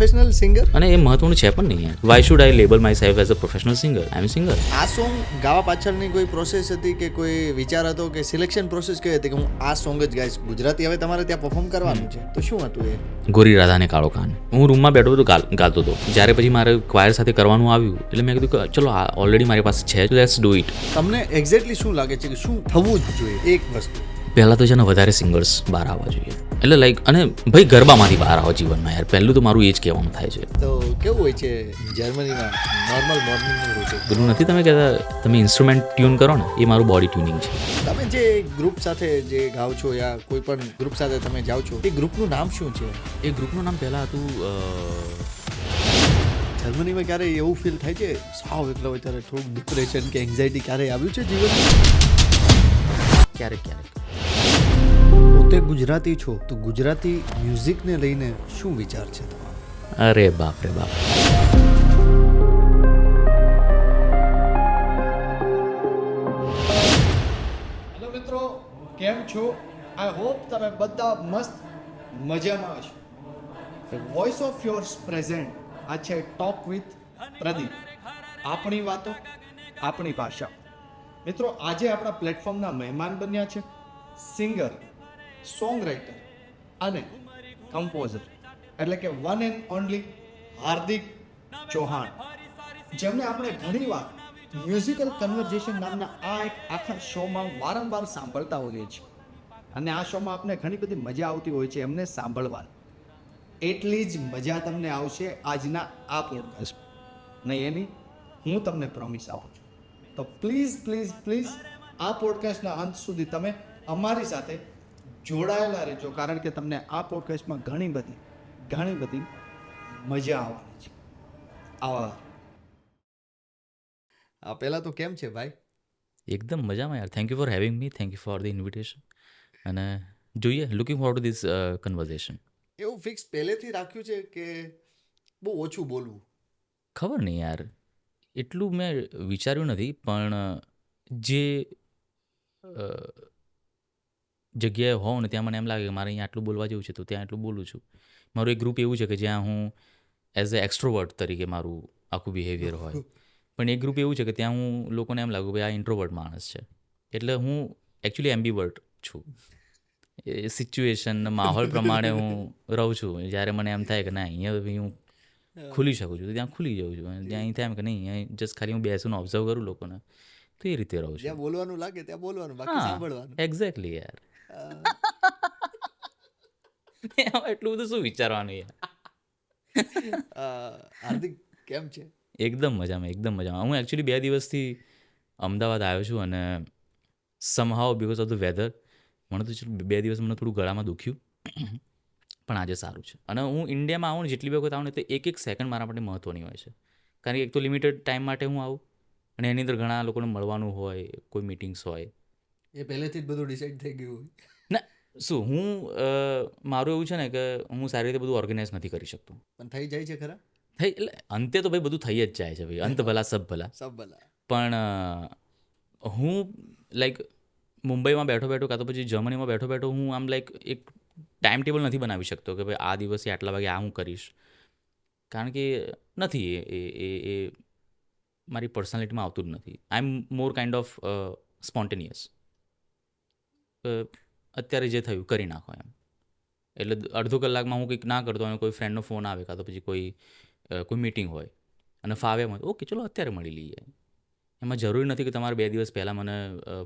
Professional singer? અને એ મહત્વનું છે પણ નહીં યાર. Why should I label myself as a professional singer? I am singer. આ સોંગ ગાવા પાછળની કોઈ પ્રોસેસ હતી કે કોઈ વિચાર હતો કે સિલેક્શન પ્રોસેસ કઈ હતી કે હું આ સોંગ જ ગાઈશ? ગુજરાતી હવે તમારે ત્યાં પરફોર્મ કરવાનું છે તો શું હતું એ? ગોરી રાધાને કાળો કાન. હું રૂમમાં બેઠો હતો ગાતો હતો. જ્યારે પછી મારે ક્વાયર સાથે કરવાનું આવ્યું એટલે મેં કીધું કે ચલો ઓલરેડી મારી પાસે છે, લેટ્સ ડુ ઇટ. તમને એક્ઝેક્ટલી શું લાગે છે કે શું થવું જ જોઈએ? એક વસ્તુ પહેલાં તો છે ને વધારે સિંગર્સ બહાર આવવા જોઈએ. એટલે લાઈક અને ભાઈ ગરબામાંથી બહાર આવો જીવનમાં યાર. પહેલું તો મારું એ જ કહેવાનું થાય છે. તો કેવું હોય છે જર્મનીમાં નોર્મલ મોર્નિંગનું રૂટીન? પેલું નથી તમે કહેતા તમે ઇન્સ્ટ્રુમેન્ટ ટ્યુન કરો ને, એ મારું બોડી ટ્યુનિંગ છે. તમે જે ગ્રુપ સાથે જે ગાઓ છો યા કોઈ પણ ગ્રુપ સાથે તમે જાઓ છો એ ગ્રુપનું નામ શું છે? એ ગ્રુપનું નામ પહેલાં હતું જર્મનીમાં ક્યારે એવું ફીલ થાય છે સાવ એકલા હોય ત્યારે થોડુંક ડિપ્રેશન કે એન્ઝાયટી ક્યારે આવ્યું છે જીવનમાં? ક્યારેક પોતે ગુજરાતી છો તો ગુજરાતી મ્યુઝિકને લઈને શું વિચાર છે તમારો? અરે બાપ રે બાપ. હેલો મિત્રો, કેમ છો? આઈ હોપ તમે બધા મસ્ત મજામાં હશો. વોઇસ ઓફ યોર્સ પ્રેઝન્ટ આ છે ટોક વિથ પ્રદીપ. આપણી વાતો આપણી ભાષા. મિત્રો, આજે આપણા પ્લેટફોર્મના મહેમાન બન્યા છે સિંગર, સોંગ રાઇટર અને કમ્પોઝર એટલે કે વન એન્ડ ઓનલી હાર્દિક ચૌહાણ, જેમને આપણે ઘણીવાર મ્યુઝિકલ કન્વર્ઝેશન નામના આ એક આખા શોમાં વારંવાર સાંભળતા હોઈએ છીએ અને આ શોમાં આપણે ઘણી બધી મજા આવતી હોય છે એમને સાંભળવાની. એટલી જ મજા તમને આવશે આજના આ પોડકાસ્ટમાં ને એની હું તમને પ્રોમિસ આપું છું. તો પ્લીઝ પ્લીઝ પ્લીઝ આ પોડકાસ્ટના અંત સુધી તમે અમારી સાથે જોડાયેલા રહેજો, કારણ કે તમને આ પોડકાસ્ટમાં ઘણી બધી મજા આવવાની છે. આવા પહેલાં તો કેમ છે ભાઈ? એકદમ મજામાં યાર. Thank you for having me. Thank you for the invitation. અને જોઈએ, looking forward to this conversion. એવું ફિક્સ પહેલેથી રાખ્યું છે કે બહુ ઓછું બોલવું? ખબર નહીં યાર, એટલું મેં વિચાર્યું નથી, પણ જે જગ્યાએ હોઉં ને ત્યાં મને એમ લાગે કે મારે અહીંયા આટલું બોલવા જેવું છે તો ત્યાં એટલું બોલું છું. મારું એક ગ્રુપ એવું છે કે જ્યાં હું એઝ અ એક્સ્ટ્રોવર્ટ તરીકે મારું આખું બિહેવિયર હોય, પણ એક ગ્રુપ એવું છે કે ત્યાં હું લોકોને એમ લાગુ ભાઈ આ ઇન્ટ્રોવર્ટ માણસ છે. એટલે હું એકચ્યુઅલી એમ્બીવર્ટ છું. એ સિચ્યુએશન માહોલ પ્રમાણે હું રહું છું. જ્યારે મને એમ થાય કે ના અહીંયા હું ખુલી શકું છું તો ત્યાં ખુલી જાઉં છું, અને ત્યાં અહીં થાય કે નહીં અહીંયા જસ્ટ ખાલી હું બેસીને ઓબ્ઝર્વ કરું લોકોને, તો એ રીતે રહું છું. જ્યાં બોલવાનું લાગે ત્યાં બોલવાનું, બાકી સાંભળવાનું. એક્ઝેક્ટલી યાર. એટલું બધું શું વિચારવાનું યાર. હાર્દિક કેમ છે? એકદમ મજામાં. હું એકચ્યુઅલી 2 દિવસથી અમદાવાદ આવ્યો છું અને somehow because of the weather મને તો 2 દિવસ મને થોડું ગળામાં દુખ્યું, પણ આજે સારું છે. અને હું ઇન્ડિયામાં આવું ને જેટલી વખત આવું ને તો એક સેકન્ડ મારા માટે મહત્ત્વની હોય છે, કારણ કે એક તો લિમિટેડ ટાઈમ માટે હું આવું અને એની અંદર ઘણા લોકોને મળવાનું હોય, કોઈ મીટિંગ્સ હોય. એ પહેલેથી જ બધું ડિસાઈડ થઈ ગયું હોય? ના, શું હું મારું એવું છે ને કે હું સારી રીતે બધું ઓર્ગેનાઇઝ નથી કરી શકતો. પણ થઈ જાય છે ખરા? એટલે અંતે તો ભાઈ બધું થઈ જ જાય છે ભાઈ. અંત ભલા સબ ભલા. પણ હું લાઈક મુંબઈમાં બેઠો કાં તો પછી જર્મનીમાં બેઠો હું આમ લાઈક એક ટાઈમ ટેબલ નથી બનાવી શકતો કે ભાઈ આ દિવસે આટલા વાગે આ હું કરીશ, કારણ કે નથી એ મારી પર્સનાલિટીમાં આવતું જ નથી. આઈ એમ મોર કાઇન્ડ ઓફ સ્પોન્ટેનિયસ. અત્યારે જે થયું કરી નાખો એમ. એટલે અડધો કલાકમાં હું કંઈક ના કરતો અને કોઈ ફ્રેન્ડનો ફોન આવે કાં તો પછી કોઈ મીટિંગ હોય અને ફાવે મને, ઓકે ચલો અત્યારે મળી લઈએ. એમાં જરૂરી નથી કે તમારે 2 દિવસ પહેલાં મને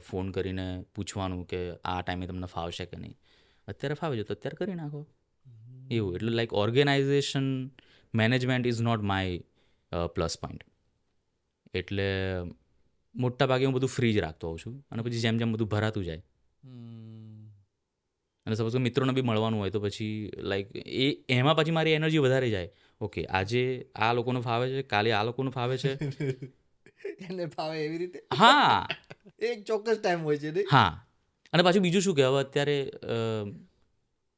ફોન કરીને પૂછવાનું કે આ ટાઈમે તમને ફાવશે કે નહીં. અત્યારે ફાવે છે તો અત્યારે કરી નાખો એવું. એટલે like organisation management is not my plus point. એટલે મોટા ભાગે હું બધું ફ્રી જ રાખતો હોઉં છું અને પછી જેમ બધું ભરાતું જાય અને સપોઝ કે મિત્રોને બી મળવાનું હોય તો પછી લાઈક એમાં પછી મારી એનર્જી વધારે જાય. ઓકે આજે આ લોકોને ફાવે છે, કાલે આ લોકોને ફાવે છે. એને ફાવે એવી રીતે? હા. એક ચોક્કસ ટાઈમ હોય છે. હા. અને પાછું બીજું શું કે હવે અત્યારે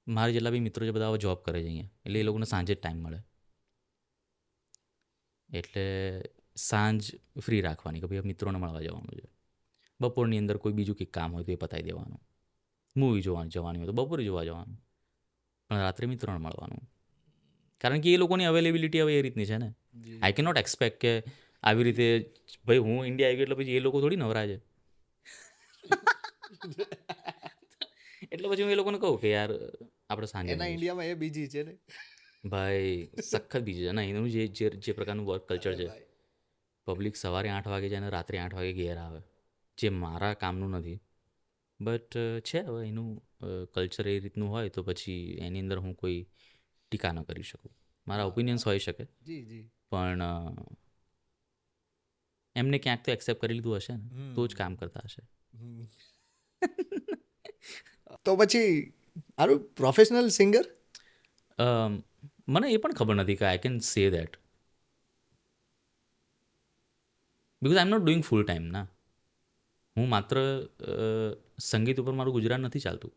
મારા જેટલા બી મિત્રો છે બધા હવે જોબ કરે છે અહીંયા, એટલે એ લોકોને સાંજે જ ટાઈમ મળે. એટલે સાંજ ફ્રી રાખવાની કે ભાઈ મિત્રોને મળવા જવાનું છે. બપોરની અંદર કોઈ બીજું કંઈક કામ હોય તો એ પતાવી દેવાનું. મૂવી જવાની હોય તો બપોરે જોવા જવાનું, પણ રાત્રે મિત્રોને મળવાનું. કારણ કે એ લોકોની અવેલેબિલિટી હવે એ રીતની છે ને. આઈ કે નોટ એક્સપેક્ટ કે આવી રીતે ભાઈ હું ઇન્ડિયા આવી ગયો એટલે પછી એ લોકો થોડી નવરા છે. એટલે પછી હું એ લોકોને કહું કે યાર આપણે સાંજે એના મળીશું. ઇન્ડિયામાં એ બીજી છે ને ભાઈ સખત બીજું છે ને એનું જે પ્રકારનું વર્ક કલ્ચર છે. પબ્લિક સવારે 8 વાગે જાય અને રાત્રે 8 વાગે ઘેર આવે, જે મારા કામનું નથી. બટ છે હવે એનું કલ્ચર એ રીતનું હોય તો પછી એની અંદર હું કોઈ ટીકા ન કરી શકું. મારા ઓપિનિયન્સ હોઈ શકે જી જી પણ એમને ક્યાંક તો એક્સેપ્ટ કરી લીધું હશે ને તો જ કામ કરતા હશે. તો પછી આરું પ્રોફેશનલ સિંગર મને એ પણ ખબર નથી કે I can say that because I am not doing full time ના. હું માત્ર સંગીત ઉપર મારું ગુજરાન નથી ચાલતું.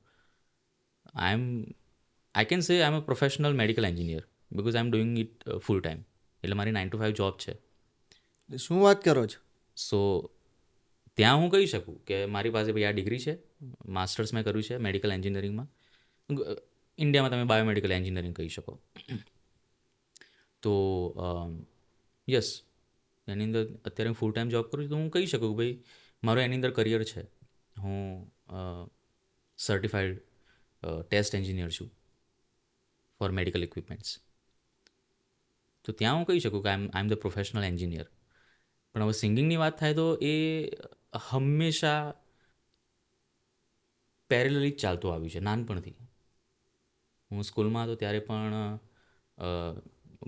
I can say I am a professional medical engineer because I am doing it full time. એટલે મારી 9 to 5 જોબ છે. શું વાત કરો છો? સો ત્યાં હું કહી શકું કે મારી પાસે ભાઈ આ ડિગ્રી છે, માસ્ટર્સ મેં કર્યું છે મેડિકલ એન્જિનિયરિંગમાં. ઇન્ડિયામાં તમે બાયોમેડિકલ એન્જિનિયરિંગ કહી શકો. તો યસ એની અંદર અત્યારે હું ફૂલ ટાઈમ જોબ કરું છું તો હું કહી શકું કે ભાઈ મારું એની અંદર કરિયર છે. હું સર્ટિફાઈડ ટેસ્ટ એન્જિનિયર છું ફોર મેડિકલ ઇક્વિપમેન્ટ્સ. તો ત્યાં હું કહી શકું કે I am the professional engineer. પણ હવે સિંગિંગની વાત થાય તો એ હંમેશા પેરેલલી જ ચાલતું આવ્યું છે નાનપણથી. હું સ્કૂલમાં હતો ત્યારે પણ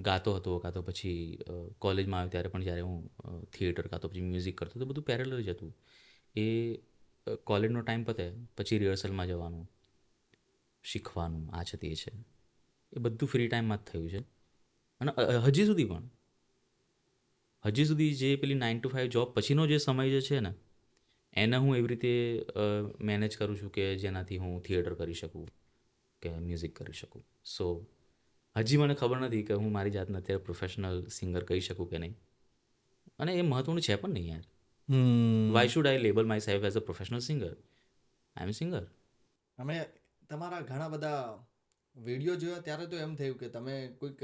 ગાતો હતો, કાં તો પછી કોલેજમાં આવ્યો ત્યારે પણ જ્યારે હું થિયેટર કાં તો પછી મ્યુઝિક કરતો તો બધું પેરેલલ જ હતું. એ કોલેજનો ટાઈમ પતે પછી રિહર્સલમાં જવાનું, શીખવાનું, આ છે તે છે, એ બધું ફ્રી ટાઈમમાં જ થયું છે. અને હજી સુધી જે પેલી 9 to 5 જોબ પછીનો જે સમય જે છે ને એને હું એવી રીતે મેનેજ કરું છું કે જેનાથી હું થિયેટર કરી શકું કે મ્યુઝિક કરી શકું. સો હજી મને ખબર નથી કે હું મારી જાતને અત્યારે પ્રોફેશનલ સિંગર કહી શકું કે નહીં. અને એ મહત્ત્વનું છે પણ નહીં યાર. Why should I label myself as a professional singer? I am singer. અમે તમારા ઘણા બધા વિડીયો જોયા ત્યારે તો એમ થયું કે તમે કોઈક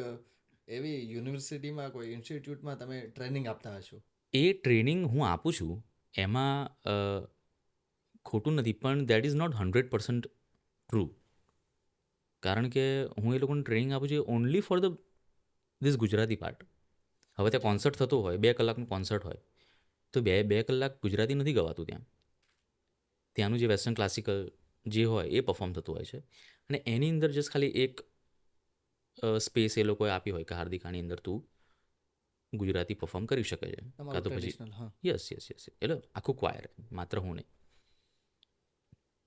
એવી યુનિવર્સિટીમાં કોઈ ઇન્સ્ટિટ્યૂટમાં તમે ટ્રેનિંગ આપતા હશો. એ ટ્રેનિંગ હું આપું છું એમાં ખોટું નથી પણ દેટ ઇઝ નોટ 100% ટ્રુ. કારણ કે હું એ લોકોને ટ્રેનિંગ આપું છું only for this Gujarati part. હવે ત્યાં કોન્સર્ટ થતો હોય, 2 કલાકનું કોન્સર્ટ હોય તો 2 કલાક ગુજરાતી નથી ગવાતું ત્યાં. ત્યાંનું જે વેસ્ટર્ન ક્લાસિકલ જે હોય એ પરફોર્મ થતું હોય છે. અને એની અંદર જસ્ટ ખાલી એક સ્પેસ એ લોકોએ આપી હોય કે હાર્દિક આની અંદર તું ગુજરાતી પરફોર્મ કરી શકે છે. કાં તો પછી યસ એટલે આખું ક્વાયર, માત્ર હું નહીં.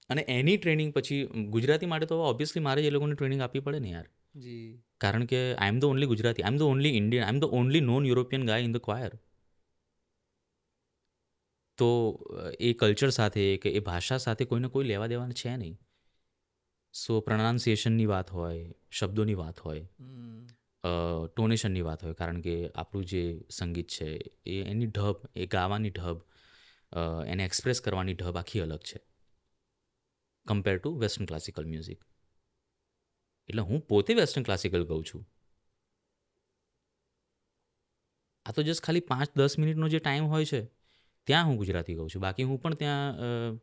અને એની ટ્રેનિંગ પછી ગુજરાતી માટે તો ઓબ્વિયસલી મારે જ એ લોકોને ટ્રેનિંગ આપવી પડે ને યાર. જી કારણ કે I am the only Gujarati, I am the only Indian, I am the only non European guy in the choir. તો એ કલ્ચર સાથે કે એ ભાષા સાથે કોઈને કોઈ લેવા દેવાના છે નહીં. સો પ્રોનાઉન્સિએશનની વાત હોય, શબ્દોની વાત હોય, ટોનેશનની વાત હોય, કારણ કે આપણું જે સંગીત છે એ એની ઢબ, એ ગાવાની ઢબ, એને એક્સપ્રેસ કરવાની ઢબ આખી અલગ છે compare to western classical music. એટલે હું પોતે વેસ્ટર્ન ક્લાસિકલ ગાઉં છું. આ તો જસ્ટ ખાલી 5-10 મિનિટનો જે ટાઈમ હોય છે ત્યાં હું ગુજરાતી ગાઉં છું. બાકી હું પણ ત્યાં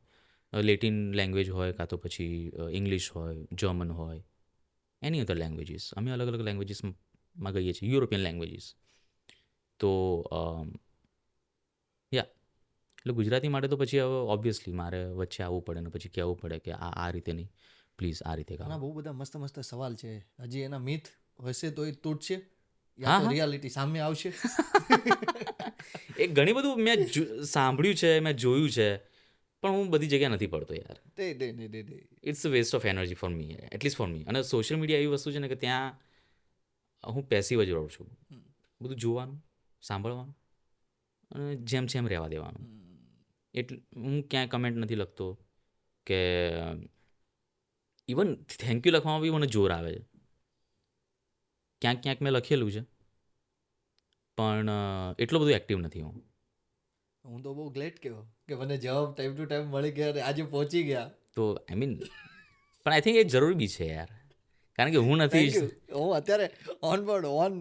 લેટિન લેંગ્વેજ હોય, કાં તો પછી ઇંગ્લિશ હોય, જર્મન હોય, એની અધર લેંગ્વેજીસ, અમે અલગ અલગ લેંગ્વેજીસમાં ગઈએ છીએ, યુરોપિયન લેંગ્વેજીસ. તો એટલે ગુજરાતી માટે તો પછી હવે ઓબ્વિયસલી મારે વચ્ચે આવવું પડે ને પછી કહેવું પડે કે આ રીતે નહીં, પ્લીઝ આ રીતે આના ગાઓ. બહુ બધા મસ્ત મસ્ત સવાલ છે. હજી એના મિથ હશે તો એ તૂટશે હા, યા તો હા. રિયાલિટી સામે આવશે. એ ઘણી બધું મેં સાંભળ્યું છે, મેં જોયું છે, પણ હું બધી જગ્યાએ નથી પડતો યાર. They it's a waste of energy for me, at least for me. અને સોશિયલ મીડિયા એવી વસ્તુ છે ને કે ત્યાં હું પેસિવ જ રહું છું. બધું જોવાનું, સાંભળવાનું અને જેમ રહેવા દેવાનું. એટલે હું ક્યાંય કમેન્ટ નથી લખતો કે ઇવન થેન્ક યુ લખવામાં બી મને જોર આવે છે. ક્યાંક મેં લખેલું છે પણ એટલો બધો એક્ટિવ નથી હું. હું તો બહુ ગ્લેડ કહેવો કે મને જવાબ ટાઈમ ટુ ટાઈમ મળી ગયા અને આજે પહોંચી ગયા. તો આઈ મીન પણ આઈ થિંક એ જરૂરી બી છે યાર. કારણ કે હું નથી થેન્ક યુ. હું અત્યારે ઓન બોર્ડ ઓન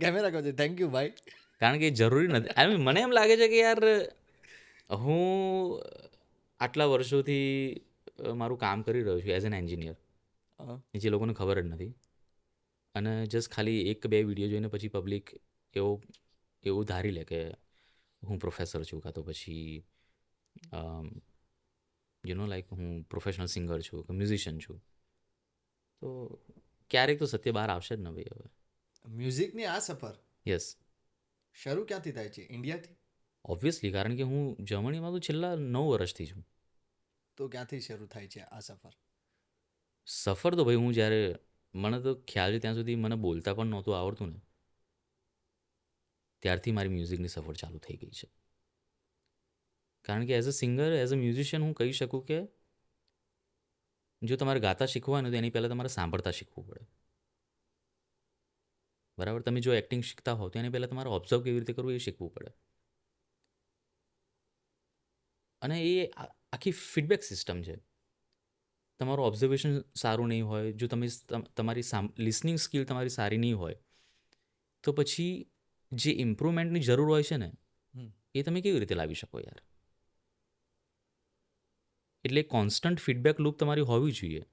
કેમેરા કહું છું થેન્ક યુ ભાઈ. કારણ કે જરૂરી નથી. આઈ મીન મને એમ લાગે છે કે યાર હું આટલા વર્ષોથી મારું કામ કરી રહ્યો છું એઝ એન એન્જિનિયર, હા. જે લોકોને ખબર જ નથી. અને જસ્ટ ખાલી 1-2 વિડીયો જોઈને પછી પબ્લિક એવું ધારી લે કે હું પ્રોફેસર છું, કાં તો પછી લાઈક હું પ્રોફેશનલ સિંગર છું કે મ્યુઝિશિયન છું. તો ક્યારેક તો સત્ય બહાર આવશે જ ને ભાઈ હવે. મ્યુઝિકની આ સફર યસ, શરૂ ક્યાંથી થાય છે? ઇન્ડિયાથી? ઓબ્વિયસલી, કારણ કે હું જર્મનીમાં તો છેલ્લા 9 વર્ષથી છું. તો ક્યાંથી શરૂ થાય છે આ સફર? સફર તો ભાઈ હું જ્યારે મને તો ખ્યાલ છે ત્યાં સુધી મને બોલતા પણ નહોતું આવડતું ને, ત્યારથી મારી મ્યુઝિકની સફર ચાલુ થઈ ગઈ છે. કારણ કે as a singer, as a musician હું કહી શકું કે જો તમારે ગાતા શીખવું હોય ને તો એની પહેલાં તમારે સાંભળતા શીખવું પડે. બરાબર? તમે જો એક્ટિંગ શીખતા હો તો એની પહેલાં તમારે ઓબ્ઝર્વ કેવી રીતે કરવું એ શીખવું પડે. અને એ આખી ફીડબેક સિસ્ટમ છે. તમારું ઓબ્ઝર્વેશન સારું નહીં હોય, જો તમે તમારી લિસનિંગ સ્કિલ તમારી સારી નહીં હોય, તો પછી જે ઇમ્પ્રુવમેન્ટની જરૂર હોય છે ને એ તમે કેવી રીતે લાવી શકો યાર? એટલે કોન્સ્ટન્ટ ફીડબેક લૂપ તમારી હોવી જોઈએ.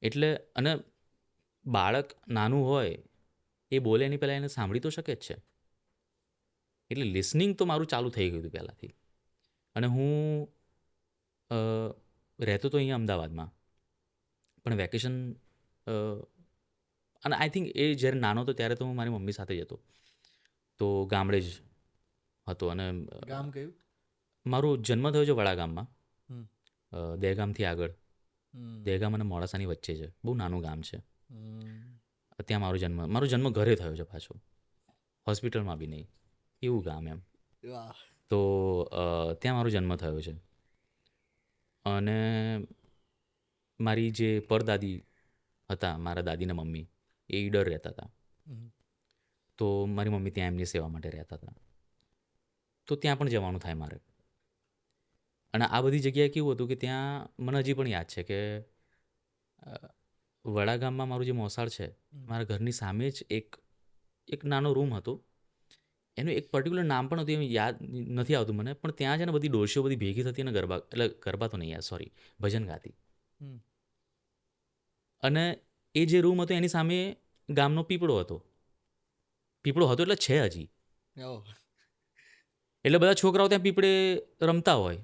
એટલે અને બાળક નાનું હોય એ બોલે એની પહેલાં એને સાંભળી તો શકે જ છે. એટલે લિસનિંગ તો મારું ચાલુ થઈ ગયું હતું પહેલાંથી. અને હું રહેતો તો અહીંયા અમદાવાદમાં, પણ વેકેશન અને આઈ થિંક એ જ્યારે નાનો હતો ત્યારે તો હું મારી મમ્મી સાથે જ હતો, તો ગામડે જ હતો. અને ગામ કયું? મારો જન્મ થયો છે વડા ગામમાં, હમ. દહેગામથી આગળ. હમ. દહેગામ અને મોડાસાની વચ્ચે છે, બહુ નાનું ગામ છે. હમ. ત્યાં મારો જન્મ ઘરે થયો છે પાછો, હોસ્પિટલમાં બી નહીં, એવું ગામ એમ. વાહ. તો ત્યાં મારો જન્મ થયો છે. અને મારી જે પરદાદી હતા, મારા દાદીના મમ્મી, એ ઈડર રહેતા હતા. હમ. તો મારી મમ્મી ત્યાં એમની સેવા માટે રહેતા હતા. તો ત્યાં પણ જવાનું થાય મારે. અને આ બધી જગ્યાએ કેવું હતું કે ત્યાં મને હજી પણ યાદ છે કે વડા ગામમાં મારું જે મોસાળ છે, મારા ઘરની સામે જ એક નાનો રૂમ હતો. એનું એક પર્ટિક્યુલર નામ પણ હતું, એ યાદ નથી આવતું મને, પણ ત્યાં છે ને બધી ડોશીઓ બધી ભેગી થતી અને ગરબા તો નહીં યાર, સોરી, ભજન ગાતી. હમ. અને એ જે રૂમ હતો એની સામે ગામનો પીપળો હતો. પીપળો હતો એટલે છે હજી. ઓહ. એટલે બધા છોકરાઓ ત્યાં પીપળે રમતા હોય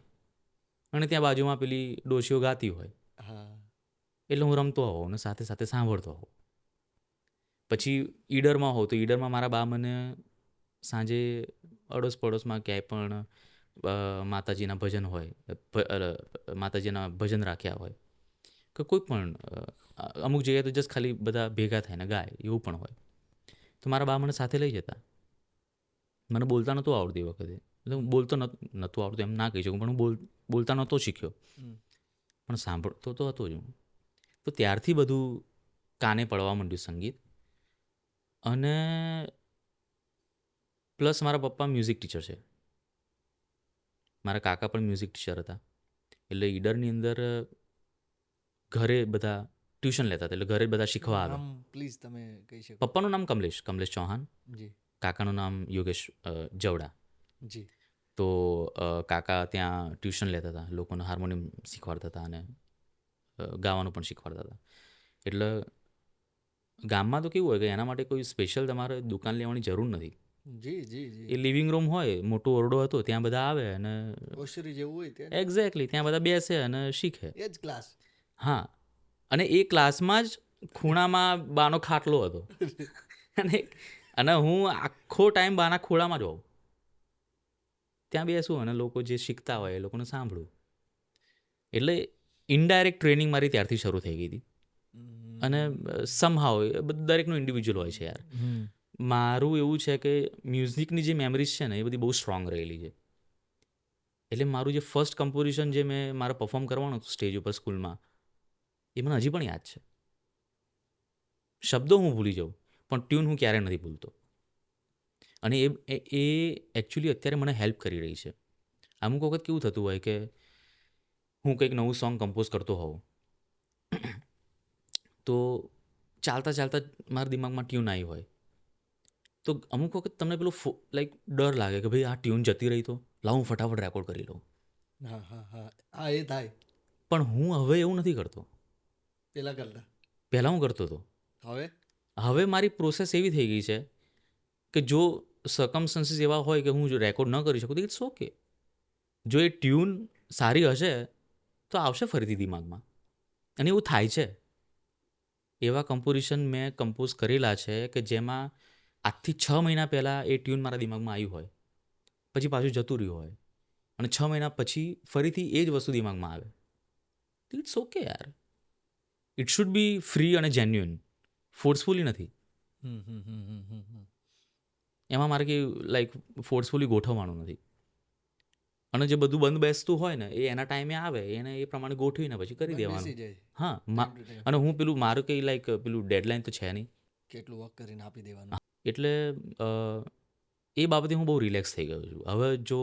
અને ત્યાં બાજુમાં પેલી ડોશીઓ ગાતી હોય. હા. એટલે હું રમતો હોઉં અને સાથે સાથે સાંભળતો હોઉં. પછી ઈડરમાં હોઉં તો ઈડરમાં મારા બા મને સાંજે અડોસ પડોશમાં ક્યાંય પણ માતાજીના ભજન હોય, માતાજીના ભજન રાખ્યા હોય કે કોઈ પણ અમુક જગ્યાએ તો જસ્ટ ખાલી બધા ભેગા થઈને ગાય એવું પણ હોય, તો મારા બા મને સાથે લઈ જતા. મને બોલતા નહોતું આવડતું એ વખતે, એટલે હું બોલતો નહોતું આવડતું એમ ના કહી શકું, પણ હું બોલતા નહોતો શીખ્યો, પણ સાંભળતો તો હતો જ હું. તો ત્યારથી બધું કાને પડવા માંડ્યું સંગીત. અને પ્લસ મારા પપ્પા મ્યુઝિક ટીચર છે, મારા કાકા પણ મ્યુઝિક ટીચર હતા. એટલે ઈડરની અંદર ઘરે બધા ટ્યુશન લેતા હતા, એટલે ઘરે બધા શીખવા આવે. પ્લીઝ તમે કહી શકો? પપ્પાનું નામ કમલેશ ચૌહાણ, જી. કાકાનું નામ યોગેશ જવડા. જી. તો કાકા ત્યાં ટ્યુશન લેતા હતા, લોકોને હાર્મોનિયમ શીખવાડતા હતા અને ગાવાનું પણ શીખવાડતા હતા. એટલે ગામમાં તો કેવું હોય કે એના માટે કોઈ સ્પેશિયલ તમારે દુકાન લેવાની જરૂર નથી. જી જી જી. એ લિવિંગ રૂમ હોય, મોટો ઓરડો હતો, ત્યાં બધા આવે અને ઓશરી જેવું હોય તે. એક્ઝેક્ટલી ત્યાં બધા બેસે અને શીખે. એ જ ક્લાસ. હા, અને એ ક્લાસમાં જ ખૂણામાં બાનો ખાટલો હતો અને હું આખો ટાઈમ બાના ખોળામાં જ હોઉં, ત્યાં બેસું અને લોકો જે શીખતા હોય એ લોકોને સાંભળું. એટલે ઇનડાયરેક્ટ ટ્રેનિંગ મારી ત્યારથી શરૂ થઈ ગઈ હતી. અને સમહાવ દરેકનું ઇન્ડિવિજ્યુઅલ હોય છે યાર. મારું એવું છે કે મ્યુઝિકની જે મેમરીઝ છે ને એ બધી બહુ સ્ટ્રોંગ રહેલી છે. એટલે મારું જે ફર્સ્ટ કમ્પોઝિશન જે મેં મારે પરફોર્મ કરવાનું હતું સ્ટેજ ઉપર સ્કૂલમાં, એ મને હજી પણ યાદ છે. શબ્દો હું ભૂલી જાઉં પણ ટ્યુન હું ક્યારેય નથી ભૂલતો. અને એ એકચ્યુઅલી અત્યારે મને હેલ્પ કરી રહી છે. અમુક વખત કેવું થતું હોય કે હું કંઈક નવું સોંગ કમ્પોઝ કરતો હોઉં તો ચાલતા ચાલતા મારા દિમાગમાં ટ્યુન આવી હોય તો અમુક વખત તમને પેલો લાઈક ડર લાગે કે ભાઈ આ ટ્યુન જતી રહી તો લાવ હું ફટાફટ રેકોર્ડ કરી લઉં. હા હા હા હા એ થાય પણ હું હવે એવું નથી કરતો. પેલા કરતા પહેલાં હું કરતો હતો. હવે હવે મારી પ્રોસેસ એવી થઈ ગઈ છે કે જો સર્કમસ્ટન્સીસ એવા હોય કે હું જો રેકોર્ડ ન કરી શકું તો ઇટ્સ ઓકે. જો એ ટ્યુન સારી હશે તો આવશે ફરીથી દિમાગમાં અને એવું થાય છે. એવા કમ્પોઝિશન મેં કમ્પોઝ કરેલા છે કે જેમાં આજથી 6 મહિના પહેલાં એ ટ્યુન મારા દિમાગમાં આવ્યું હોય પછી પાછું જતું રહ્યું હોય અને 6 મહિના પછી ફરીથી એ જ વસ્તુ દિમાગમાં આવે. ઇટ્સ ઓકે યાર. ઇટ શુડ બી ફ્રી અને જેન્યુઅન, ફોર્સફુલી નથી. એમાં મારે કે લાઈક ફોર્સફુલી ગોઠવવાનું નથી. અને જે બધું બંધ બેસતું હોય ને એ એના ટાઈમે આવે એને એ પ્રમાણે ગોઠવીને પછી કરી બેસી દેવાનું. જાય હા time to time. અને હું પેલું મારું કંઈ લાઈક પેલું ડેડલાઇન તો છે નહીં. કેટલું વર્ક કરીને આપી દેવાનું. એટલે એ બાબતે હું બહુ રિલેક્સ થઈ ગયો છું. હવે જો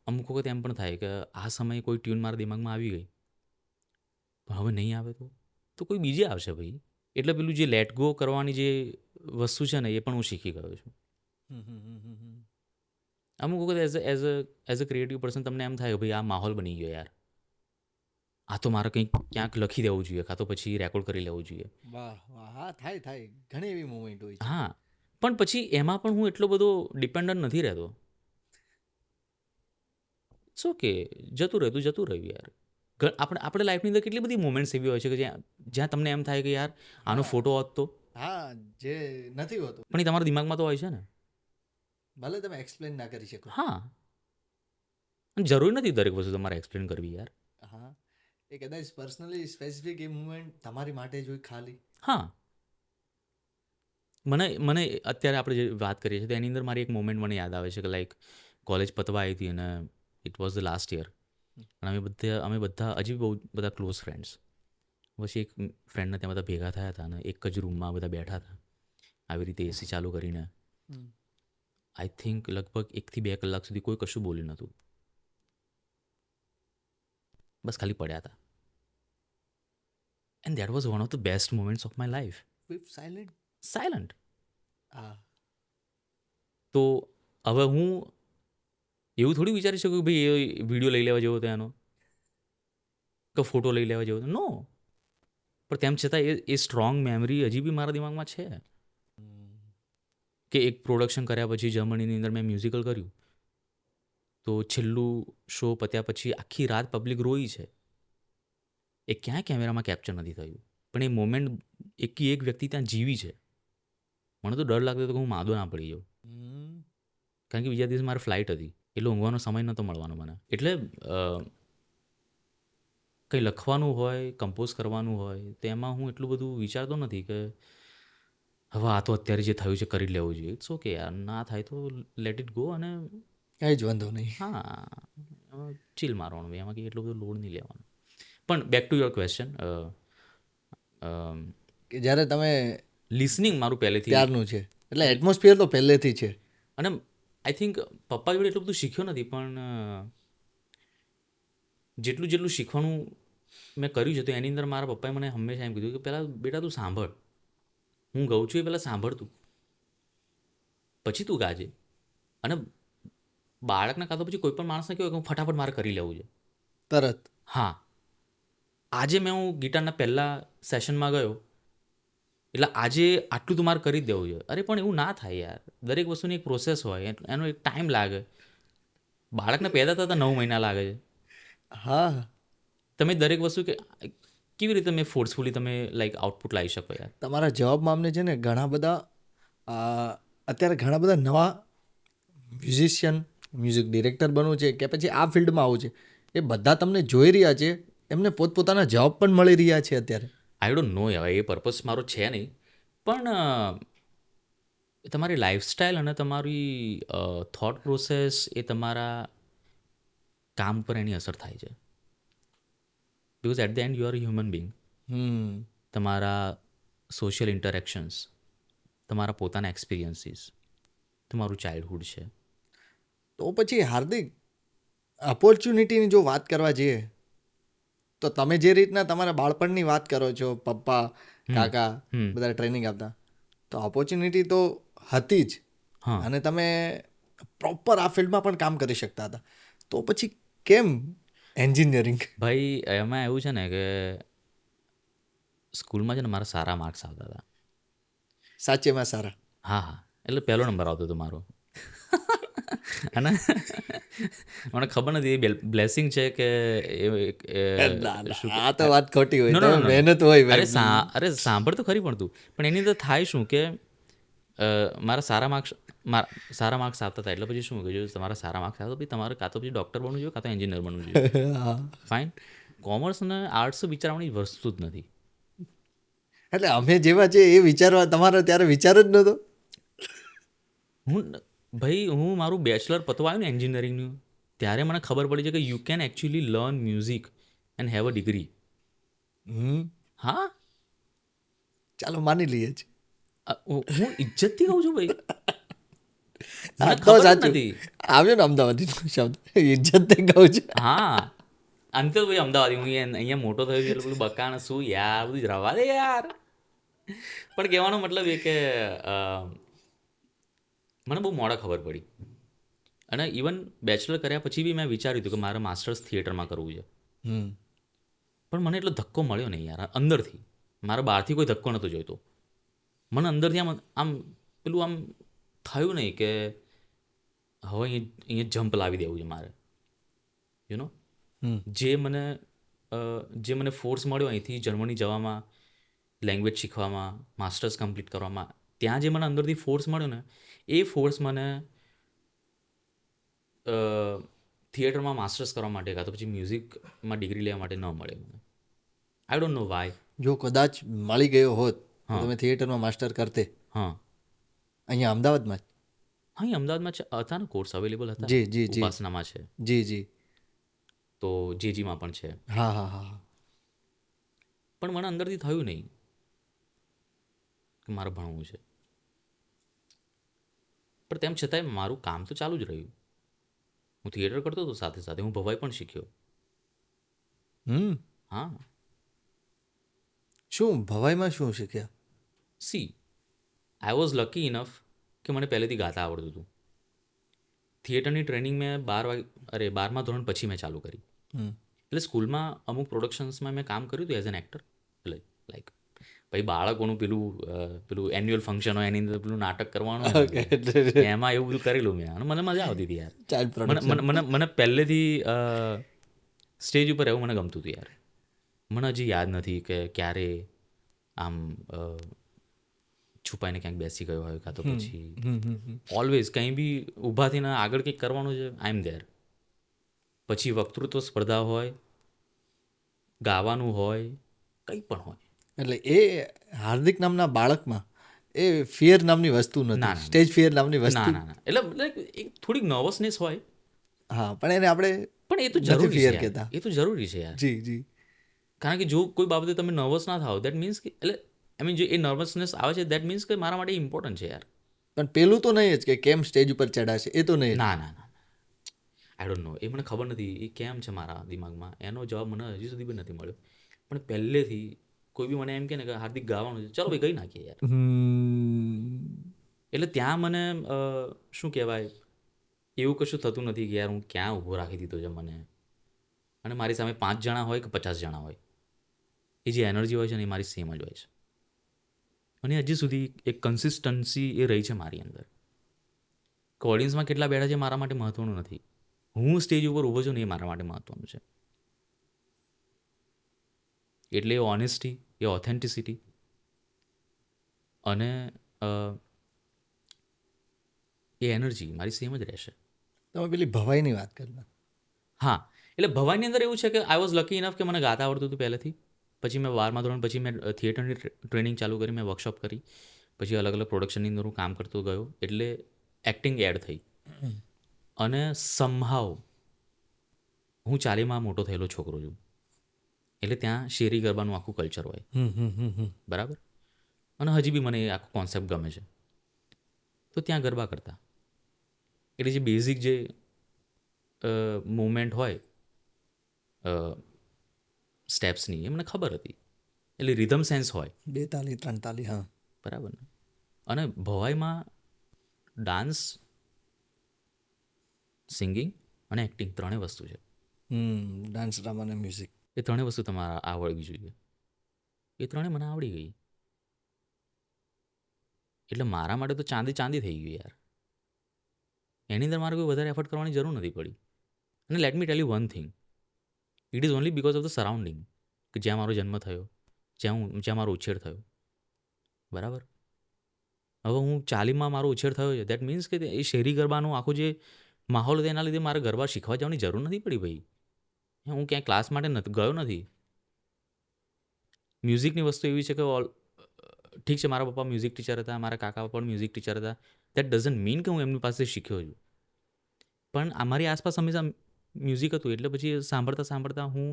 અમુક વખત એમ પણ થાય કે આ સમયે કોઈ ટ્યુન મારા દિમાગમાં આવી ગઈ પણ હવે નહીં આવે તો કોઈ બીજે આવશે ભાઈ. એટલે પેલું જે લેટ ગો કરવાની જે વસ્તુ છે ને એ પણ હું શીખી ગયો છું. અમુક વખત એઝ અ ક્રિએટિવ પર્સન તમને એમ થાય કે ભાઈ આ માહોલ બની ગયો યાર, આ તો મારે કંઈક ક્યાંક લખી દેવું જોઈએ કાં તો પછી રેકોર્ડ કરી લેવું જોઈએ. વાહ વાહ હા થાય થાય ઘણી એવી મુમેન્ટ હોય છે. હા પણ પછી એમાં પણ હું એટલો બધો ડિપેન્ડન્ટ નથી રહેતો. શું કે જતું રહ્યું યાર. આપણે લાઈફની અંદર કેટલી બધી મોમેન્ટ્સ એવી હોય છે કે જ્યાં તમને એમ થાય કે યાર આનો ફોટો હોત તો, હા જે નથી હોતું પણ એ તમારા દિમાગમાં તો હોય છે ને. ભલે તમે એક્સપ્લેન ના કરી શકો. હા અને જરૂરી નથી દરેક વસ્તુ તમારે એક્સપ્લેન કરવી યાર. હા એ કદાચ પર્સનલી સ્પેસિફિક એ મુમેન્ટ તમારી માટે જ હોય ખાલી. હા મને અત્યારે આપણે જે વાત કરીએ છીએ તેની અંદર મારી એક મોમેન્ટ મને યાદ આવે છે કે લાઈક કોલેજ પતવા આવી હતી અને it was the last year અને અમે બધા હજી બહુ બધા ક્લોઝ ફ્રેન્ડ્સ. પછી એક ફ્રેન્ડને ત્યાં બધા ભેગા થયા હતા અને એક જ રૂમમાં બધા બેઠા હતા આવી રીતે એસી ચાલુ કરીને. આઈ થિંક લગભગ 1 થી 2 કલાક સુધી કોઈ કશું બોલ્યું નહોતું, બસ ખાલી પડ્યા હતા. And that was one of the best moments of my life. With silent. Silent. હા તો હવે હું એવું થોડી વિચારી શકું કે ભાઈ એ વિડીયો લઈ લેવા જેવો હતો એનો કે ફોટો લઈ લેવા જેવો હતો. નો. પણ તેમ છતાં એ સ્ટ્રોંગ મેમરી હજી બી મારા દિમાગમાં છે કે એક પ્રોડક્શન કર્યા પછી જર્મનીની અંદર મેં મ્યુઝિકલ કર્યું તો છેલ્લું શો પત્યા પછી આખી રાત પબ્લિક રોઈ છે. એ ક્યાંય કેમેરામાં કેપ્ચર નથી થયું પણ એ મોમેન્ટ એક વ્યક્તિ ત્યાં જીવી છે. મને તો ડર લાગતો હતો કે હું માદો ના પડી જાઉં કારણ કે બીજા દિવસે મારે ફ્લાઇટ હતી એટલે ઊંઘવાનો સમય નહોતો મળવાનો મને. એટલે કંઈ લખવાનું હોય કમ્પોઝ કરવાનું હોય તો એમાં હું એટલું બધું વિચારતો નથી કે હવે આ તો અત્યારે જે થયું છે કરી લેવું જોઈએ. ઇટ્સ ઓકે યાર, ના થાય તો લેટ ઇટ ગો અને કઈ જ વાંધો નહીં. હા ચીલ મારવાનું ભાઈ, એમાં કંઈ એટલો બધો લોડ નહીં લેવાનો. પણ બેક ટુ યોર ક્વેશ્ચન, કે જ્યારે તમે લિસનિંગ મારું પહેલેથી ત્યારનું છે એટલે એટમોસ્ફિયર તો પહેલેથી છે. અને આઈ થિંક પપ્પા જોડે એટલું બધું શીખ્યો નથી પણ જેટલું શીખવાનું મેં કર્યું છે તો એની અંદર મારા પપ્પાએ મને હંમેશા એમ કીધું કે પહેલાં બેટા તું સાંભળ, હું ગાઉં છું એ પહેલાં સાંભળતું પછી તું ગાજે. અને બાળકને કાં તો પછી કોઈ પણ માણસને કહેવાય કે હું ફટાફટ મારે કરી લેવું છે તરત. હા આજે હું ગિટારના પહેલાં સેશનમાં ગયો એટલે આજે આટલું તો મારે કરી જ દેવું છે. અરે પણ એવું ના થાય યાર, દરેક વસ્તુની એક પ્રોસેસ હોય, એનો એક ટાઈમ લાગે. બાળકને પેદા થતાં 9 મહિના લાગે છે. હા તમે દરેક વસ્તુ કેવી રીતે તમે ફોર્સફુલી તમે લાઈક આઉટપુટ લાવી શકો યાર. તમારા જવાબમાં અમને છે ને ઘણા બધા અત્યારે ઘણા બધા નવા મ્યુઝિશિયન મ્યુઝિક ડિરેક્ટર બનવું છે કે પછી આ ફિલ્ડમાં આવું છે એ બધા તમને જોઈ રહ્યા છે, એમને પોતપોતાના જવાબ પણ મળી રહ્યા છે અત્યારે. આઈ ડોન્ટ નો હવે એ પર્પસ મારો છે નહીં પણ તમારી લાઈફસ્ટાઈલ અને તમારી થોટ પ્રોસેસ એ તમારા કામ પર એની અસર થાય છે. Because at the end you are human being. તમારા સોશિયલ ઇન્ટરેક્શન્સ, તમારા પોતાના એક્સપિરિયન્સીસ, તમારું ચાઇલ્ડહુડ છે. તો પછી હાર્દિક ઓપોર્ચ્યુનિટીની જો વાત કરવા જઈએ તો તમે જે રીતના તમારા બાળપણની વાત કરો છો, પપ્પા કાકા બધા ટ્રેનિંગ આપતા, તો ઓપોર્ચ્યુનિટી તો હતી જ, હા અને તમે પ્રોપર આ ફિલ્ડમાં પણ કામ કરી શકતા હતા, તો પછી કેમ એન્જિનિયરિંગ? ભાઈ એમાં એવું છે ને કે સ્કૂલમાં છે ને મારા સારા માર્ક્સ આવતા હતા. સાચેમાં સારા? હા હા, એટલે પહેલો નંબર આવતો હતો મારો. અને મને ખબર નથી એ બ્લેસિંગ છે કે શું આ તો વાત ખોટી હોય, નો નો તમે નો મહેનત હોય અરે ભાઈ. અરે સાંભળ તો ખરી પણ તું, પણ એની અંદર થાય શું કે મારા સારા માર્ક્સ આવતા હતા, એટલે પછી શું કે જો તમારા સારા માર્ક્સ આવતા પછી તમારે કાં તો પછી ડૉક્ટર બનવું જોઈએ કાં તો એન્જિનિયર બનવું જોઈએ. હા. ફાઇન. કોમર્સ અને આર્ટ્સ વિચારવાની વસ્તુ જ નથી. એટલે અમે જેવા છે એ વિચારવા તમારો ત્યારે વિચાર જ નહોતો. હું મારું બેચલર પતવા આવ્યું ને એન્જિનિયરિંગનું, ત્યારે મને ખબર પડી છે કે you can actually learn music and have a degree. હા, ચાલો માની લઈએ છીએ. હું ઇજ્જતથી કહું છું ભાઈ, હા મને તો ખબર જ સાચું. નથી. આવ્યો ને અમદાવાદી શબ્દ, ઇજ્જત તે કહું છું. હા, અંતે ભાઈ અમદાવાદી હું અહીંયા મોટો થયો છું એટલે પેલું બકાણ શું યાર, બધું જ રવા દે યાર. પણ કહેવાનો મતલબ એ કે મને બહુ મોડા ખબર પડી, અને ઇવન બેચલર કર્યા પછી બી મેં વિચાર્યું હતું કે મારે માસ્ટર્સ થિયેટરમાં કરવું છે. પણ મને એટલો ધક્કો મળ્યો નહીં યાર અંદરથી. મારા બહારથી કોઈ ધક્કો નહોતો જોઈતો, મને અંદરથી આમ આમ પેલું આમ થયું નહીં કે હવે અહીંયા જમ્પ લાવી દેવું છે મારે. યુ નો, જે મને ફોર્સ મળ્યો અહીંથી જર્મની જવામાં, લેંગ્વેજ શીખવામાં, માસ્ટર્સ કમ્પ્લીટ કરવામાં, ત્યાં જે મને અંદરથી ફોર્સ મળ્યો ને, એ ફોર્સ મને થિયેટરમાં માસ્ટર્સ કરવા માટે કાં તો પછી મ્યુઝિકમાં ડિગ્રી લેવા માટે ન મળે મને. I don't know why. જો કદાચ મળી ગયો હોત તો હા. તમે થિયેટરમાં માસ્ટર કરતે હા અહીંયા અમદાવાદમાં જ? હા, અહીં અમદાવાદમાં હતા ને કોર્સ અવેલેબલ હતા. જી જી જી ઉપાસનામાં છે, જી જી. તો જેજીમાં પણ છે. હા હા હા. પણ મને અંદરથી થયું નહીં કે મારે ભણવું છે. પણ તેમ છતાંય મારું કામ તો ચાલુ જ રહ્યું. હું થિયેટર કરતો હતો, સાથે સાથે હું ભવાઈ પણ શીખ્યો. હા, શું ભવાઈમાં શું શીખ્યા? C I was lucky enough કે મને પહેલેથી ગાતા આવડતું હતું. થિયેટરની ટ્રેનિંગ મેં 12મા ધોરણ પછી મેં ચાલુ કરી. એટલે સ્કૂલમાં અમુક પ્રોડક્શન્સમાં મેં કામ કર્યું હતું એઝ એન એક્ટર. એટલે લાઈક ભાઈ બાળકોનું પેલું એન્યુઅલ ફંક્શન હોય એની અંદર પેલું નાટક કરવાનું હોય ને, એમાં એવું બધું કરેલું મેં, અને મને મજા આવતી હતી યાર. Child production. મને પહેલેથી સ્ટેજ ઉપર રહેવું મને ગમતું હતું યાર. મને હજી યાદ નથી કે ક્યારે આમ છુપાઈને ક્યાંક બેસી ગયો હોય, કાં તો પછી ઓલવેઝ કંઈ બી ઊભા થઈને આગળ કંઈક કરવાનું છે, આઈ એમ ધેર. પછી વક્તૃત્વ સ્પર્ધા હોય, ગાવાનું હોય, કંઈ પણ હોય. એટલે એ હાર્દિક નામના બાળકમાં એ ફિયર નામની વસ્તુ ના, નથી, ના. સ્ટેજ ફિયર નામની ના વસ્તુ. ના ના, એટલે લાઈક એક થોડીક નર્વસનેસ હોય, હા, પણ એને આપણે પણ એ તો નથી જરૂરી ફિયર છે કહેતા. યાર. એ તો જરૂરી છે યાર. જી જી. કારણ કે જો કોઈ બાબતે તમે નર્વસ ના થાઓ દેટ મીન્સ કે એટલે આઈ મીન જો એ નર્વસનેસ આવે છે દેટ મીન્સ કે મારા માટે ઇમ્પોર્ટન્ટ છે યાર. પણ પેલું તો નહીં જ કે કેમ સ્ટેજ ઉપર ચડાશે, એ તો નહીં જ. ના ના ના, આઈ ડોન્ટ નો, એ મને ખબર નથી એ કેમ છે મારા દિમાગમાં, એનો જવાબ મને હજી સુધી બી નથી મળ્યો. પણ પહેલેથી કોઈ બી મને એમ કહે ને કે હાર્દિક ગાવાનું છે, ચલો ભાઈ ગઈ નાખીએ યાર. એટલે ત્યાં મને શું કહેવાય, એવું કશું થતું નથી કે યાર હું ક્યાં ઊભો રાખી દીધો છે મને, અને મારી સામે 5 જણા હોય કે 50 જણા હોય, એ જે એનર્જી હોય છે ને એ મારી સેમ જ હોય છે. અને હજી સુધી એક કન્સિસ્ટન્સી એ રહી છે મારી અંદર. કે ઓડિયન્સમાં કેટલા બેઠા છે મારા માટે મહત્ત્વનું નથી, હું સ્ટેજ ઉપર ઊભો છું ને એ મારા માટે મહત્ત્વનું છે. એટલે એ ઓનેસ્ટી, એ ઓથેન્ટિસિટી અને એ એનર્જી મારી સેમ જ રહેશે. તમે પેલી ભવાઈની વાત કરતા. હા, એટલે ભવાની અંદર એવું છે કે આઈ વોઝ લકી ઇનફ કે મને ગાતા આવડતું હતું પહેલેથી. પછી મેં 12મા ધોરણ પછી મેં થિયેટરની ટ્રેનિંગ ચાલુ કરી, મેં વર્કશોપ કરી, પછી અલગ અલગ પ્રોડક્શનની અંદર હું કામ કરતો ગયો, એટલે એક્ટિંગ એડ થઈ. અને સમહાવ હું 40માં મોટો થયેલો છોકરો છું, એટલે ત્યાં શેરી ગરબાનું આખું કલ્ચર હોય, બરાબર. અને હજી બી મને એ આખો કોન્સેપ્ટ ગમે છે. તો ત્યાં ગરબા કરતા, એટલે જે બેઝિક જે મુવમેન્ટ હોય, સ્ટેપ્સની એ મને ખબર હતી. એટલે રિધમ સેન્સ હોય 2 તાલી 3 તાલી, હા. બરાબર ને. અને ભવાઈમાં ડાન્સ, સિંગિંગ અને એક્ટિંગ ત્રણેય વસ્તુ છે. ડાન્સ, ડ્રામા અને મ્યુઝિક. એ ત્રણેય વસ્તુ તમારે આવડવી જોઈએ. એ ત્રણેય મને આવડી ગઈ. એટલે મારા માટે તો ચાંદી ચાંદી થઈ ગયું યાર. એની અંદર મારે કોઈ વધારે એફર્ટ કરવાની જરૂર નથી પડી. અને let me tell you one thing, it is only because of the surrounding, કે જ્યાં મારો જન્મ થયો, જ્યાં મારો ઉછેર થયો. બરાબર. હવે હું 40માં મારો ઉછેર થયો છે, દેટ મીન્સ કે એ શેરી ગરબાનું આખું જે માહોલ હતો એના લીધે મારે ગરબા શીખવા જવાની જરૂર નથી પડી ભાઈ. હું ક્યાંય ક્લાસ માટે ગયો નથી. મ્યુઝિકની વસ્તુ એવી છે કે ઠીક છે, મારા પપ્પા મ્યુઝિક ટીચર હતા, મારા કાકા પણ મ્યુઝિક ટીચર હતા. દેટ ડઝન્ટ મીન કે હું એમની પાસે શીખ્યો છું. પણ અમારી આસપાસ હંમેશા મ્યુઝિક હતું, એટલે પછી સાંભળતા સાંભળતા હું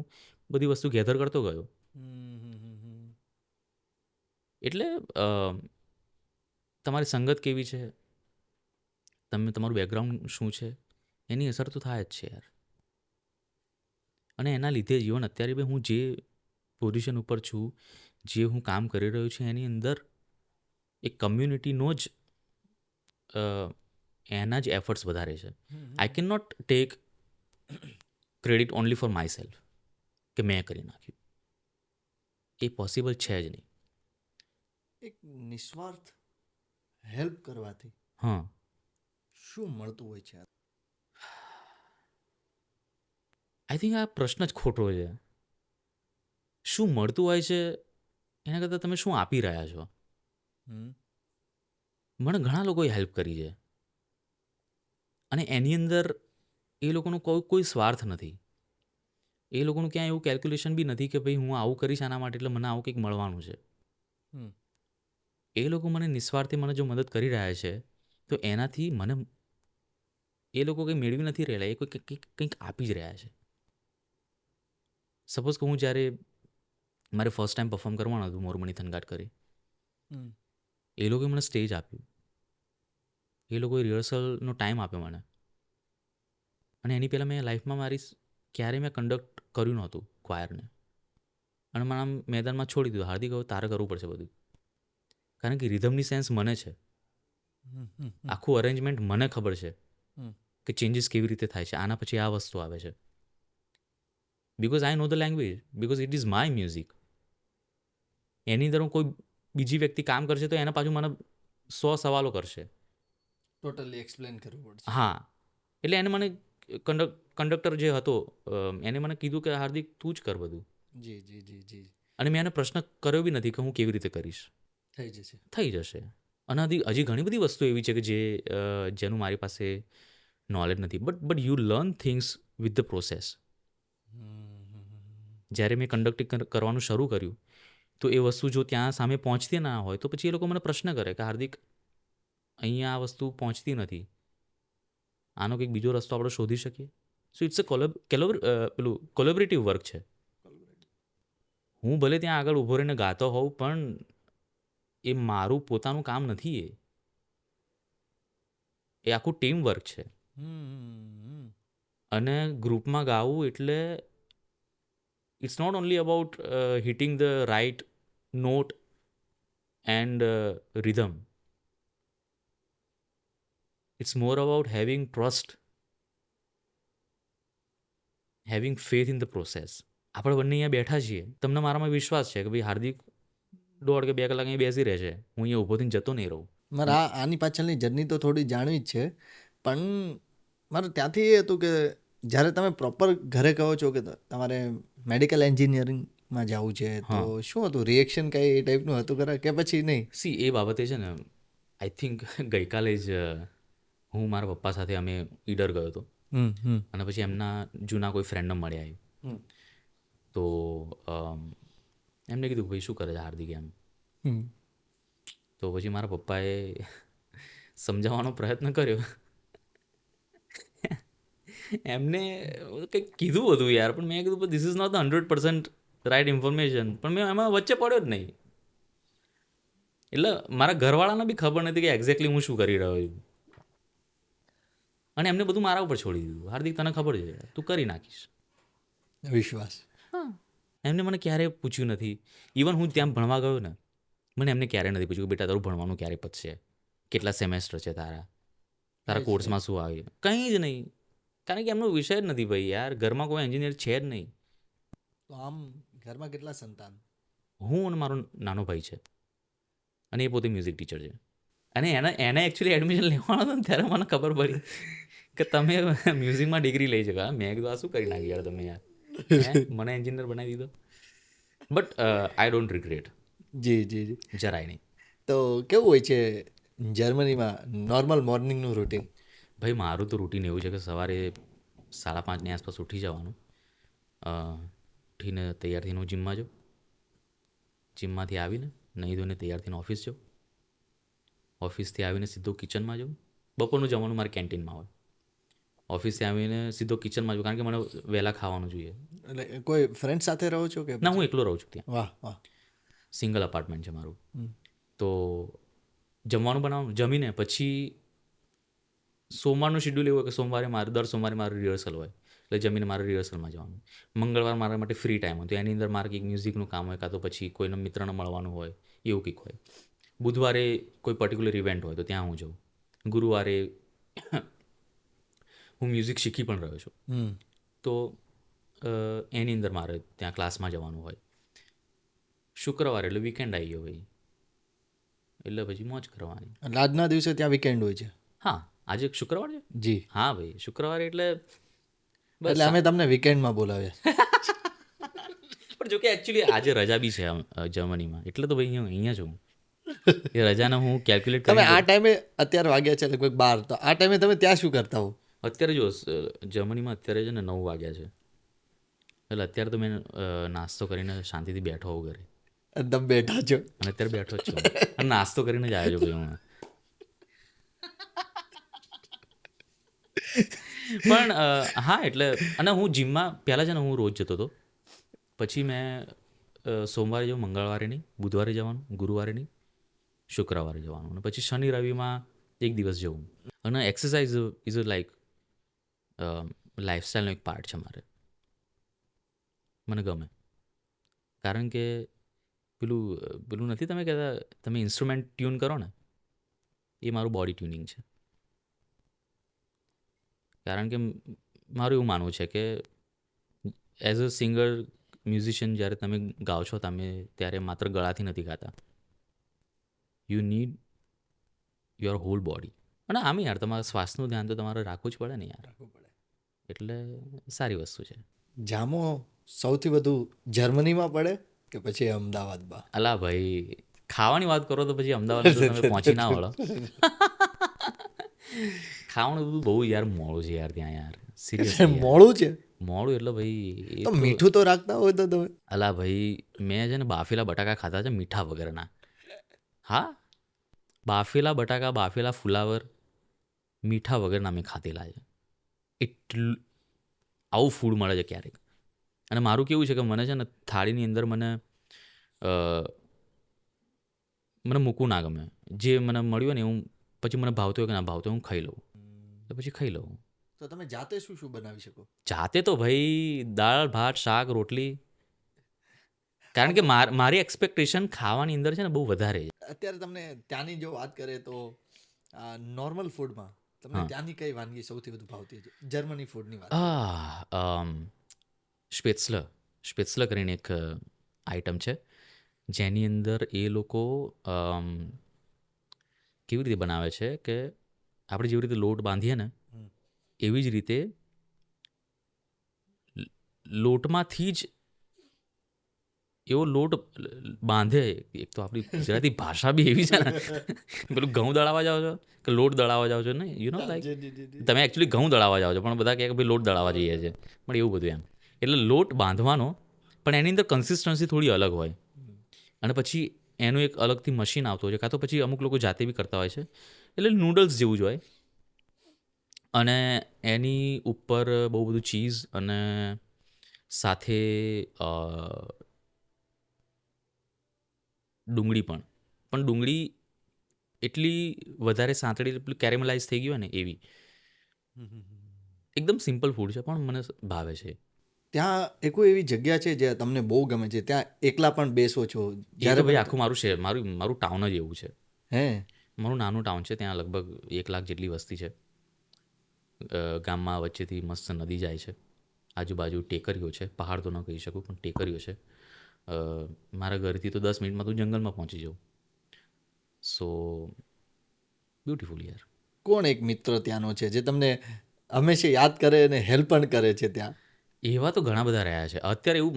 બધી વસ્તુ ગેધર કરતો ગયો. એટલે તમારી સંગત કેવી છે, તમારું બેકગ્રાઉન્ડ શું છે, એની અસર તો થાય જ છે યાર. અને એના લીધે જીવન અત્યારે બી હું જે પોઝિશન ઉપર છું, જે હું કામ કરી રહ્યો છું, એની અંદર એક કમ્યુનિટીનો જ એના જ એફર્ટ્સ વધારે છે. I can not take credit only for myself, કે મેં કરી નાખ્યું. એ પોસિબલ છે જ નહીં. એક નિસ્વાર્થ હેલ્પ કરવાથી હા, શું મળતું હોય છે? આઈ થિંક આ પ્રશ્ન જ ખોટો છે. શું મળતું હોય છે એના કરતાં તમે શું આપી રહ્યા છો? મને ઘણા લોકોએ હેલ્પ કરી છે, અને એની અંદર એ લોકોનો કોઈ સ્વાર્થ નથી. એ લોકોનું ક્યાંય એવું કેલ્ક્યુલેશન બી નથી કે ભાઈ હું આવું કરીશ આના માટે એટલે મને આવું કંઈક મળવાનું છે. એ લોકો મને નિસ્વાર્થે મને જો મદદ કરી રહ્યા છે, તો એનાથી મને એ લોકો કંઈ મેળવી નથી રહેલા, એ કોઈ કંઈક આપી જ રહ્યા છે. સપોઝ કે હું જ્યારે મારે ફર્સ્ટ ટાઈમ પરફોર્મ કરવાનું હતું મોરમણી થનગાટ કરી, એ લોકોએ મને સ્ટેજ આપ્યું, એ લોકોએ રિહર્સલનો ટાઈમ આપ્યો મને. અને એની પહેલાં મેં લાઈફમાં ક્યારેય મેં કન્ડક્ટ કર્યું નહોતું ક્વાયરને. અને મને આમ મેદાનમાં છોડી દીધું, હાર્દિક હવે તારે કરવું પડશે બધું, કારણ કે રિધમની સેન્સ મને છે, આખું અરેન્જમેન્ટ મને ખબર છે કે ચેન્જીસ કેવી રીતે થાય છે, આના પછી આ વસ્તુ આવે છે. Because I know the language, because it is my music. એની અંદર કોઈ બીજી વ્યક્તિ કામ કરશે તો એના પાછું મને 100 સવાલો કરશે. ટોટલી એક્સપ્લેન કરવું પડશે. હા, એટલે એને મને કંડક્ટર જે હતો એને મને કીધું કે હાર્દિક તું જ કર બધું. જી જી જી જી. અને મેં એને પ્રશ્ન કર્યો બી નથી કે હું કેવી રીતે કરીશ. થઈ જશે. અને હજી ઘણી બધી વસ્તુ એવી છે કે જેનું મારી પાસે નોલેજ નથી. But you learn things with the process. જ્યારે મેં કન્ડક્ટિંગ કરવાનું શરૂ કર્યું તો એ વસ્તુ જો ત્યાં સામે પહોંચતી ના હોય તો પછી એ લોકો મને પ્રશ્ન કરે કે હાર્દિક અહીંયા આ વસ્તુ પહોંચતી નથી, આનો કંઈક બીજો રસ્તો આપણે શોધી શકીએ. સો ઇટ્સ કોલેબરેટિવ વર્ક છે. હું ભલે ત્યાં આગળ ઊભો રહીને ગાતો હોઉં, પણ એ મારું પોતાનું કામ નથી. એ આખું ટીમ વર્ક છે. અને ગ્રુપમાં ગાવું એટલે it's not only about hitting the right note and rhythm. It's more about having trust, having faith in the process. આપણે બંને અહીંયા બેઠા છીએ, તમને મારામાં વિશ્વાસ છે કે ભાઈ હાર્દિક 1.5 કે 2 કલાક અહીં બેસી રહે છે, હું અહીંયા ઊભો થઈને જતો નહીં રહું. મારે આની પાછળની જર્ની તો થોડી જાણવી જ છે, પણ મારે ત્યાંથી એ હતું કે જ્યારે તમે પ્રોપર ઘરે કહો છો કે તમારે મેડિકલ એન્જિનિયરિંગમાં જવું છે, તો શું હતું રિએક્શન કંઈ એ ટાઈપનું હતું ખરા કે પછી નહીં? એ બાબતે છે ને, આઈ થિંક ગઈકાલે જ હું મારા પપ્પા સાથે અમે ઈડર ગયો હતો, અને પછી એમના જૂના કોઈ ફ્રેન્ડને મળ્યા આવ્યું. તો એમને કીધું ભાઈ શું કરે છે હાર્દિક એમ. તો પછી મારા પપ્પાએ સમજાવવાનો પ્રયત્ન કર્યો. એમને કંઈક કીધું હતું યાર, પણ મેં કીધું this is not the 100% right information. પણ મેં એમાં વચ્ચે પડ્યો જ નહીં. એટલે મારા ઘરવાળાને બી ખબર નથી કે એક્ઝેક્ટલી હું શું કરી રહ્યો છું. અને એમને બધું મારા ઉપર છોડી દીધું. હાર્દિક તને ખબર છે, તું કરી નાખીશ. વિશ્વાસ. હા, એમને મને ક્યારેય પૂછ્યું નથી. ઇવન હું ત્યાં ભણવા ગયો ને, મને એમને ક્યારેય નથી પૂછ્યું કે બેટા તારું ભણવાનું ક્યારે પતશે, કેટલા સેમેસ્ટર છે તારા કોર્સમાં શું આવે, કંઈ જ નહીં. કારણ કે એમનો વિષય જ નથી ભાઈ યાર. ઘરમાં કોઈ એન્જિનિયર છે જ નહીં. તો આમ ઘરમાં કેટલા સંતાન? હું અને મારો નાનો ભાઈ છે, અને એ પોતે મ્યુઝિક ટીચર છે. અને એને એકચ્યુઅલી એડમિશન લેવાનો હતો ને ત્યારે મને ખબર પડી કે તમે મ્યુઝિકમાં ડિગ્રી લઈ શકો. મેં કીધું આ શું કરી નાખ્યું યાર તમે યાર, મને એન્જિનિયર બનાવી દીધો. બટ આઈ ડોન્ટ રિગ્રેટ, જી જી જી. જરાય નહીં. તો કેવું હોય છે જર્મનીમાં નોર્મલ મોર્નિંગનું રૂટીન? ભાઈ મારું તો રૂટીન એવું છે કે સવારે 5:30ની આસપાસ ઉઠી જવાનું. ઉઠીને તૈયાર થઈને હું જિમમાં જાઉં. જિમમાંથી આવીને નહીં ધોઈને તૈયાર થઈને ઓફિસ જાઉં. ઓફિસથી આવીને સીધો કિચનમાં જાઉં. બપોરનું જમવાનું મારે કેન્ટીનમાં હોય. ઓફિસથી આવીને સીધો કિચનમાં જાઉં, કારણ કે મને વહેલા ખાવાનું જોઈએ. એટલે કોઈ ફ્રેન્ડ સાથે રહો છો કે? ના, હું એકલો રહું છું ત્યાં. વાહ વાહ. સિંગલ અપાર્ટમેન્ટ છે મારું. તો જમવાનું બનાવવાનું, જમીને પછી સોમવારનું શેડ્યુલ એવું હોય કે દર સોમવારે મારું રિહર્સલ હોય, એટલે જમીને મારે રિહર્સલમાં જવાનું. મંગળવાર મારા માટે ફ્રી ટાઈમ હોય, તો એની અંદર મારે કંઈક મ્યુઝિકનું કામ હોય, કાં તો પછી કોઈના મિત્રને મળવાનું હોય, એવું કંઈક હોય. બુધવારે કોઈ પર્ટિક્યુલર ઇવેન્ટ હોય તો ત્યાં હું જાઉં. ગુરુવારે હું મ્યુઝિક શીખી પણ રહ્યો છું, તો એની અંદર મારે ત્યાં ક્લાસમાં જવાનું હોય. શુક્રવારે એટલે વીકેન્ડ આવી ગયો ભાઈ, એટલે પછી મોજ કરવાની. એટલે આજના દિવસે ત્યાં વીકેન્ડ હોય છે? હા, આજે શુક્રવાર છે. જી હા ભાઈ, શુક્રવારે એટલે એટલે અમે તમને વીકેન્ડમાં બોલાવ્યા. પણ જોકે એકચ્યુઅલી આજે રજા બી છે જર્મનીમાં, એટલે તો ભાઈ હું અહીંયા છું. એ રજાને હું કેલ્ક્યુલેટ તમે કરી. આ ટાઈમે અત્યારે વાગ્યા છે લગભગ 12, તો આ ટાઈમે તમે ત્યાં શું કરતા હો? અત્યારે જો જર્મનીમાં અત્યારે છે ને 9 વાગ્યા છે, એટલે અત્યારે તો મેં નાસ્તો કરીને શાંતિથી બેઠો હોઉં ઘરે. તમે બેઠા છો? અને અત્યારે બેઠો જ છું, અને નાસ્તો કરીને જ આવ્યો છું ભાઈ હું. પણ હા, એટલે અને હું જિમમાં પહેલાં છે ને હું રોજ જતો હતો. પછી મેં સોમવારે જવું, મંગળવારે નહીં, બુધવારે જવાનું, ગુરુવારે નહીં, શુક્રવારે જવાનું, અને પછી શનિ રવિમાં એક દિવસ જવું. અને એક્સરસાઇઝ ઇઝ લાઈક લાઈફસ્ટાઈલનો એક પાર્ટ છે મારે. મને ગમે, કારણ કે પેલું નથી તમે કહેતા, તમે ઇન્સ્ટ્રુમેન્ટ ટ્યુન કરો ને, એ મારું બોડી ટ્યુનિંગ છે. કારણ કે મારું એવું માનવું છે કે એઝ અ સિંગર, મ્યુઝિશિયન, જ્યારે તમે ગાઓ છો ત્યારે માત્ર ગળાથી નથી ગાતા. You need your whole body. અને આમ યાર તમારા શ્વાસનું ધ્યાન તો તમારે રાખવું જ પડે ને યાર, એટલે સારી વસ્તુ છે. જામો સૌથી વધુ જર્મનીમાં પડે કે પછી અમદાવાદમાં? અલા ભાઈ, ખાવાની વાત કરો તો પછી અમદાવાદ તો તમે પહોંચી ના વળો. ખાવાનું બધું બહુ યાર મોડું છે યાર ત્યાં યાર. સિરિયસલી મોડું છે? મોડું એટલે ભાઈ તો મીઠું તો રાખતા હોય તો તમે? અલા ભાઈ, મેં છે ને બાફેલા બટાકા ખાધા છે મીઠા વગરના. હા, બાફેલા બટાકા, બાફેલા ફુલાવર મીઠા વગરના મેં ખાધેલા છે. એટલું આવું ફૂડ મળે છે ક્યારેક. અને મારું કેવું છે કે મને છે ને થાળીની અંદર મને મૂકવું ના ગમે. જે મને મળ્યું ને હું પછી મને ભાવતું હોય કે ના ભાવતું હું ખાઈ લઉં, તો પછી ખાઈ લઉં. તો તમે જાતે શું શું બનાવી શકો? જાતે તો ભાઈ દાળ ભાત શાક રોટલી. કારણ કે મારી એક્સપેક્ટેશન ખાવાની અંદર છે ને બહુ વધારે છે. અત્યારે તમને ત્યાંની જો વાત કરીએ તો નોર્મલ ફૂડમાં તમને ત્યાંની કઈ વાનગી સૌથી વધુ ભાવતી છે? જર્મની ફૂડની વાત. સ્પેત્સલર કરીને એક આઈટમ છે, જેની અંદર એ લોકો કેવી રીતે બનાવે છે કે આપણે જેવી રીતે લોટ બાંધીએ ને એવી જ રીતે લોટમાંથી જ એવો લોટ બાંધે. એક તો આપણી ગુજરાતી ભાષા બી એવી છે ને, પેલું ઘઉં દળાવવા જાઓ છો કે લોટ દળાવવા જાઓ છો ને, યુ નો લાઈક તમે એકચ્યુઅલી ઘઉં દળાવવા જાઓ છો, પણ બધા કહે કે ભાઈ લોટ દળાવવા જઈએ છે, પણ એવું બધું એમ. એટલે લોટ બાંધવાનો, પણ એની અંદર કન્સિસ્ટન્સી થોડી અલગ હોય. અને પછી એનું એક અલગથી મશીન આવતું હોય છે, કાં તો પછી અમુક લોકો જાતે બી કરતા હોય છે. એટલે નૂડલ્સ જેવું જ હોય, અને એની ઉપર બહુ બધું ચીઝ અને સાથે ડુંગળી પણ ડુંગળી એટલી વધારે સાંતળી, પેલું કેરેમલાઇઝ થઈ ગયું હોય ને એવી. એકદમ સિમ્પલ ફૂડ છે પણ મને ભાવે છે. ત્યાં એ કોઈ એવી જગ્યા છે જે તમને બહુ ગમે છે, ત્યાં એકલા પણ બેસો છો એ જ્યારે તો ભાઈ આખું મારું શહેર મારું ટાઉન જ એવું છે. હે મારું નાનું ટાઉન છે, ત્યાં લગભગ 1 લાખ જેટલી વસ્તી છે. ગામમાં વચ્ચેથી મસ્ત નદી જાય છે, આજુબાજુ ટેકરીઓ છે, પહાડ તો ન કહી શકું પણ ટેકરીઓ છે. મારા ઘરથી તો 10 મિનિટમાં તું જંગલમાં પહોંચી જાઉં. સો બ્યુટીફુલ યાર. કોણ એક મિત્ર ત્યાંનો છે જે તમને હંમેશા યાદ કરે અને હેલ્પ પણ કરે છે ત્યાં? એવા તો ઘણા બધા રહ્યા છે. અત્યારે એવું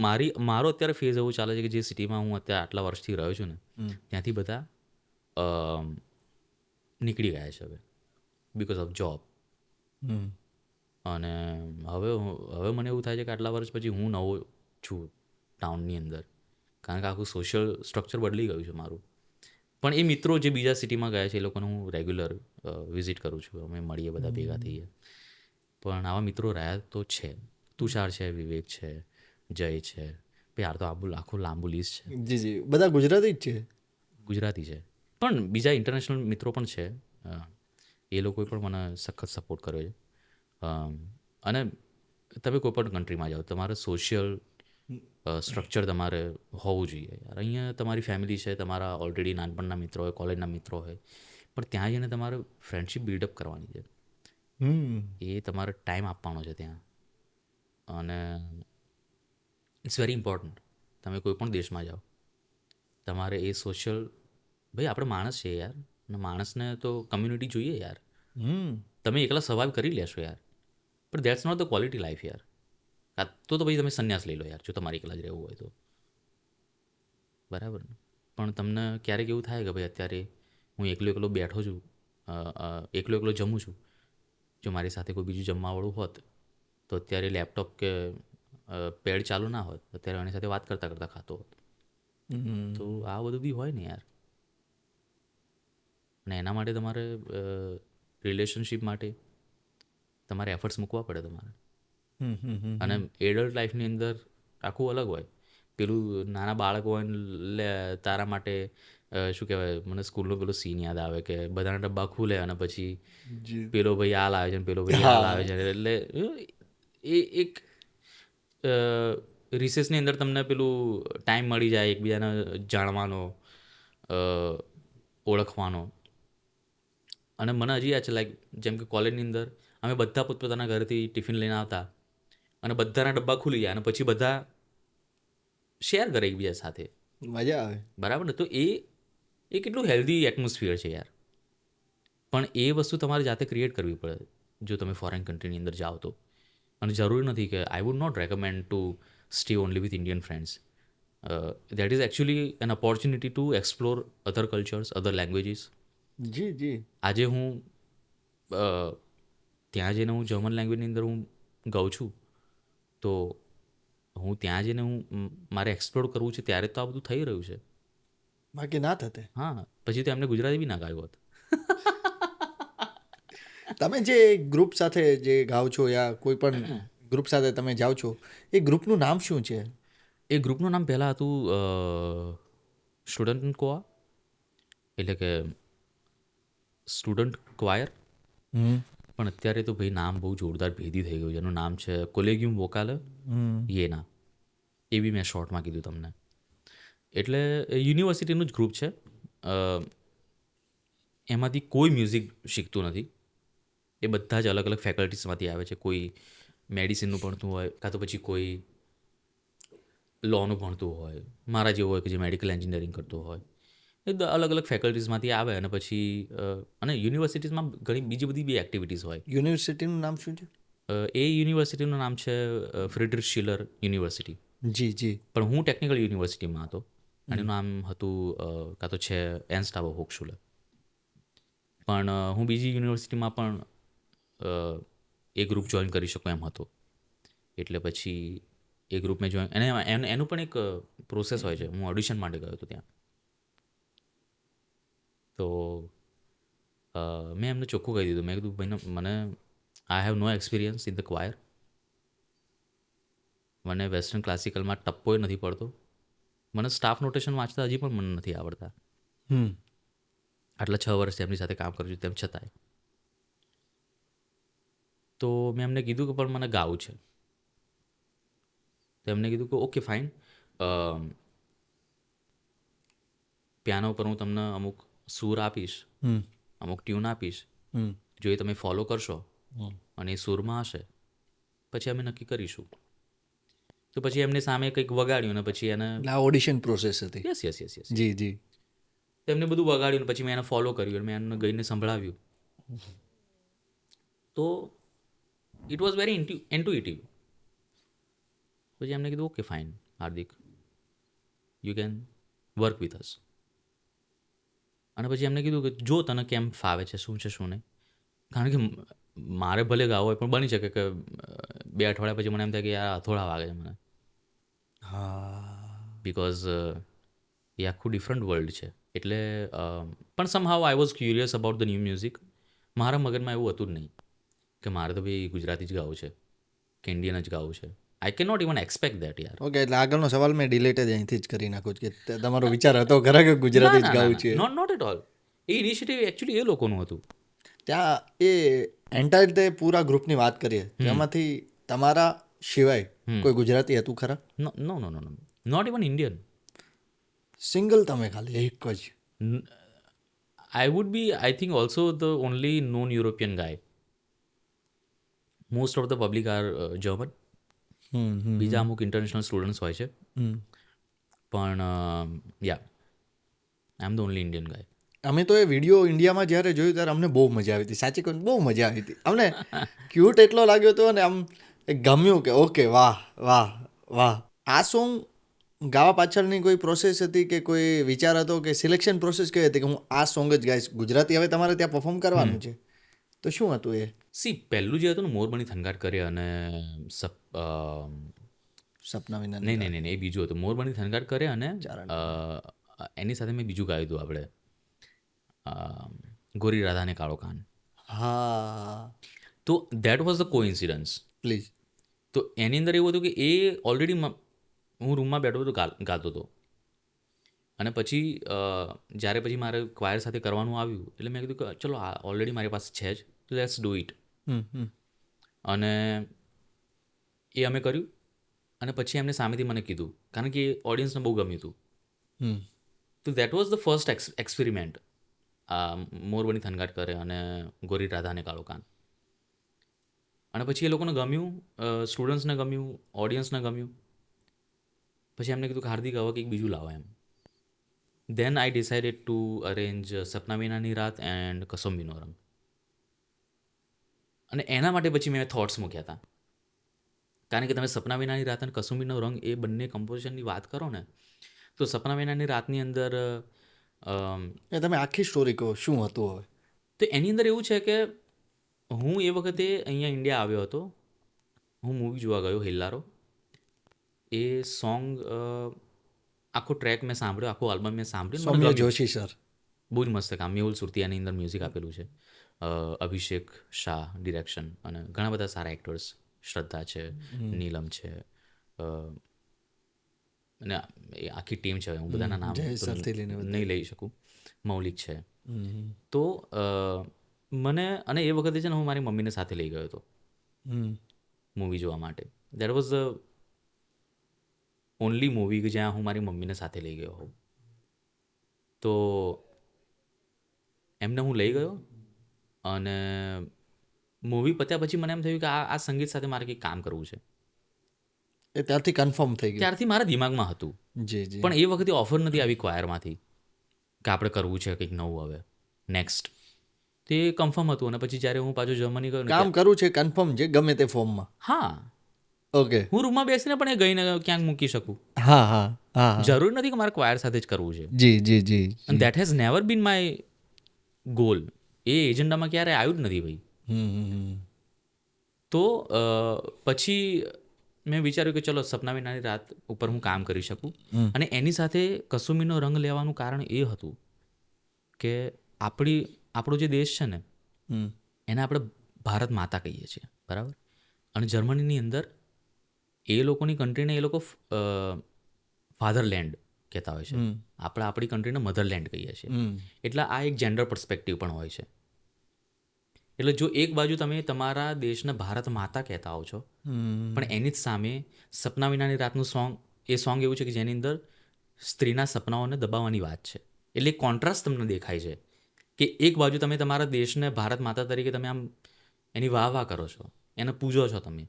મારો અત્યારે ફેઝ એવું ચાલે છે કે જે સિટીમાં હું અત્યારે આટલા વર્ષથી રહ્યો છું ને, ત્યાંથી બધા અમ, નીકળી ગયા છે હવે, બિકોઝ ઓફ જોબ. હમ. અને હવે મને એવું થાય છે કે આટલા વર્ષ પછી હું નવો છું ટાઉનની અંદર, કારણ કે આખું સોશિયલ સ્ટ્રક્ચર બદલી ગયું છે મારું. પણ એ મિત્રો જે બીજા સિટીમાં ગયા છે એ લોકોને હું રેગ્યુલર વિઝિટ કરું છું, અમે મળીએ બધા ભેગા થઈએ. પણ આવા મિત્રો રહ્યા તો છે. તુષાર છે, વિવેક છે, જય છે. ભાઈ યાર તો આખું લાંબુ લિસ્ટ છે. જી જી, બધા ગુજરાતી જ છે. ગુજરાતી છે પણ બીજા ઇન્ટરનેશનલ મિત્રો પણ છે. એ લોકોએ પણ મને સખત સપોર્ટ કર્યો છે. અને તમે કોઈ પણ કન્ટ્રીમાં જાઓ, તમારે સોશિયલ સ્ટ્રક્ચર તમારે હોવું જોઈએ યાર. અહીંયા તમારી ફેમિલી છે, તમારા ઓલરેડી નાનપણના મિત્રો હોય, કોલેજના મિત્રો હોય, પણ ત્યાં જઈને તમારે ફ્રેન્ડશિપ બિલ્ડઅપ કરવાની છે. એ તમારે ટાઈમ આપવાનો છે ત્યાં. અને ઇટ્સ વેરી ઇમ્પોર્ટન્ટ. તમે કોઈ પણ દેશમાં જાઓ, તમારે એ સોશિયલ, ભાઈ આપણે માણસ છે યાર, અને માણસને તો કમ્યુનિટી જોઈએ યાર. તમે એકલા સર્વાઈવ કરી લેશો યાર, પણ that's not the quality life યાર. તો પછી તમે સંન્યાસ લઈ લો યાર, જો તમારે એકલા જ રહેવું હોય તો. બરાબર ને? પણ તમને ક્યારેક એવું થાય કે ભાઈ અત્યારે હું એકલો બેઠો છું, એકલો જમું છું. જો મારી સાથે કોઈ બીજું જમવાવાળું હોત તો અત્યારે લેપટોપ કે પેડ ચાલુ ના હોત, અત્યારે એની સાથે વાત કરતાં કરતાં ખાતો હોત. તો આ બધું બી હોય ને યાર. અને એના માટે તમારે રિલેશનશિપ માટે તમારે એફર્ટ્સ મૂકવા પડે તમારે. અને એડલ્ટ લાઈફની અંદર આખું અલગ હોય. પેલું નાના બાળક હોય ને તારા માટે શું કહેવાય, મને સ્કૂલનો પેલો સીન યાદ આવે કે બધાના ડબ્બા ખુલે અને પછી પેલો ભાઈ આ લાવે છે ને પેલો ભાઈ આ લાવે છે. એટલે એ એક રિસેસની અંદર તમને પેલું ટાઈમ મળી જાય એકબીજાને જાણવાનો, ઓળખવાનો. અને મને હજી યાદ છે, લાઈક જેમ કે કોલેજની અંદર અમે બધા પોતપોતાના ઘરેથી ટિફિન લઈને આવતા અને બધાના ડબ્બા ખુલી જાય અને પછી બધા શેર કરે એકબીજા સાથે. મજા આવે. બરાબર ને? તો એ કેટલું હેલ્ધી એટમોસ્ફિયર છે યાર. પણ એ વસ્તુ તમારે જાતે ક્રિએટ કરવી પડે જો તમે ફોરેન કન્ટ્રીની અંદર જાઓ તો. અને જરૂરી નથી કે I would not recommend to stay only with Indian friends. That is actually an opportunity to explore other cultures, other languages. જી જી. આજે હું ત્યાં જઈને હું જર્મન લેંગ્વેજની અંદર હું ગાઉં છું, તો હું ત્યાં જઈને મારે એક્સપ્લોર કરવું છે ત્યારે તો આ બધું થઈ રહ્યું છે. બાકી ના થતે. હા, પછી તો એમને ગુજરાતી બી ના ગાયું હોત. તમે જે ગ્રુપ સાથે જે ગાઓ છો યા કોઈ પણ ગ્રુપ સાથે તમે જાઓ છો, એ ગ્રુપનું નામ શું છે? એ ગ્રુપનું નામ પહેલાં હતું સ્ટુડન્ટ કોઆ, એટલે કે સ્ટુડન્ટ ક્વાયર. પણ અત્યારે તો ભાઈ નામ બહુ જોરદાર ભેદી થઈ ગયું છે. એનું નામ છે કોલેગિયમ વોકાલે યેના. એ બી મેં શોર્ટમાં કીધું તમને. એટલે યુનિવર્સિટીનું જ ગ્રુપ છે. એમાંથી કોઈ મ્યુઝિક શીખતું નથી. એ બધા જ અલગ અલગ ફેકલ્ટીઝમાંથી આવે છે. કોઈ મેડિસિનનું ભણતું હોય, કાં તો પછી કોઈ લોનું ભણતું હોય, મારા જેવો હોય કે જે મેડિકલ એન્જિનિયરિંગ કરતો હોય. એ અલગ અલગ ફેકલ્ટીઝમાંથી આવે અને પછી અને યુનિવર્સિટીઝમાં ઘણી બીજી બધી બી એક્ટિવિટીઝ હોય. યુનિવર્સિટીનું નામ શું છે? એ યુનિવર્સિટીનું નામ છે ફ્રીડરિચ શિલર યુનિવર્સિટી. જી જી. પણ હું ટેકનિકલ યુનિવર્સિટીમાં હતો. એનું નામ હતું કાં તો છે એન્સ્ટાવો હોકશુલર. પણ હું બીજી યુનિવર્સિટીમાં પણ એ ગ્રુપ જોઈન કરી શકું એમ હતો. એટલે પછી એ ગ્રુપ મેં જોઈન, એનું પણ એક પ્રોસેસ હોય છે. હું ઓડિશન માટે ગયો હતો ત્યાં. તો મેં એમને ચોખ્ખું કહી દીધું, મેં કીધું ભાઈને મને I have no experience in the choir. મને વેસ્ટર્ન ક્લાસિકલમાં ટપ્પોય નથી પડતો. મને સ્ટાફ નોટેશન વાંચતા હજી પણ મને નથી આવડતા. આટલા 6 વર્ષથી એમની સાથે કામ કરું છું તેમ છતાંય. તો મેં એમને કીધું કે પણ મને ગાવું છે. તો એમને કીધું કે ઓકે ફાઇન, પિયાનો ઉપર હું તમને અમુક સૂર આપીશ, અમુક ટ્યુન આપીશ, જો એ તમે ફોલો કરશો અને એ સૂરમાં હશે પછી અમે નક્કી કરીશું. તો પછી એમની સામે કંઈક વગાડ્યું ને પછી એને એટલે આ ઓડિશન પ્રોસેસ હતી. યસ યસ યસ યસ જી જી. તો એમને બધું વગાડ્યું ને પછી મેં એને ફોલો કર્યું અને મેં એને ગઈને સંભળાવ્યું. તો ઇટ વોઝ વેરી ઇન્ટુઇટિવ. પછી એમને કીધું okay fine Hardik, you can work with us. અને પછી એમને કીધું કે જો તને કેમ ફાવે છે, શું છે શું નહીં. કારણ કે મારે ભલે ગાવો હોય પણ બની શકે કે 2 અઠવાડિયા પછી મને એમ થાય કે યાર થોડા વાગે છે મને, બિકોઝ એ આખું ડિફરન્ટ વર્લ્ડ છે. એટલે પણ સમહાઉ I was curious about the new music. મારા મગજમાં એવું હતું જ નહીં કે મારે તો ભાઈ ગુજરાતી જ ગાવું છે કે ઇન્ડિયન જ ગાવું છે. I can not even expect that યાર. ઓકે, એટલે આગળનો સવાલ મેં ડિલેટ જ અહીંથી જ કરી નાખું છું કે તમારો વિચાર હતો ખરા કે ગુજરાતી જ ગાવું છે. Not at all. એ ઇનિશિયેટિવ એકચ્યુઅલી એ લોકોનું હતું. ત્યાં એ એન્ટાયર તે પૂરા ગ્રુપની વાત કરીએ તેમાંથી તમારા સિવાય કોઈ ગુજરાતી હતું ખરા? નો નો નો no not even Indian. Single તમે ખાલી એક જ? I would be, I think, also the only non-European guy. Most of the public are German. બીજા અમુક ઇન્ટરનેશનલ સ્ટુડન્ટ્સ હોય છે, પણ યા આઈ એમ ધ ઓનલી ઇન્ડિયન ગાય. અમે તો એ વિડીયો ઇન્ડિયામાં જ્યારે જોયું ત્યારે અમને બહુ મજા આવી હતી. સાચી કહું, બહુ મજા આવી હતી. અમને ક્યુટ એટલો લાગ્યો હતો અને આમ ગમ્યું કે ઓકે વાહ વાહ વાહ. આ સોંગ ગાવા પાછળની કોઈ પ્રોસેસ હતી કે કોઈ વિચાર હતો કે સિલેક્શન પ્રોસેસ કઈ હતી કે હું આ સોંગ જ ગાઈશ, ગુજરાતી હવે તમારે ત્યાં પરફોર્મ કરવાનું છે, તો શું હતું એ? પહેલું જે હતું ને મોરબની થનગાટ કરે અને સપના વિના નહીં એ બીજું હતું. મોરબની થનગાટ કરે અને એની સાથે મેં બીજું ગાયું હતું આપણે ગોરી રાધાને કાળો કાન. હા, તો that was the coincidence. Please. તો એની અંદર એવું હતું કે એ ઓલરેડી હું રૂમમાં બેઠો હતો ગાતો હતો અને પછી જ્યારે પછી મારે ક્વાયર સાથે કરવાનું આવ્યું એટલે મેં કીધું કે ચલો આ ઓલરેડી મારી પાસે છે જ, તો લેટ્સ ડુ ઇટ. અને એ અમે કર્યું અને પછી એમને સામેથી મને કીધું, કારણ કે ઓડિયન્સને બહુ ગમ્યું હતું. તો that was the first experiment. મોરબની થનગાટ કરે અને ગોરી રાધાને કાળો કાન. અને પછી એ લોકોને ગમ્યું, સ્ટુડન્ટ્સને ગમ્યું, ઓડિયન્સને ગમ્યું. પછી એમને કીધું કે હાર્દિક હવે કંઈક બીજું લાવો એમ. દેન આઈ ડિસાઇડેડ ટુ અરેન્જ સપના વિનાની રાત એન્ડ કસુંબીનો રંગ. અને એના માટે પછી મેં થોટ્સ મૂક્યા હતા, કારણ કે તમે સપના વિનાની રાત અને કસુંબીનો રંગ એ બંને કમ્પોઝિશનની વાત કરો ને, તો સપના વિનાની રાતની અંદર તમે આખી સ્ટોરી કહો, શું હતું હવે? તો એની અંદર એવું છે કે હું એ વખતે અહીંયા ઇન્ડિયા આવ્યો હતો, હું મૂવી જોવા ગયો હેલ્લારો. એ સોંગ આખો ટ્રેક મેં સાંભળ્યો, આખો આલ્બમ મેં સાંભળ્યું. સૌમ્ય જોશી સર બહુ જ મસ્ત કામ. મેહુલ સુરતિયાની અંદર મ્યુઝિક આપેલું છે, અભિષેક શાહ ડિરેક્શન, અને ઘણા બધા સારા એક્ટર્સ, શ્રદ્ધા છે, નીલમ છે, અને એ આખી ટીમ છે. હું બધાના નામ નહીં લઈ શકું. મૌલિક છે. તો મને, અને એ વખતે છે ને હું મારી મમ્મીને સાથે લઈ ગયો હતો મૂવી જોવા માટે. That was the only movie કે જ્યાં હું મારી મમ્મીને સાથે લઈ ગયો હોઉં. તો એમને હું લઈ ગયો અને મૂવી પત્યા પછી મને એમ થયું કે આ સંગીત સાથે મારે કંઈક કામ કરવું છે. એ ત્યારથી કન્ફર્મ થઈ ગયું? ત્યારથી મારા દિમાગમાં હતું. જી જી. પણ એ વખતે ઓફર નથી આવી ક્વાયરમાંથી કે આપણે કરવું છે કંઈક નવું હવે નેક્સ્ટ. તે કન્ફર્મ હતું. અને પછી જ્યારે હું પાછું જર્મની ગયો, કામ કરવું છે કન્ફર્મ છે ગમે તે ફોર્મમાં. હા, ઓકે. હું રૂમમાં બેસીને પણ એ ગઈને ક્યાંક મૂકી શકું. હા હા હા. જરૂરી નથી કે મારે ક્વાયર સાથે જ કરવું છે. જી જી જી. And that has never been my goal. એ એજન્ડામાં ક્યારે આવ્યું જ નથી ભાઈ. તો પછી મેં વિચાર્યું કે ચલો સપના વિનાની રાત ઉપર હું કામ કરી શકું. અને એની સાથે કસુંબીનો રંગ લેવાનું કારણ એ હતું કે આપણો જે દેશ છે ને એને આપણે ભારત માતા કહીએ છીએ, બરાબર? અને જર્મનીની અંદર એ લોકોની કન્ટ્રીને એ લોકો ફાધરલેન્ડ કહેતા હોય છે. આપણે આપણી કન્ટ્રીને મધરલેન્ડ કહીએ છીએ. એટલે આ એક જેન્ડર પર્સ્પેક્ટિવ પણ હોય છે. એટલે જો એક બાજુ તમે તમારા દેશને ભારત માતા કહેતા હો છો, પણ એની જ સામે સપના વિનાની રાતનું સોંગ, એ સોંગ એવું છે કે જેની અંદર સ્ત્રીના સપનાઓને દબાવવાની વાત છે. એટલે કોન્ટ્રાસ્ટ તમને દેખાય છે કે એક બાજુ તમે તમારા દેશને ભારત માતા તરીકે તમે આમ એની વાહ કરો છો, એને પૂજો છો તમે,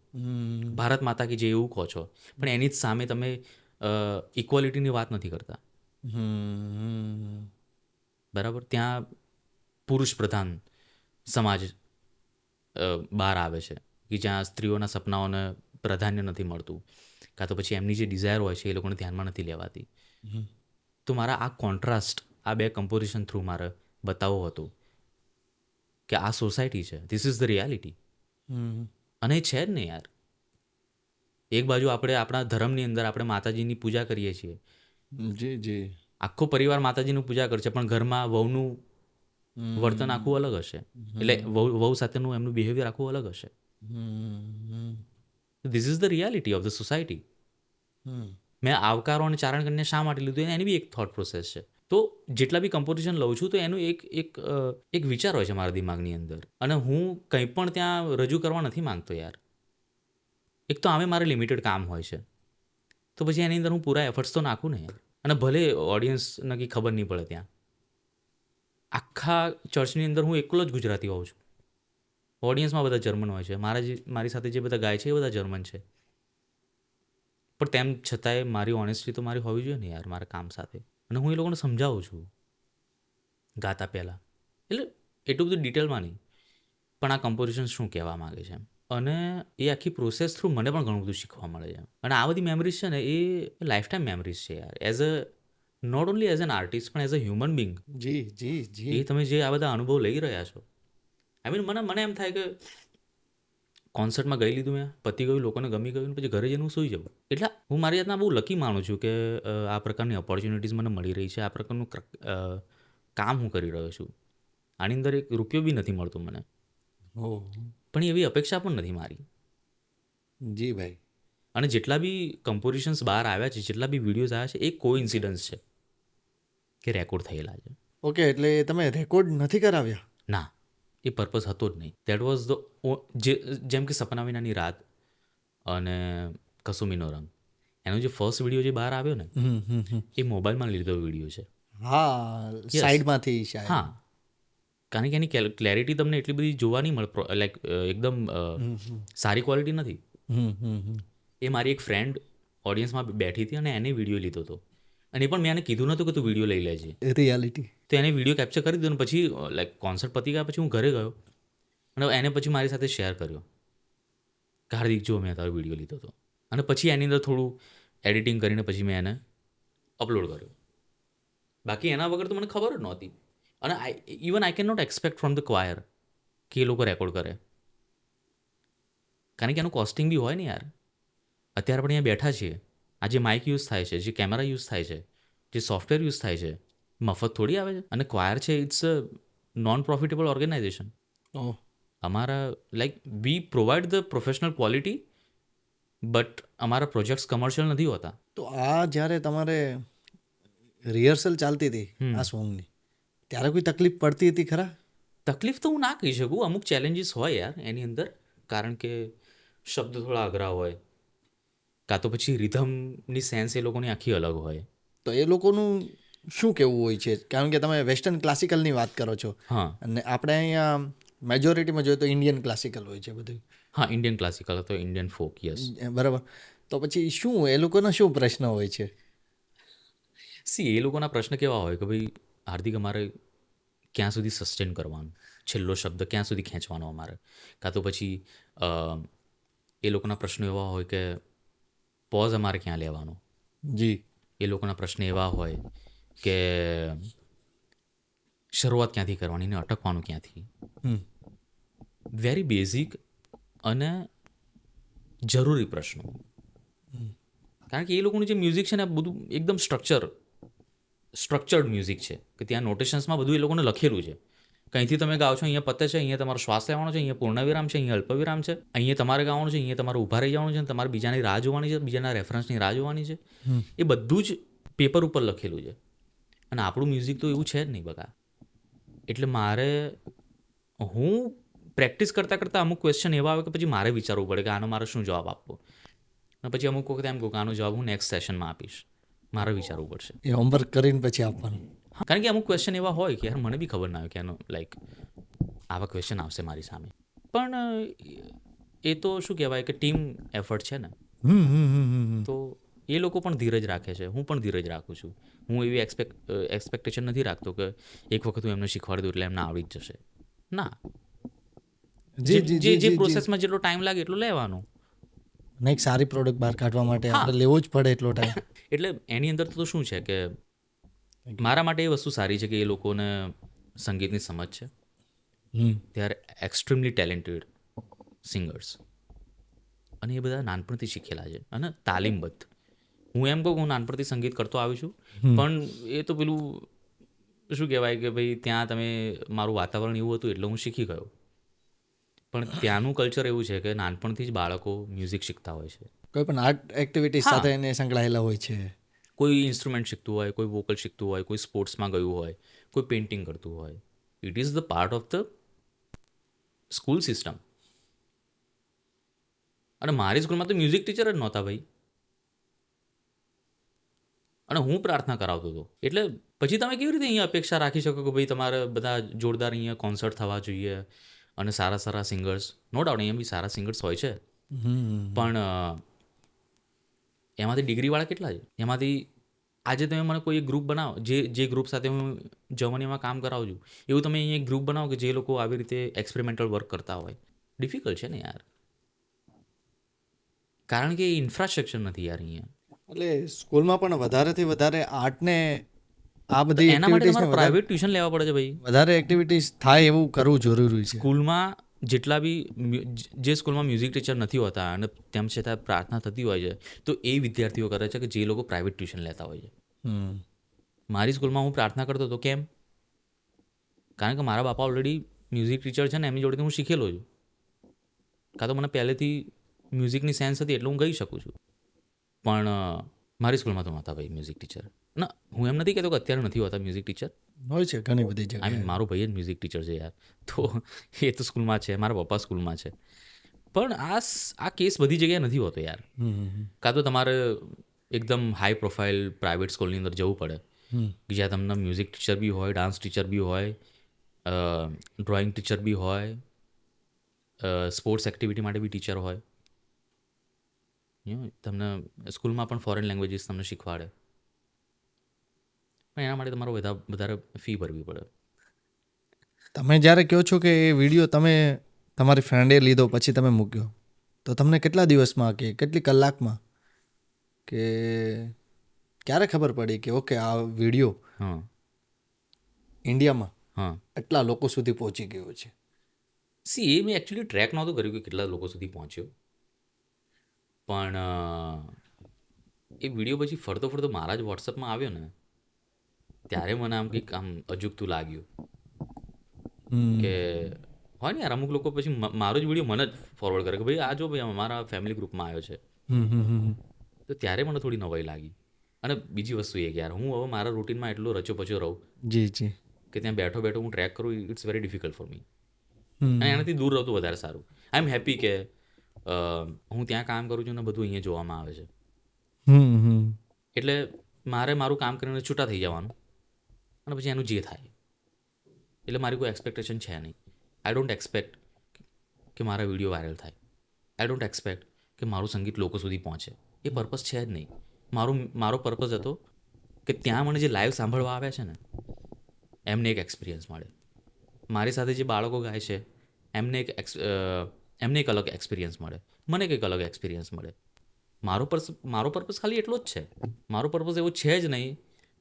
ભારત માતા કે જે એવું કહો છો, પણ એની જ સામે તમે ઇક્વાલિટીની વાત નથી કરતા. બરાબર? ત્યાં પુરુષ પ્રધાન સમાજ બહાર આવે છે કે જ્યાં સ્ત્રીઓના સપનાઓને પ્રાધાન્ય નથી મળતું, કાં તો પછી એમની જે ડિઝાયર હોય છે એ લોકોને ધ્યાનમાં નથી લેવાતી. તો મારા આ કોન્ટ્રાસ્ટ, આ બે કમ્પોઝિશન થ્રુ મારે બતાવવું હતું કે આ સોસાયટી છે, ધીસ ઇઝ ધ રિયાલિટી. અને એ છે જ ને યાર. એક બાજુ આપણે આપણા ધર્મની અંદર આપણે માતાજીની પૂજા કરીએ છીએ, જી આખો પરિવાર માતાજીની પૂજા કરશે, પણ ઘરમાં વહુનું વર્તન આખું અલગ હશે, એટલે વહુ સાથેનું એમનું બિહેવિયર આખું અલગ હશે. This is the reality of the society. મેં આવકારો અને ચારણ કરીને શા માટે લીધું એની બી એક થોટ પ્રોસેસ છે. તો જેટલા બી કમ્પોઝિશન લઉં છું તો એનું એક વિચાર હોય છે મારા દિમાગની અંદર, અને હું કંઈ પણ ત્યાં રજૂ કરવા નથી માંગતો યાર. એક તો આમે મારે લિમિટેડ કામ હોય છે, તો પછી એની અંદર હું પૂરા એફર્ટ્સ તો નાખું ને યાર. અને ભલે ઓડિયન્સને કંઈ ખબર નહીં પડે, ત્યાં આખા ચર્ચની અંદર હું એકલો જ ગુજરાતી હોઉં છું, ઓડિયન્સમાં બધા જર્મન હોય છે, મારી સાથે જે બધા ગાય છે એ બધા જર્મન છે, પણ તેમ છતાંય મારી ઓનેસ્ટી તો મારી હોવી જોઈએ ને યાર મારા કામ સાથે. અને હું એ લોકોને સમજાવું છું ગાતા પહેલાં, એટલે એટલું બધું ડિટેલમાં નહીં, પણ આ કમ્પોઝિશન શું કહેવા માગે છે એમ. અને એ આખી પ્રોસેસ થ્રુ મને પણ ઘણું બધું શીખવા મળે છે. અને આ બધી મેમરીઝ છે ને એ લાઈફ ટાઈમ મેમરીઝ છે યાર. As a not only as an artist પણ એઝ અ હ્યુમન બિંગ. એ તમે જે આ બધા અનુભવ લઈ રહ્યા છો, આઈ મીન મને એમ થાય કે કોન્સર્ટમાં ગઈ લીધું, મેં પતી ગયું, લોકોને ગમી ગયું, પછી ઘરે જઈને હું સૂઈ જાઉં. એટલે હું મારી જાતના બહુ લકી માનું છું કે આ પ્રકારની ઓપોર્ચ્યુનિટીઝ મને મળી રહી છે, આ પ્રકારનું કામ હું કરી રહ્યો છું. આની અંદર એક રૂપિયો બી નથી મળતો મને, પણ એવી અપેક્ષા પણ નથી મારી. જી ભાઈ. અને જેટલા બી કમ્પોઝિશન્સ બહાર આવ્યા છે, જેટલા બી વિડીયોઝ આવ્યા છે, એ કોઇન્સિડન્સ છે કે રેકોર્ડ થયેલા છે. ઓકે, એટલે તમે રેકોર્ડ નથી કરાવ્યા? ના, એ પર્પઝ હતો જ નહીં. દેટ વોઝ જેમ કે સપના વિનાની રાત અને કસુમીનો રંગ, એનો જે ફર્સ્ટ વિડીયો જે બહાર આવ્યો ને એ મોબાઈલમાં લીધો વિડીયો છે. હા, સાઈડમાંથી શાયદ. હા, કારણ કે એની ક્લેરિટી તમને એટલી બધી જોવા નહીં મળે, લાઈક એકદમ સારી ક્વોલિટી નથી. એ મારી એક ફ્રેન્ડ ઓડિયન્સમાં બેઠી હતી અને એને વિડીયો લીધો હતો, અને એ પણ મેં એને કીધું નહોતું કે તું વિડીયો લઈ લેજે. રિયાલિટી. તો એને વિડીયો કેપ્ચર કરી દીધો, અને પછી લાઈક કોન્સર્ટ પતી ગયા પછી હું ઘરે ગયો અને એને પછી મારી સાથે શેર કર્યો કે હાર્દિક જો મેં તારો વિડીયો લીધો હતો. અને પછી એની અંદર થોડું એડિટિંગ કરીને પછી મેં એને અપલોડ કર્યો. બાકી એના વગર તો મને ખબર જ નહોતી. અને I can not expect from the choir કે એ લોકો રેકોર્ડ કરે, કારણ કે એનું કોસ્ટિંગ બી હોય ને યાર. અત્યારે આપણે અહીંયા બેઠા છીએ, આ જે માઇક યુઝ થાય છે, જે કેમેરા યુઝ થાય છે, જે સોફ્ટવેર યુઝ થાય છે, મફત થોડી આવે છે. અને ક્વાયર છે, it's a non profitable organization. અમારા like we provide the professional quality, but અમારા પ્રોજેક્ટ્સ કમર્શિયલ નથી હોતા. તો આ જ્યારે તમારે રિહર્સલ ચાલતી હતી આ સોંગની, ત્યારે કોઈ તકલીફ પડતી હતી ખરા? તકલીફ તો હું ના કહી શકું, અમુક ચેલેન્જીસ હોય યાર એની અંદર, કારણ કે શબ્દ થોડા અઘરા હોય, કાં તો પછી રિધમની સેન્સ એ લોકોની આખી અલગ હોય. તો એ લોકોનું શું કહેવું હોય છે? કારણ કે તમે વેસ્ટર્ન ક્લાસિકલની વાત કરો છો, હા, અને આપણે અહીંયા મેજોરિટીમાં જોઈએ તો ઇન્ડિયન ક્લાસિકલ હોય છે બધું. હા, ઇન્ડિયન ક્લાસિકલ હતો, ઇન્ડિયન ફોક, યસ. બરાબર. તો પછી શું એ લોકોના શું પ્રશ્ન હોય છે? એ લોકોના પ્રશ્ન કેવા હોય કે ભાઈ હાર્દિક, અમારે ક્યાં સુધી સસ્ટેન કરવાનું, છેલ્લો શબ્દ ક્યાં સુધી ખેંચવાનો અમારે, કાં તો પછી એ લોકોના પ્રશ્નો એવા હોય કે પોઝ અમારે ક્યાં લેવાનો. જી. એ લોકોના પ્રશ્ન એવા હોય કે શરૂઆત ક્યાંથી કરવાની ને અટકવાનું ક્યાંથી. વેરી બેઝિક અને જરૂરી પ્રશ્નો, કારણ કે એ લોકોનું જે મ્યુઝિક છે ને બધું એકદમ સ્ટ્રક્ચર્ડ મ્યુઝિક છે, કે ત્યાં નોટેશન્સમાં બધું એ લોકોને લખેલું છે. કંઈથી તમે ગાઓ છો, અહીંયા પતે છે, અહીંયા તમારો શ્વાસ લેવાનો છે, અહીંયા પૂર્ણવિરામ છે, અહીંયા અલ્પવિરામ છે, અહીંયા તમારે ગાવાનું છે, અહીંયા તમારે ઊભા રહી જવાનું છે, તમારે બીજાની રાહ જોવાની છે, બીજાના રેફરન્સની રાહ જોવાની છે. એ બધું જ પેપર ઉપર લખેલું છે. અને આપણું મ્યુઝિક તો એવું છે જ નહીં બકા. એટલે હું પ્રેક્ટિસ કરતાં કરતાં અમુક ક્વેશ્ચન એવા આવે કે પછી મારે વિચારવું પડે કે આનો મારે શું જવાબ આપવો, અને પછી અમુક વખત એમ કહું કે આનો જવાબ હું નેક્સ્ટ સેશનમાં આપીશ, મારે વિચારવું પડશે. એ હોમવર્ક કરીને પછી આપવાનું. હા, કારણ કે અમુક ક્વેશ્ચન એવા હોય કે યાર મને બી ખબર ના હોય કે એનો લાઈક આવા ક્વેશ્ચન આવશે મારી સામે. પણ એ તો શું કહેવાય કે ટીમ એફર્ટ છે ને, તો એ લોકો પણ ધીરજ રાખે છે, હું પણ ધીરજ રાખું છું. હું એવી એક્સપેક્ટેશન નથી રાખતો કે એક વખત હું એમને શીખવાડી દઉં એટલે એમને આવડી જ જશે. ના, જે પ્રોસેસમાં જેટલો ટાઈમ લાગે એટલો લેવાનો. અને એક સારી પ્રોડક્ટ બહાર કાઢવા માટે આપણે લેવો જ પડે એટલો ટાઈમ. એટલે એની અંદર તો શું છે કે મારા માટે એ વસ્તુ સારી છે કે એ લોકોને સંગીતની સમજ છે. They are extremely talented singers, અને એ બધા નાનપણથી શીખેલા છે અને તાલીમબદ્ધ. હું એમ કહું કે હું નાનપણથી સંગીત કરતો આવ્યો છું, પણ એ તો પેલું શું કહેવાય કે ભાઈ ત્યાં તમે મારું વાતાવરણ એવું હતું એટલે હું શીખી ગયો. પણ ત્યાંનું કલ્ચર એવું છે કે નાનપણથી જ બાળકો મ્યુઝિક શીખતા હોય છે. કોઈ પણ આર્ટ એક્ટિવિટી સાથે એને સંકળાયેલા હોય છે. કોઈ ઇન્સ્ટ્રુમેન્ટ શીખતું હોય, કોઈ વોકલ શીખતું હોય, કોઈ સ્પોર્ટ્સમાં ગયું હોય, કોઈ પેઇન્ટિંગ કરતું હોય. It is the part of the school system. અને મારી સ્કૂલમાં તો મ્યુઝિક ટીચર જ નહોતા ભાઈ, અને હું પ્રાર્થના કરાવતો હતો. એટલે પછી તમે કેવી રીતે અહીંયા અપેક્ષા રાખી શકો કે ભાઈ તમારે બધા જોરદાર અહીંયા કોન્સર્ટ થવા જોઈએ અને સારા સારા સિંગર્સ. નો ડાઉટ અહીંયા બી સારા સિંગર્સ હોય છે, પણ એમાંથી ડિગ્રીવાળા કેટલા છે? એમાંથી આજે તમે મને કોઈ એક ગ્રુપ બનાવો, જે ગ્રુપ સાથે હું જર્મનીમાં કામ કરાવું છું, એવું તમે અહીંયા એક ગ્રુપ બનાવો કે જે લોકો આવી રીતે એક્સપેરિમેન્ટલ વર્ક કરતા હોય. ડિફિકલ્ટ છે ને યાર, કારણ કે ઇન્ફ્રાસ્ટ્રક્ચર નથી યાર અહીંયા. એટલે સ્કૂલમાં પણ વધારેથી વધારે આર્ટને આ બધી એના માટે તમારે એક્ટિવિટીઝને પ્રાઇવેટ ટ્યુશન લેવા પડે છે ભાઈ. વધારે એક્ટિવિટીઝ થાય એવું કરવું જરૂરી છે. સ્કૂલમાં જેટલા બી જે સ્કૂલમાં મ્યુઝિક ટીચર નથી હોતા અને તેમ છતાં પ્રાર્થના થતી હોય છે, તો એ વિદ્યાર્થીઓ કરે છે કે જે લોકો પ્રાઇવેટ ટ્યુશન લેતા હોય છે. મારી સ્કૂલમાં હું પ્રાર્થના કરતો હતો, કેમ? કારણ કે મારા બાપા ઓલરેડી મ્યુઝિક ટીચર છે ને, એમની જોડેથી હું શીખેલો છું. કાં તો મને પહેલેથી મ્યુઝિકની સેન્સ હતી એટલે હું ગાઈ શકું છું. પણ મારી સ્કૂલમાં તો નહોતા ભાઈ મ્યુઝિક ટીચર. ના, હું એમ નથી કહેતો કે અત્યારે નથી હોતા મ્યુઝિક ટીચર. હોય છે ઘણી બધી આઈ જગ્યાએ. મીન મારો ભાઈ જ મ્યુઝિક ટીચર છે યાર, તો એ તો સ્કૂલમાં છે, મારા પપ્પા સ્કૂલમાં છે. પણ આ કેસ બધી જગ્યાએ નથી હોતો યાર. કાં તો તમારે એકદમ હાઈ પ્રોફાઇલ પ્રાઇવેટ સ્કૂલની અંદર જવું પડે કે જ્યાં તમને મ્યુઝિક ટીચર બી હોય, ડાન્સ ટીચર બી હોય, ડ્રોઈંગ ટીચર બી હોય, સ્પોર્ટ્સ એક્ટિવિટી માટે બી ટીચર હોય. તમને સ્કૂલમાં પણ ફોરેન લેંગ્વેજીસ તમને શીખવાડે, પણ એના માટે તમારે વધારે ફી ભરવી પડે. તમે જ્યારે કહો છો કે એ વિડીયો તમે તમારી ફ્રેન્ડે લીધો પછી તમે મૂક્યો, તો તમને કેટલા દિવસમાં કે કેટલી કલાકમાં કે ક્યારે ખબર પડી કે ઓકે આ વિડીયો હા ઇન્ડિયામાં હા એટલા લોકો સુધી પહોંચી ગયો છે? એ મેં એકચ્યુઅલી ટ્રેક નહોતું કર્યું કે કેટલા લોકો સુધી પહોંચ્યો, પણ એ વિડીયો પછી ફરતો ફરતો મારા જ વોટ્સઅપમાં આવ્યો ને, ત્યારે મને આમ કંઈક આમ અજુગતું લાગ્યું કે હોય ને યાર, અમુક લોકો પછી મારો જ વિડીયો મને જ ફોરવર્ડ કરે કે ભાઈ આ જો ભાઈ અમારા ફેમિલી ગ્રુપમાં આવ્યો છે. તો ત્યારે મને થોડી નવાઈ લાગી. અને બીજી વસ્તુ એ કે યાર, હું હવે મારા રૂટીનમાં એટલો રચો પચો રહું જી કે ત્યાં બેઠો બેઠો હું ટ્રેક કરું, it's very difficult for me. અને એનાથી દૂર રહું તો વધારે સારું. આઈ એમ હેપી કે હું ત્યાં કામ કરું છું ને બધું અહીંયા જોવામાં આવે છે. એટલે મારે મારું કામ કરીને છૂટા થઈ જવાનું, અને પછી એનું જે થાય. એટલે મારી કોઈ એક્સપેક્ટેશન છે નહીં. આઈ ડોન્ટ એક્સપેક્ટ કે મારા વિડીયો વાયરલ થાય. આઈ ડોન્ટ એક્સપેક્ટ કે મારું સંગીત લોકો સુધી પહોંચે. એ પર્પઝ છે જ નહીં. મારો પર્પઝ હતો કે ત્યાં મને જે લાઈવ સાંભળવા આવ્યા છે ને, એમને એક એક્સપિરિયન્સ મળે. મારી સાથે જે બાળકો ગાય છે એમને એક અલગ એક્સપિરિયન્સ મળે, મને કંઈક અલગ એક્સપિરિયન્સ મળે. મારો પર્પઝ ખાલી એટલો જ છે. મારો પર્પઝ એવો છે જ નહીં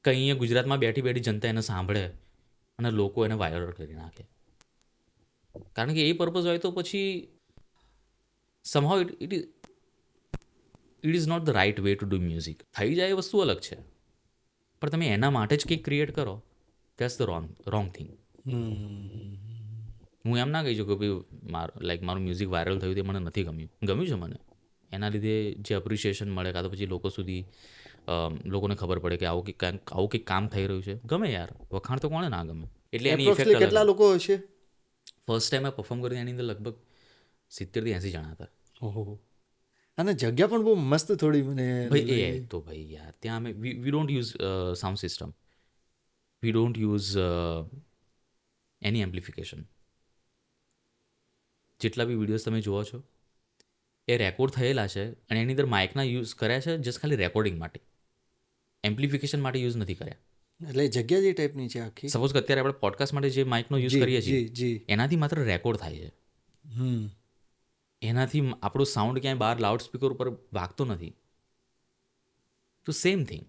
કે અહીંયા ગુજરાતમાં બેઠી બેઠી જનતા એને સાંભળે અને લોકો એને વાયરલ કરી નાખે. કારણ કે એ પર્પઝ હોય તો પછી somehow it is not the right way to do music. થઈ જાય એ વસ્તુ અલગ છે, પણ તમે એના માટે જ કંઈક ક્રિએટ કરો, ધેટ્સ ધ રોંગ થિંગ. હું એમ ના કહી શકું કે ભાઈ મારું મ્યુઝિક વાયરલ થયું તે મને નથી ગમ્યું છે. મને એના લીધે જે એપ્રિશિએશન મળે, કાં તો પછી લોકો સુધી લોકોને ખબર પડે કે આવું કંઈક કામ થઈ રહ્યું છે, ગમે યાર. વખાણ તો કોણે ના ગમે. એટલે એની ઇફેક્ટ કેટલા લોકો હશે? ફર્સ્ટ ટાઈમ મેં પરફોર્મ કર્યું એની અંદર લગભગ 70-80 જણા હતા. ઓહો. અને જગ્યા પણ બહુ મસ્ત થોડી મને ભાઈ એ તો ભાઈ યાર ત્યાં અમે we don't use sound system, we don't use any amplification. જેટલા બી વિડીયોઝ તમે જુઓ છો એ રેકોર્ડ થયેલા છે અને એની અંદર માઇકના યુઝ કર્યા છે જસ્ટ ખાલી રેકોર્ડિંગ માટે, એમ્પ્લિફિકેશન માટે યુઝ નથી કર્યા. એટલે જગ્યા જે ટાઈપની છે આખી. સપોઝ કે અત્યારે આપણે પોડકાસ્ટ માટે જે માઇકનો યુઝ કરીએ જી છીએ જી. એનાથી માત્ર રેકોર્ડ થાય છે, હમ. એનાથી આપણું સાઉન્ડ ક્યાંય બહાર લાઉડ સ્પીકર ઉપર વાગતો નથી. તો સેમ થિંગ.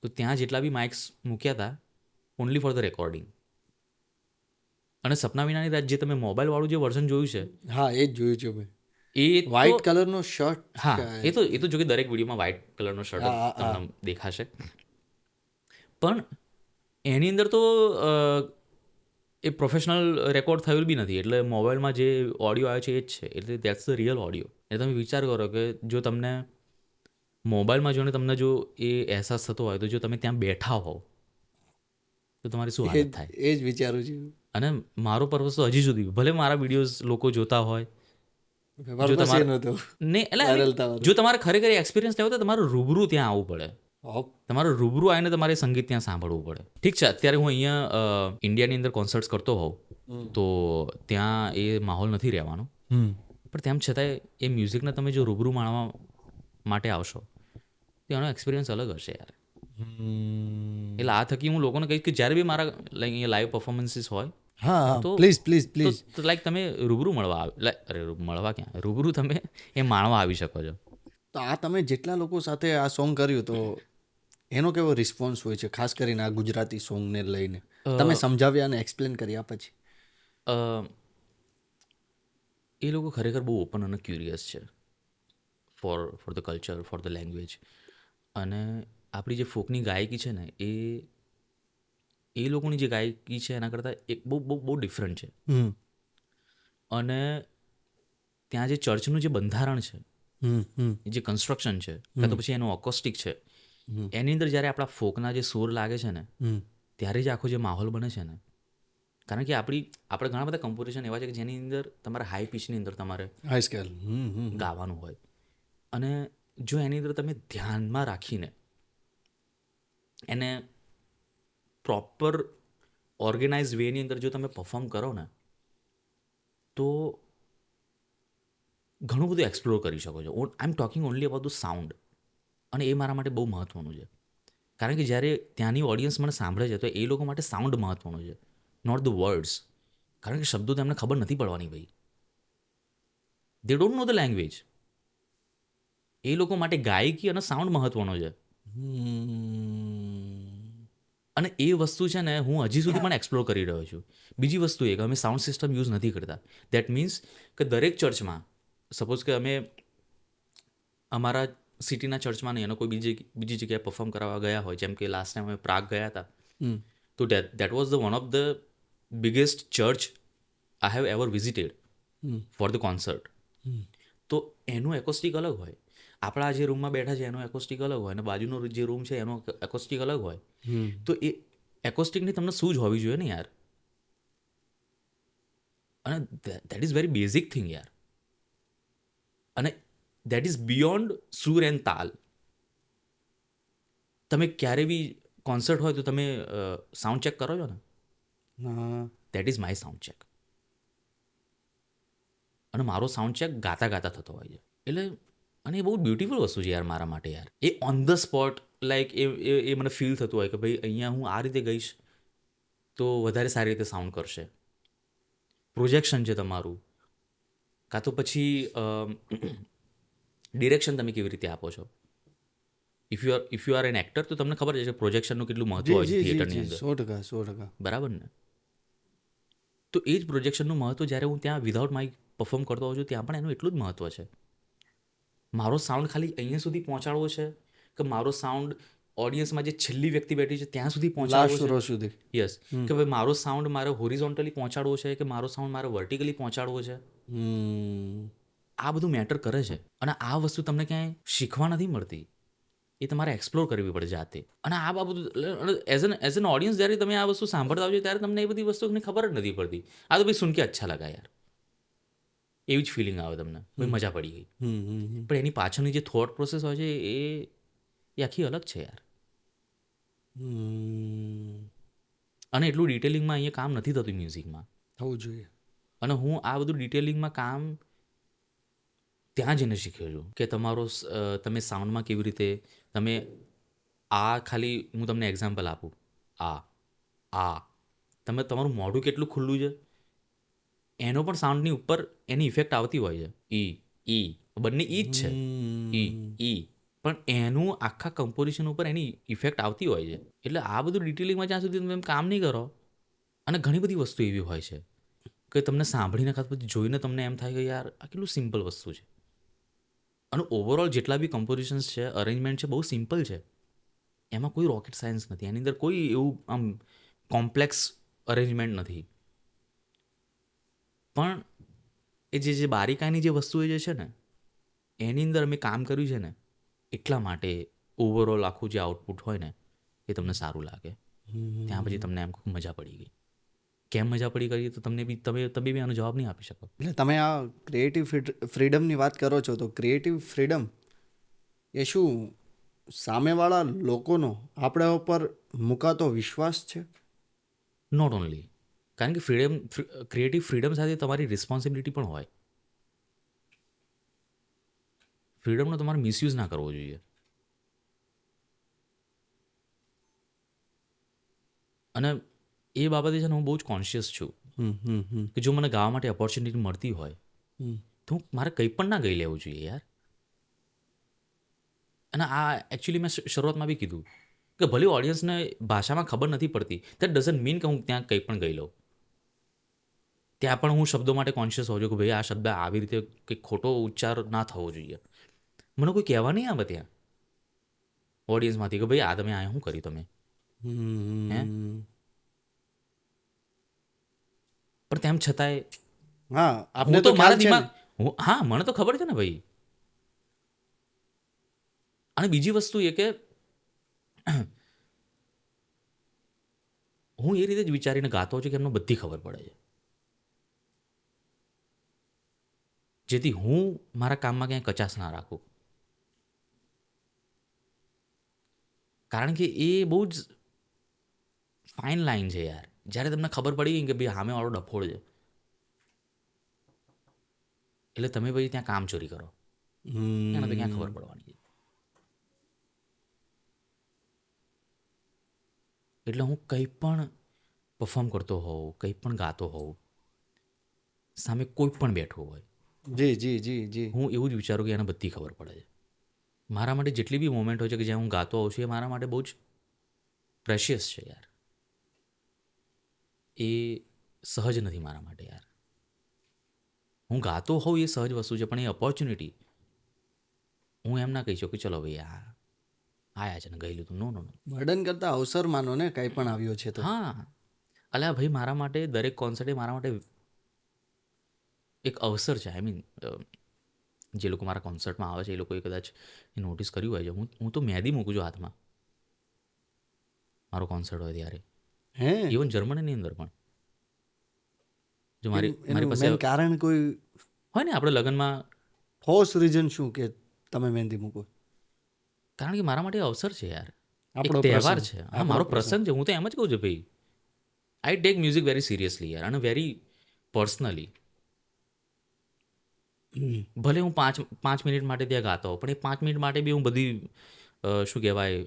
તો ત્યાં જેટલા બી માઇક્સ મૂક્યા હતા ઓનલી ફોર ધ રેકોર્ડિંગ. અને સપના વિનાની રાત જે તમે મોબાઈલવાળું જે વર્ઝન જોયું છે હા એ જ જોયું છે ભાઈ. એ વ્હાઇટ કલરનો શર્ટ. હા એ તો જો કે દરેક વિડીયોમાં વ્હાઇટ કલરનો શર્ટ તમને દેખાશે, પણ એની અંદર તો એ પ્રોફેશનલ રેકોર્ડ થયેલું બી નથી. એટલે મોબાઈલમાં જે ઓડિયો આવે છે એ જ છે, એટલે દેટ્સ ધ રિયલ ઓડિયો. એટલે તમે વિચાર કરો કે જો તમને મોબાઈલમાં જોઈને તમને જો એ અહેસાસ થતો હોય તો જો તમે ત્યાં બેઠા હોવ તો તમારી શું હાલત થાય. એ જ વિચારું છું. અને મારો પર્પઝ તો હજી સુધી ભલે મારા વિડીયોઝ લોકો જોતા હોય પર્પસ એ નહોતો. ને એટલે જો તમારે ખરેખર એક્સપિરિયન્સ લેવો તો તમારે રૂબરૂ ત્યાં આવવું પડે. તમારે રૂબરૂ આવીને તમારે સંગીત ત્યાં સાંભળવું પડે. ઠીક છે, અત્યારે હું અહીંયા ઇન્ડિયાની અંદર કોન્સર્ટ્સ કરતો હોઉં તો ત્યાં એ માહોલ નથી રહેવાનો, પણ તેમ છતાંય એ મ્યુઝિકને તમે જો રૂબરૂ માણવા માટે આવશો તો એનો એક્સપિરિયન્સ અલગ હશે યાર. એટલે આ થકી હું લોકોને કહીશ કે જ્યારે બી મારા અહીંયા લાઈવ પરફોર્મન્સીસ હોય હા તો પ્લીઝ પ્લીઝ પ્લીઝ. તો લાઈક તમે રૂબરૂ મળવા અરે મળવા ક્યાં, રૂબરૂ તમે એ માણવા આવી શકો છો. તો આ તમે જેટલા લોકો સાથે આ સોંગ કર્યું તો એનો કેવો રિસ્પોન્સ હોય છે, ખાસ કરીને આ ગુજરાતી સોંગને લઈને તમે સમજાવ્યા અને એક્સપ્લેન કર્યા પછી? એ લોકો ખરેખર બહુ ઓપન અને ક્યુરિયસ છે for the culture, for the language. અને આપણી જે ફોકની ગાયકી છે ને એ લોકોની જે ગાયકી છે એના કરતાં એક બહુ બહુ બહુ ડિફરન્ટ છે. અને ત્યાં જે ચર્ચનું જે બંધારણ છે, જે કન્સ્ટ્રક્શન છે, કાં તો પછી એનું ઓકોસ્ટિક છે, એની અંદર જ્યારે આપણા ફોકના જે સૂર લાગે છે ને ત્યારે જ આખો જે માહોલ બને છે ને. કારણ કે આપણે ઘણા બધા કમ્પોઝિશન એવા છે કે જેની અંદર તમારે હાઈ પિચની અંદર તમારે હાઈ સ્કેલ ગાવાનું હોય, અને જો એની અંદર તમે ધ્યાનમાં રાખીને એને પ્રોપર ઓર્ગેનાઇઝ વેની અંદર જો તમે પરફોર્મ કરો ને તો ઘણું બધું એક્સપ્લોર કરી શકો છો. I am talking only about the sound. અને એ મારા માટે બહુ મહત્ત્વનું છે, કારણ કે જ્યારે ત્યાંની ઓડિયન્સ મને સાંભળે છે તો એ લોકો માટે સાઉન્ડ મહત્ત્વનું છે, નોટ ધ વર્ડ્સ. કારણ કે શબ્દો તેમને ખબર નથી પડવાની ભાઈ, they don't know the language. એ લોકો માટે ગાયકી અને સાઉન્ડ મહત્ત્વનો છે. અને એ વસ્તુ છે ને હું હજી સુધી પણ એક્સપ્લોર કરી રહ્યો છું. બીજી વસ્તુ એ કે અમે સાઉન્ડ સિસ્ટમ યુઝ નથી કરતા. દેટ મીન્સ કે દરેક ચર્ચમાં સપોઝ કે અમે અમારા સિટીના ચર્ચમાં નહીં, એનો કોઈ બીજી જગ્યાએ પરફોર્મ કરાવવા ગયા હોય, જેમ કે લાસ્ટ ટાઈમ અમે પ્રાગ ગયા હતા, તો that was the one of the biggest church I have ever visited for the concert. તો એનું એકોસ્ટિક અલગ હોય, આપણા જે રૂમમાં બેઠા છે એનો એકોસ્ટિક અલગ હોય, અને બાજુનો જે રૂમ છે એનો એકોસ્ટિક અલગ હોય. તો એ એકોસ્ટિકની તમને સૂઝ હોવી જોઈએ ને યાર. અને that is very basic thing યાર. અને દેટ ઇઝ બિયોન્ડ સૂર એન્ડ તાલ. તમે ક્યારે બી કોન્સર્ટ હોય તો તમે સાઉન્ડ ચેક કરો છો ને, that is my sound check. અને મારો સાઉન્ડ ચેક ગાતા ગાતા થતો હોય છે. એટલે અને એ બહુ બ્યુટિફુલ વસ્તુ છે યાર મારા માટે યાર. એ ઓન ધ સ્પોટ લાઈક એ મને ફીલ થતું હોય કે ભાઈ અહીંયા હું આ રીતે ગઈશ તો વધારે સારી રીતે સાઉન્ડ કરશે. પ્રોજેક્શન છે તમારું, કાં તો પછી ડિરેક્શન તમે કેવી રીતે આપો છો. If you are N actor તો તમને ખબર છે કે પ્રોજેક્શનનું કેટલું મહત્વ હોય છે થિયેટરની અંદર. 100%. બરાબર ને? તો એ જ પ્રોજેક્શનનું મહત્વ જ્યારે હું ત્યાં વિધાઉટ માઇક પરફોર્મ કરતો હોઉં છું ત્યાં પણ એનું એટલું જ મહત્વ છે. મારો સાઉન્ડ ખાલી અહીંયા સુધી પહોંચાડવો છે કે મારો સાઉન્ડ ઓડિયન્સમાં જે છેલ્લી વ્યક્તિ બેઠી છે ત્યાં સુધી પહોંચાડવો છે. યસ, કે ભાઈ મારો સાઉન્ડ મારે હોરિઝોન્ટલી પહોંચાડવો છે કે મારો સાઉન્ડ મારે વર્ટિકલી પહોંચાડવો છે. આ બધું મેટર કરે છે. અને આ વસ્તુ તમને ક્યાંય શીખવા નથી મળતી. એ તમારે એક્સપ્લોર કરવી પડે જાતે. અને આ બાબત એઝ એન ઓડિયન્સ જ્યારે તમે આ વસ્તુ સાંભળતા હોય ત્યારે તમને એ બધી વસ્તુની ખબર જ નથી પડતી. આ તો ભાઈ સુન કે અચ્છા લગા યાર, એવી જ ફિલિંગ આવે તમને, ભાઈ મજા પડી ગઈ. પણ એની પાછળની જે થોટ પ્રોસેસ હોય છે એ આખી અલગ છે યાર. અને એટલું ડિટેલિંગમાં અહીંયા કામ નથી થતું મ્યુઝિકમાં. થવું જોઈએ. અને હું આ બધું ડિટેલિંગમાં કામ ત્યાં જઈને શીખ્યો છું કે તમે સાઉન્ડમાં કેવી રીતે તમે ખાલી હું તમને એક્ઝામ્પલ આપું, તમે તમારું મોઢું કેટલું ખુલ્લું છે એનો પણ સાઉન્ડની ઉપર એની ઇફેક્ટ આવતી હોય છે. ઈ બંને ઈ જ છે, ઈ પણ એનું આખા કમ્પોઝિશન ઉપર એની ઇફેક્ટ આવતી હોય છે. એટલે આ બધું ડિટેલિંગમાં જ્યાં સુધી તમે કામ નહીં કરો, અને ઘણી બધી વસ્તુ એવી હોય છે કે તમને સાંભળીને ખાસ પછી જોઈને તમને એમ થાય કે યાર આ કેટલું સિમ્પલ વસ્તુ છે. અને ઓવરઓલ જેટલા બી કમ્પોઝિશન્સ છે, અરેન્જમેન્ટ છે, બહુ સિમ્પલ છે. એમાં કોઈ રોકેટ સાયન્સ નથી, એની અંદર કોઈ એવું આમ કોમ્પ્લેક્સ અરેન્જમેન્ટ નથી. પણ એ જે બારીકાઈની જે વસ્તુઓ જે છે ને એની અંદર અમે કામ કર્યું છે ને એટલા માટે ઓવરઓલ આખું જે આઉટપુટ હોય ને એ તમને સારું લાગે. ત્યાં પછી તમને એમ ખૂબ મજા પડી ગઈ. કેમ મજા પડી ગઈ તો તમે બી આનો જવાબ નહીં આપી શકો. એટલે તમે આ ક્રિએટિવ ફ્રીડમની વાત કરો છો, તો ક્રિએટિવ ફ્રીડમ એ શું સામેવાળા લોકોનો આપણા ઉપર મુકાતો વિશ્વાસ છે? નોટ ઓનલી, કારણ કે ક્રિએટિવ ફ્રીડમ સાથે તમારી રિસ્પોન્સિબિલિટી પણ હોય. ફ્રીડમનો તમારે મિસયુઝ ના કરવો જોઈએ. અને એ બાબતે છે ને હું બહુ જ કોન્શિયસ છું કે જો મને ગાવા માટે ઓપોર્ચ્યુનિટી મળતી હોય તો મારે કંઈ પણ ના ગઈ લેવું જોઈએ યાર. અને આ એકચ્યુઅલી મેં શરૂઆતમાં બી કીધું કે ભલે ઓડિયન્સને ભાષામાં ખબર નથી પડતી, દેટ ડઝન્ટ મીન કે હું ત્યાં કંઈ પણ ગઈ લઉં. ત્યાં પણ હું શબ્દો માટે કોન્શિયસ હોઉં છું કે ભાઈ આ શબ્દ આવી રીતે કંઈક ખોટો ઉચ્ચાર ના થવો જોઈએ. મને કોઈ કહેવા નહીં આવે ત્યાં ઓડિયન્સમાંથી કે ભાઈ આ તમે આ શું કર્યું તમે, હે? પણ તેમ છતાંય હા, આપણે હું તો તો મારા ખ્યાલ છે ને. દિમાગ હા મને તો ખબર છે ને ભાઈ. અને બીજી વસ્તુ એ કે હું એ રીતે જ વિચારીને ગાતો છું કે એમને બધી ખબર પડે છે, જેથી હું મારા કામમાં ક્યાંય કચાશ ના રાખું. કારણ કે એ બહુ જ ફાઇન લાઈન છે યાર. જ્યારે તમને ખબર પડી ગઈ કે ભાઈ સામે વાળો ડફોળ છે એટલે તમે ભાઈ ત્યાં કામ ચોરી કરો, એને તો ક્યાં ખબર પડવાની છે. એટલે હું કંઈ પણ પરફોર્મ કરતો હોઉં, કંઈ પણ ગાતો હોઉં, સામે કોઈ પણ બેઠો હોય, જી જી જી જી હું એવું જ વિચારું કે એને બધી ખબર પડે છે. મારા માટે જેટલી બી મોમેન્ટ હોય છે કે જ્યાં હું ગાતો હોઉં છું એ મારા માટે બહુ જ પ્રેશિયસ છે યાર. એ સહજ નથી મારા માટે યાર. હું ગાતો હોઉં એ સહજ વસ્તુ છે, પણ એ ઓપોર્ચ્યુનિટી હું એમ ના કહી શકું કે ચલો ભાઈ આયા છે ને ગઈ લીધું. નો નો નો. બર્ડન કરતા અવસર માનો ને કંઈ પણ આવ્યો છે તો. હા, અલ્યા ભાઈ મારા માટે દરેક કોન્સર્ટ એ મારા માટે એક અવસર છે. આઈ મીન જે લોકો મારા કોન્સર્ટમાં આવે છે એ લોકોએ કદાચ એ નોટિસ કર્યું હોય છે, હું તો મહેંદી મૂકું છું હાથમાં મારો કોન્સર્ટ હોય ત્યારે. હે, ઇવન જર્મનીની અંદર પણ જો મારી એનું પાસે મેન કારણ કોઈ હોય ને આપણે લગ્નમાં, ફોર્સ રીઝન શું કે તમે મહેંદી મૂકો? કારણ કે મારા માટે અવસર છે યાર, એક આપણો તહેવાર પ્રસંગ. છે. હા, મારો પ્રસંગ છે. હું તો એમ જ કહું છું ભાઈ, I take music very seriously યાર, અને વેરી પર્સનલી. ભલે હું 5 મિનિટ માટે ત્યાં ગાતો હોઉં, પણ એ 5 મિનિટ માટે બી હું બધી શું કહેવાય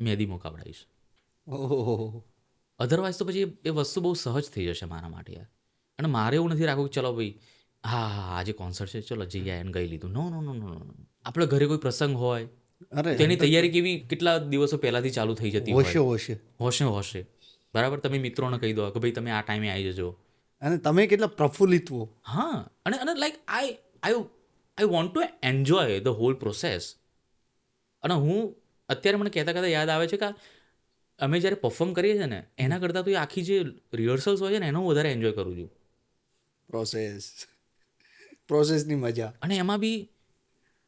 મહેંદી મુકાવડાવીશ. ઓહો, અધરવાઇઝ તો પછી એ વસ્તુ બહુ સહજ થઈ જશે મારા માટે યાર. અને મારે એવું નથી રાખવું કે ચલો ભાઈ હા આજે કોન્સર્ટ છે ચલો જઈ એને ગઈ લીધું. નો નો નો નો નો. આપણે ઘરે કોઈ પ્રસંગ હોય અરે તેની તૈયારી કેવી કેટલા દિવસો પહેલાંથી ચાલુ થઈ જતી હોશે હોય. હોશે. હોશે બરાબર. તમે મિત્રોને કહી દો કે ભાઈ તમે આ ટાઈમે આવી જજો. અને તમે કેટલા પ્રફુલ્લિત હો. હા, અને like I want to enjoy the hall process. અને હું અત્યારે મને કહેતા યાદ આવે છે કે અમે જ્યારે પરફોર્મ કરીએ છીએ ને એના કરતાં તો એ આખી જે રિહર્સલ્સ હોય છે ને એનો હું વધારે એન્જોય કરું છું. પ્રોસેસની મજા. અને એમાં બી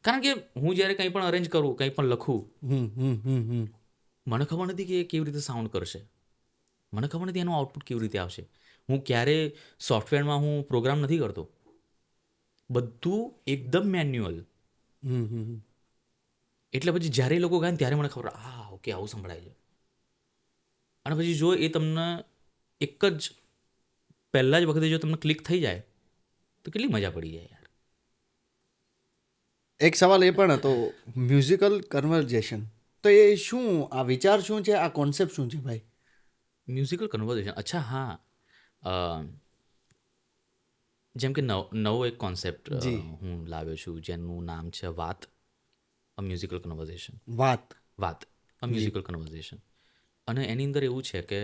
કારણ કે હું જ્યારે કંઈ પણ અરેન્જ કરું, કંઈ પણ લખું, હમ હમ હમ હમ મને ખબર નથી કે એ કેવી રીતે સાઉન્ડ કરશે, મને ખબર નથી એનું આઉટપુટ કેવી રીતે આવશે. હું ક્યારે સોફ્ટવેરમાં હું પ્રોગ્રામ નથી કરતો, બધું એકદમ મેન્યુઅલ. હમ હમ એટલે પછી જ્યારે એ લોકો ગાય ને ત્યારે મને ખબર, ઓકે આવું સંભળાય છે. અને પછી જો એ તમને એક જ પહેલાં જ વખતે જો તમને ક્લિક થઈ જાય તો કેટલી મજા પડી જાય યાર. એક સવાલ એ પણ હતો, મ્યુઝિકલ કન્વર્ઝેશન, તો એ શું, આ વિચાર શું છે, આ કોન્સેપ્ટ શું છે ભાઈ? મ્યુઝિકલ કન્વર્ઝેશન, અચ્છા હા, અ, જેમ કે નવો એક કોન્સેપ્ટ જી. હું લાવ્યો છું જેનું નામ છે વાત, અ મ્યુઝિકલ કન્વર્ઝેશન. વાત. વાત, અ મ્યુઝિકલ કન્વર્ઝેશન. અને એની અંદર એવું છે કે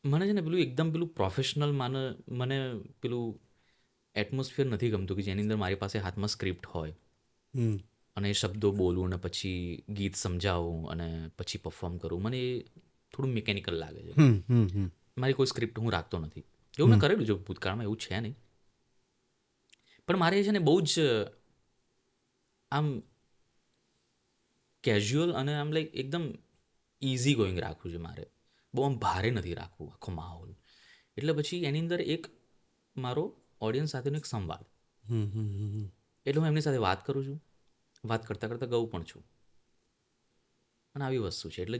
મને છે ને પેલું એકદમ પેલું પ્રોફેશનલ મને પેલું એટમોસ્ફિયર નથી ગમતું કે જેની અંદર મારી પાસે હાથમાં સ્ક્રિપ્ટ હોય હમ અને એ શબ્દો બોલવું અને પછી ગીત સમજાવવું અને પછી પરફોર્મ કરવું, મને એ થોડું મિકેનિકલ લાગે છે. હમ હમ હમ મારી કોઈ સ્ક્રિપ્ટ હું રાખતો નથી. એવું મેં કરેલું છે ભૂતકાળમાં, એવું છે નહીં. પણ મારે છે ને બહુ જ આમ કેઝ્યુઅલ અને આમ લાઈક એકદમ ઇઝી ગોઈંગ રાખવું છે મારે. બહુ આમ ભારે નથી રાખવું આખો માહોલ. એટલે પછી એની અંદર એક મારો ઓડિયન્સ સાથેનો એક સંવાદ. હમ હમ હમ એટલે હું એમની સાથે વાત કરું છું, વાત કરતાં કરતાં ગાઉં પણ છું. અને આવી વસ્તુ છે. એટલે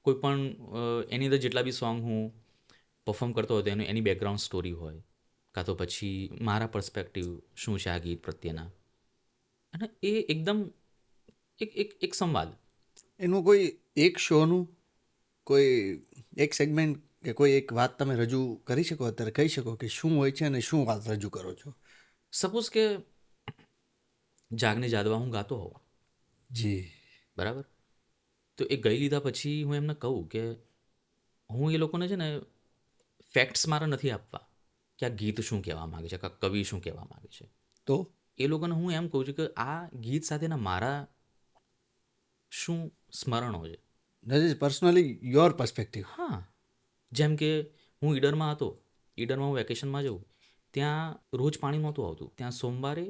કોઈ પણ એની અંદર જેટલા બી સોંગ હું પરફોર્મ કરતો હતો એની બેકગ્રાઉન્ડ સ્ટોરી હોય, કાં તો પછી મારા પર્સપેક્ટિવ શું છે આ ગીત પ્રત્યેના, અને એ એકદમ એક સંવાદ. એનું કોઈ એક શોનું કોઈ એક સેગમેન્ટ કે કોઈ એક વાત તમે રજૂ કરી શકો, અત્યારે કહી શકો કે શું હોય છે અને શું વાત રજૂ કરો છો? સપોઝ કે જાગને જાદવા હું ગાતો હોઉં, જી. બરાબર, તો એ ગઈ લીધા પછી હું એમને કહું કે હું એ લોકોને છે ને ફેક્ટ્સ મારા નથી આપવા કે આ ગીત શું કહેવા માગે છે, કે આ કવિ શું કહેવા માગે છે. તો એ લોકોને હું એમ કહું છું કે આ ગીત સાથેના મારા શું સ્મરણો છે. That is personally your perspective. હા, જેમ કે હું ઈડરમાં હતો, ઈડરમાં હું વેકેશનમાં જાઉં, ત્યાં રોજ પાણી નહોતું આવતું. ત્યાં સોમવારે,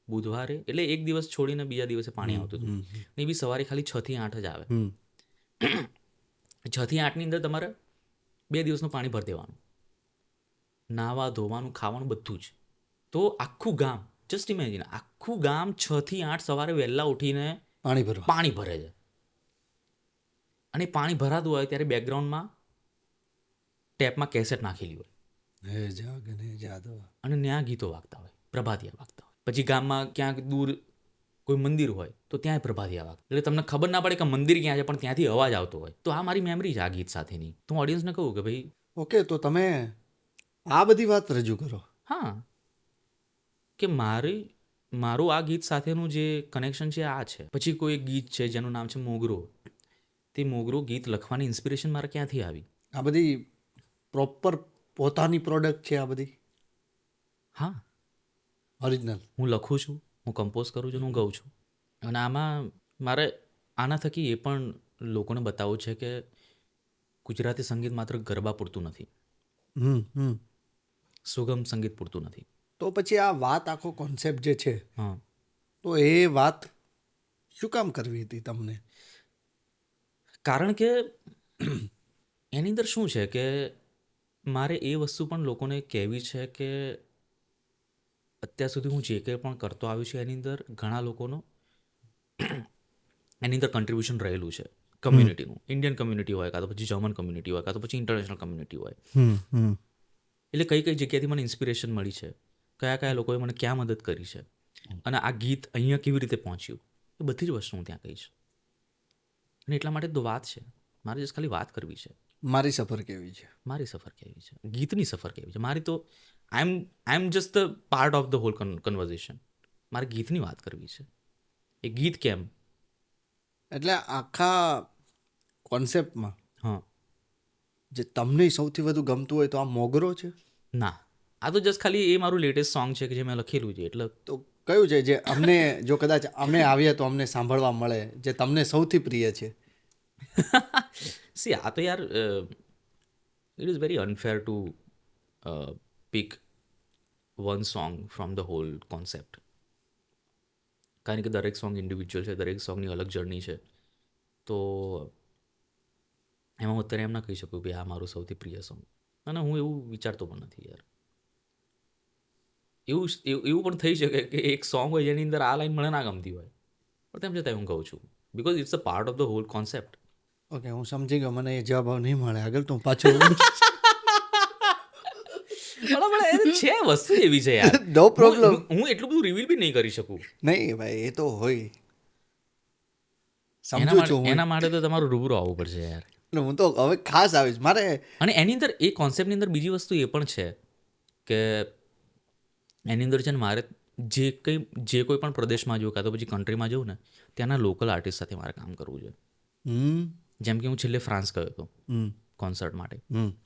બુધવારે, એટલે એક દિવસ છોડીને બીજા દિવસે પાણી આવતું હતું. ને એ બી સવારે ખાલી 6 થી 8 જ આવે. 6 થી 8ની અંદર તમારે 2 દિવસનું પાણી ભરી દેવાનું, નાહવા ધોવાનું ખાવાનું બધું જ. તો આખું ગામ, જસ્ટ ઇમેજિન, આખું ગામ 6 થી 8 સવારે વહેલા ઉઠીને પાણી ભરવા. પાણી ભરે છે. અને પાણી ભરાતું હોય ત્યારે બેકગ્રાઉન્ડમાં ટેપમાં કેસેટ નાખેલી હોય હે જાગને જાદવા. અને ત્યાં ગીતો વાગતા હોય, પ્રભાતિયા વાગતા હોય. પછી ગામમાં ક્યાંક દૂર કોઈ મંદિર હોય તો ત્યાંય પ્રભાતિયા વાગતા. એટલે તમને ખબર ના પડે કે મંદિર ક્યાં છે, પણ ત્યાંથી અવાજ આવતો હોય. તો આ મારી મેમરી છે આ ગીત સાથેની. તો હું ઓડિયન્સને કહું કે ભાઈ ઓકે, તો તમે આ બધી વાત રજૂ કરો. હા, કે મારું આ ગીત સાથેનું જે કનેક્શન છે આ છે. પછી કોઈ ગીત છે જેનું નામ છે મોગરો. તે મોગરો ગીત લખવાની ઇન્સ્પિરેશન મારે ક્યાંથી આવી? આ બધી પ્રોપર પોતાની પ્રોડક્ટ છે આ બધી, હા, ઓરિજિનલ. હું લખું છું, હું કમ્પોઝ કરું છું, હું ગાઉં છું. અને આમાં મારે આના થકી એ પણ લોકોને બતાવવું છે કે ગુજરાતી સંગીત માત્ર ગરબા પૂરતું નથી, હમ સુગમ સંગીત પૂરતું નથી. તો પછી આ વાત, આખો કોન્સેપ્ટ જે છે, હા, તો એ વાત શું કામ કરવી હતી તમને? કારણ કે એની અંદર શું છે કે મારે એ વસ્તુ પણ લોકોને કહેવી છે કે અત્યાર સુધી હું જે કંઈ પણ કરતો આવ્યો છું એની અંદર ઘણા લોકોનો એની અંદર કન્ટ્રીબ્યુશન રહેલું છે કમ્યુનિટીનું. ઇન્ડિયન કમ્યુનિટી હોય, કાં તો પછી જર્મન કમ્યુનિટી હોય, કાં તો પછી ઇન્ટરનેશનલ કમ્યુનિટી હોય. એટલે કઈ કઈ જગ્યાએથી મને ઇન્સ્પિરેશન મળી છે, કયા કયા લોકોએ મને ક્યાં મદદ કરી છે, અને આ ગીત અહીંયા કેવી રીતે પહોંચ્યું, એ બધી જ વસ્તુ હું ત્યાં કહીશ. અને એટલા માટે તો વાત છે, મારે જસ્ટ ખાલી વાત કરવી છે. મારી સફર કેવી છે? મારી સફર કેવી છે, ગીતની સફર કેવી છે મારી. તો I am just the part of the whole conversation. મારે ગીતની વાત કરવી છે. એ ગીત કેમ? એટલે આખા કોન્સેપ્ટમાં હા, જે તમને સૌથી વધુ ગમતું હોય તો આ મોગરો છે? ના, આ તો જસ્ટ ખાલી એ મારું લેટેસ્ટ સોંગ છે કે જે મેં લખેલું છે. એટલે તો કયું છે જે અમને, જો કદાચ અમે આવીએ તો અમને સાંભળવા મળે, જે તમને સૌથી પ્રિય છે? સી, આ તો યાર it is very unfair to pick one song from the whole concept. કારણ કે દરેક સોંગ ઇન્ડિવિજ્યુઅલ છે, દરેક સોંગની અલગ જર્ની છે. તો એમાં હું અત્યારે એમ ના કહી શકું કે આ મારું સૌથી પ્રિય સોંગ, અને હું એવું વિચારતો પણ નથી યાર. એવું પણ થઈ શકે કે એક સોંગ હોય જેની અંદર આ લાઈન મને ના ગમતી હોય, પણ તેમ છતાં હું કહું છું because it's a part of the whole concept. Okay, હું સમજી ગયો, મને એ જવાબ નહીં મળે આગળ, તો હું પાછું છે વસ્તુ એવી છે યાર. No problem. હું એટલું બધું રિવીલ બી નહીં કરી શકું. નહીં ભાઈ, એ તો હોય, એના સમજુ છું હું. માટે તો તમારું રૂબરૂ આવવું પડશે યાર. એટલે હું તો હવે ખાસ આવીશ મારે. અને એની અંદર એ કોન્સેપ્ટની અંદર બીજી વસ્તુ એ પણ છે કે એની અંદર છે ને મારે જે કોઈ પણ પ્રદેશમાં જવું કાં તો પછી કન્ટ્રીમાં જવું ને, ત્યાંના લોકલ આર્ટિસ્ટ સાથે મારે કામ કરવું છે. જેમ કે હું છેલ્લે ફ્રાન્સ ગયો હતો કોન્સર્ટ માટે.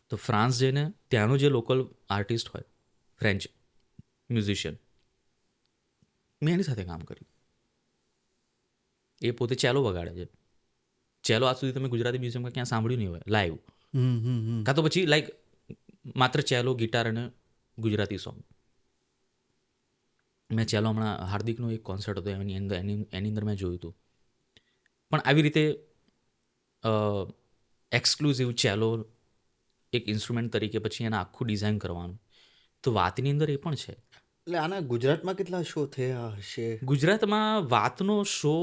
તો ફ્રાન્સ જઈને ત્યાંનો જે લોકલ આર્ટિસ્ટ હોય, ફ્રેન્ચ મ્યુઝિશિયન, મેં એની સાથે કામ કર્યું. એ પોતે ચેલો વગાડે છે. ચેલો આજ સુધી તમે ગુજરાતી મ્યુઝિયમમાં ક્યાં સાંભળ્યું નહીં હોય લાઈવ, કાં તો પછી લાઈક માત્ર ચેલો, ગિટાર અને ગુજરાતી સોંગ. મેં ચેલો હમણાં હાર્દિકનો એક કોન્સર્ટ હતો એની અંદર મેં જોયું હતું. પણ આવી રીતે એક્સક્લુઝિવ ચેલો એક ઇન્સ્ટ્રુમેન્ટ તરીકે પછી એને આખું ડિઝાઇન કરવાનું, તો વાતની અંદર એ પણ છે. એટલે આના ગુજરાતમાં કેટલા શો થયા હશે? ગુજરાતમાં વાતનો શો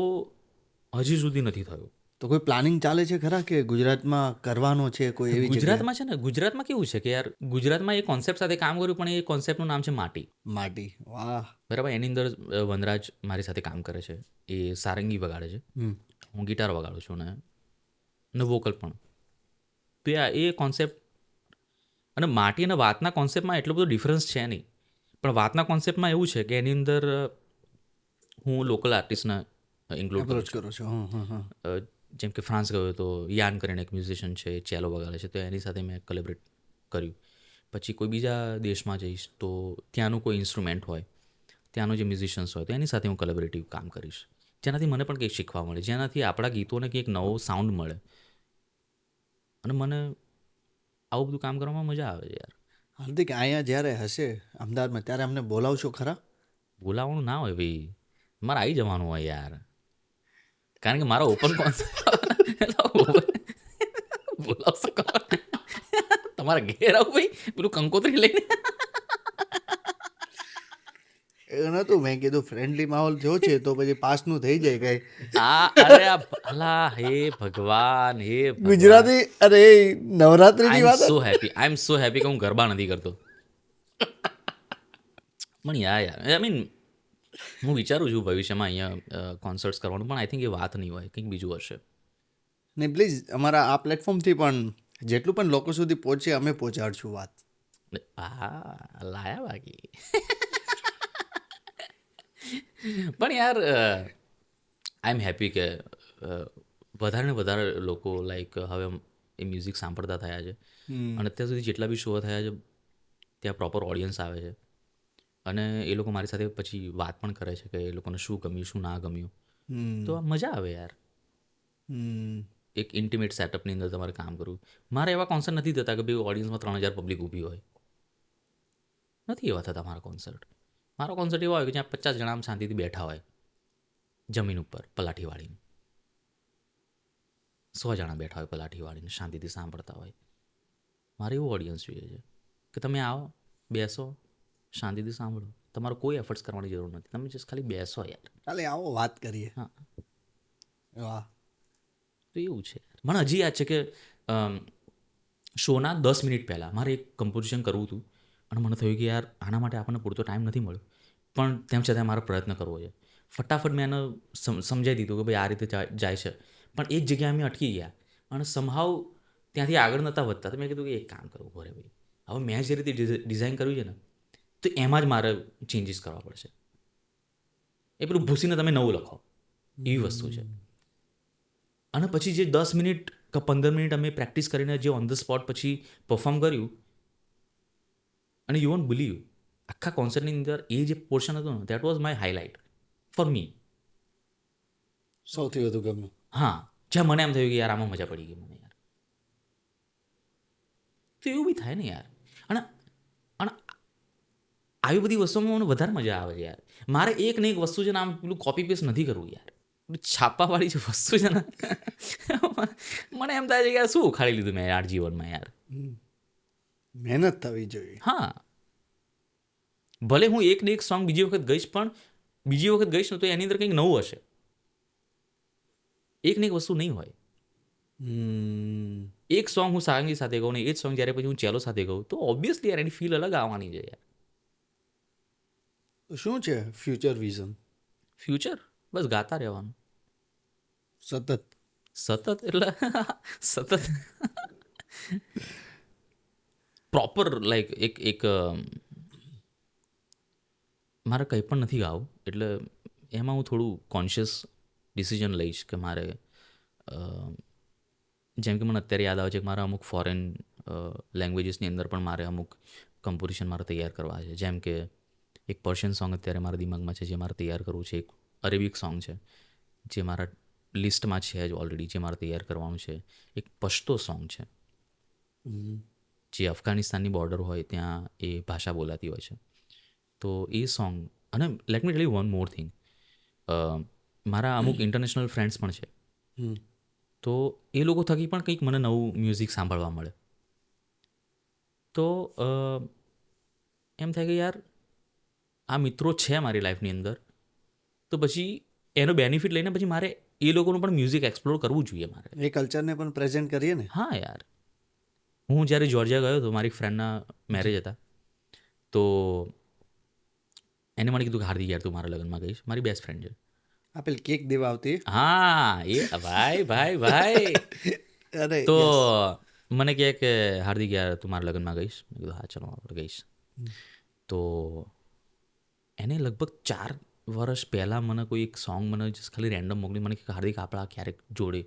હજી સુધી નથી થયો. તો કોઈ પ્લાનિંગ ચાલે છે ખરા કે ગુજરાતમાં કરવાનો છે કોઈ એવી જગ્યાએ? ગુજરાતમાં છે ને, ગુજરાતમાં કેવું છે કે યાર, ગુજરાતમાં એ કોન્સેપ્ટ સાથે કામ કર્યું, પણ એ કોન્સેપ્ટનું નામ છે માટી. માટી, વાહ. બરાબર. એની અંદર વનરાજ મારી સાથે કામ કરે છે. એ સારંગી વગાડે છે, હું ગિટાર વગાડું છું ને વોકલ પણ. તો એ કોન્સેપ્ટ અને માટી અને વાતના કોન્સેપ્ટમાં એટલો બધો ડિફરન્સ છે નહીં. પણ વાતના કોન્સેપ્ટમાં એવું છે કે એની અંદર હું લોકલ આર્ટિસ્ટને ઇન્ક્લુડ કરું છું. જેમ કે ફ્રાન્સ ગયો તો યાન કરીને એક મ્યુઝિશિયન છે, ચેલો વગાડે છે, તો એની સાથે મેં કોલેબરેટ કર્યું. પછી કોઈ બીજા દેશમાં જઈશ તો ત્યાંનું કોઈ ઇન્સ્ટ્રુમેન્ટ હોય, ત્યાંનું જે મ્યુઝિશિયન્સ હોય, તો એની સાથે હું કોલેબરેટિવ કામ કરીશ, જેનાથી મને પણ કંઈક શીખવા મળે, જેનાથી આપણા ગીતોને કંઈક નવો સાઉન્ડ મળે. અને મને આવું બધું કામ કરવામાં મજા આવે છે યાર. હાર્દિક, અહીંયા જ્યારે હશે અમદાવાદમાં ત્યારે અમને બોલાવશો ખરા? બોલાવવાનું ના હોય ભાઈ, મારે આવી જવાનું હોય યાર. કારણ કે મારા ઓપન કોન્સર્ટ બોલાવશો તમારા ઘેર આવું ભાઈ, પેલું કંકોત્રી લઈને. એ નહોતું, મેં કીધું ફ્રેન્ડલી માહોલ થયો છે તો પછી પાસનું થઈ જાય કઈ. હે ભગવાન, હે ગુજરાતી, અરે નવરાત્રીની વાત. આઈ એમ સો હેપી કે હું ગરબા નથી કરતો. પણ યાર આઈ મીન હું વિચારું છું ભવિષ્યમાં અહીંયા કોન્સર્ટ્સ કરવાનું, પણ આઈ થિંક એ વાત નહીં હોય, કંઈક બીજું હશે. ને પ્લીઝ અમારા આ પ્લેટફોર્મથી પણ જેટલું પણ લોકો સુધી પહોંચે અમે પહોંચાડશું વાત. હા, લાયા બાકી. પણ યાર આઈ એમ હેપી કે વધારે ને વધારે લોકો લાઈક હવે એ મ્યુઝિક સાંભળતા થયા છે. અને અત્યાર સુધી જેટલા બી શો થયા છે ત્યાં પ્રોપર ઓડિયન્સ આવે છે, અને એ લોકો મારી સાથે પછી વાત પણ કરે છે કે એ લોકોને શું ગમ્યું, શું ના ગમ્યું. તો મજા આવે યાર. એક ઇન્ટિમેટ સેટઅપની અંદર તમારે કામ કરવું. મારે એવા કોન્સર્ટ નથી થતા કે ભાઈ ઓડિયન્સમાં 3000 પબ્લિક ઊભી હોય, નથી એવા થતા મારા કોન્સર્ટ. મારો કોન્સર્ટ એવો હોય કે જ્યાં 50 જણા આમ શાંતિથી બેઠા હોય જમીન ઉપર પલાઠી વાળીને, 100 જણા બેઠા હોય પલાઠી વાળીને શાંતિથી સાંભળતા હોય. મારે એવું ઓડિયન્સ જોઈએ છે કે તમે આવો, બેસો, શાંતિથી સાંભળો, તમારે કોઈ એફર્ટ્સ કરવાની જરૂર નથી, તમે જસ્ટ ખાલી બેસો યાર, ચાલે આવો વાત કરીએ. હા, વાહ. તો એવું છે. મને હજી યાદ છે કે શોના 10 મિનિટ પહેલાં મારે એક કમ્પોઝિશન કરવું હતું, અને મને થયું કે યાર આના માટે આપણને પૂરતો ટાઈમ નથી મળ્યો, પણ તેમ છતાં મારે પ્રયત્ન કરવો છે. ફટાફટ મેં એને સમજાવી દીધું કે ભાઈ આ રીતે જાય છે, પણ એક જગ્યાએ અમે અટકી ગયા અને સમહાવ ત્યાંથી આગળ નહોતા વધતા. તો મેં કીધું કે એક કામ કરવું પડે ભાઈ, હવે મેં જે રીતે ડિઝાઇન કર્યું છે ને, તો એમાં જ મારે ચેન્જીસ કરવા પડશે. એ પેલું ભૂસીને તમે નવું લખો એવી વસ્તુ છે. અને પછી જે 10 મિનિટ કે 15 મિનિટ અમે પ્રેક્ટિસ કરીને જે ઓન ધ સ્પોટ પછી પરફોર્મ કર્યું, અને યુ વોન્ટ બિલીવ આખા કોન્સર્ટની અંદર એ જે પોર્શન હતો ને, that was my highlight for me. સૌથી વધુ ગમ્યું. હા, જ્યાં મને એમ થયું કે યાર આમાં મજા પડી ગઈ મને યાર. તો એવું બી થાય ને યાર. અને આવી બધી વસ્તુમાં મને વધારે મજા આવે છે યાર. મારે એક ને એક વસ્તુ છે ને આમ પેલું કોપી પેસ્ટ નથી કરવું યાર. પેલું છાપાવાળી જે વસ્તુ છે ને મને એમ થાય છે કે યાર શું ઉખાડી લીધું મેં યાર જીવનમાં યાર. મહેનત થવી જોઈએ. હા, ભલે હું એક ને એક સોંગ બીજી વખત ગઈશ, પણ બીજી વખત ગઈશ ને તો એની અંદર કંઈક નવું હશે. એક ને એક વસ્તુ નહીં હોય. એક સોંગ હું સારંગી સાથે ગાઉં ને એ જ સોંગ જ્યારે પછી હું ચેલો સાથે ગાઉં તો ઓબ્વિયસલી યાર એની ફીલ અલગ આવવાની છે યાર. શું છે ફ્યુચર વિઝન? ફ્યુચર બસ ગાતા રહેવાનું સતત. સતત, એટલે સતત પ્રોપર લાઈક એક મારે કંઈ પણ નથી ગાવું એટલે એમાં હું થોડું કોન્શિયસ ડિસિઝન લઈશ કે મારે જેમ કે મને અત્યારે યાદ આવે છે કે મારા અમુક ફોરેન લેંગ્વેજીસની અંદર પણ મારે અમુક કમ્પોઝિશન મારે તૈયાર કરવા છે. જેમ કે એક પર્શિયન સોંગ અત્યારે મારા દિમાગમાં છે જે મારે તૈયાર કરવું છે. એક અરેબિક સોંગ છે જે મારા લિસ્ટમાં છે જ ઓલરેડી, જે મારે તૈયાર કરવાનું છે. એક પશ્તો સોંગ છે જે અફઘાનિસ્તાનની બોર્ડર હોય ત્યાં એ ભાષા બોલાતી હોય છે. તો એ સોંગ, અને let me tell you one more thing, મારા અમુક ઇન્ટરનેશનલ ફ્રેન્ડ્સ પણ છે. તો એ લોકો થકી પણ કંઈક મને નવું મ્યુઝિક સાંભળવા મળે. તો એમ થાય કે યાર આ મિત્રો છે મારી લાઈફની અંદર, તો પછી એનો બેનિફિટ લઈને પછી મારે એ લોકોનું પણ મ્યુઝિક એક્સપ્લોર કરવું જોઈએ મારે. એ કલ્ચરને પણ પ્રેઝન્ટ કરીએ ને. હા યાર, હું જ્યારે જોર્જિયા ગયો હતો મારી ફ્રેન્ડના મેરેજ હતા, તો એને મને કીધું કે હાર્દિક યાર તું મારા લગ્નમાં ગઈશ. મારી બેસ્ટ ફ્રેન્ડ છે. આ પેલી કેક દેવા આવતી. હા એ ભાઈ ભાઈ ભાઈ અરે તો મને કહે કે હાર્દિક યાર તું મારા લગ્નમાં ગઈશ. મેં કીધું હા ચલો આપણે ગઈશ. તો એને લગભગ 4 વર્ષ પહેલાં મને કોઈ એક સોંગ મને જસ્ટ ખાલી રેન્ડમ મોકલી, મને કે હાર્દિક આપણા ક્યારેક જોડે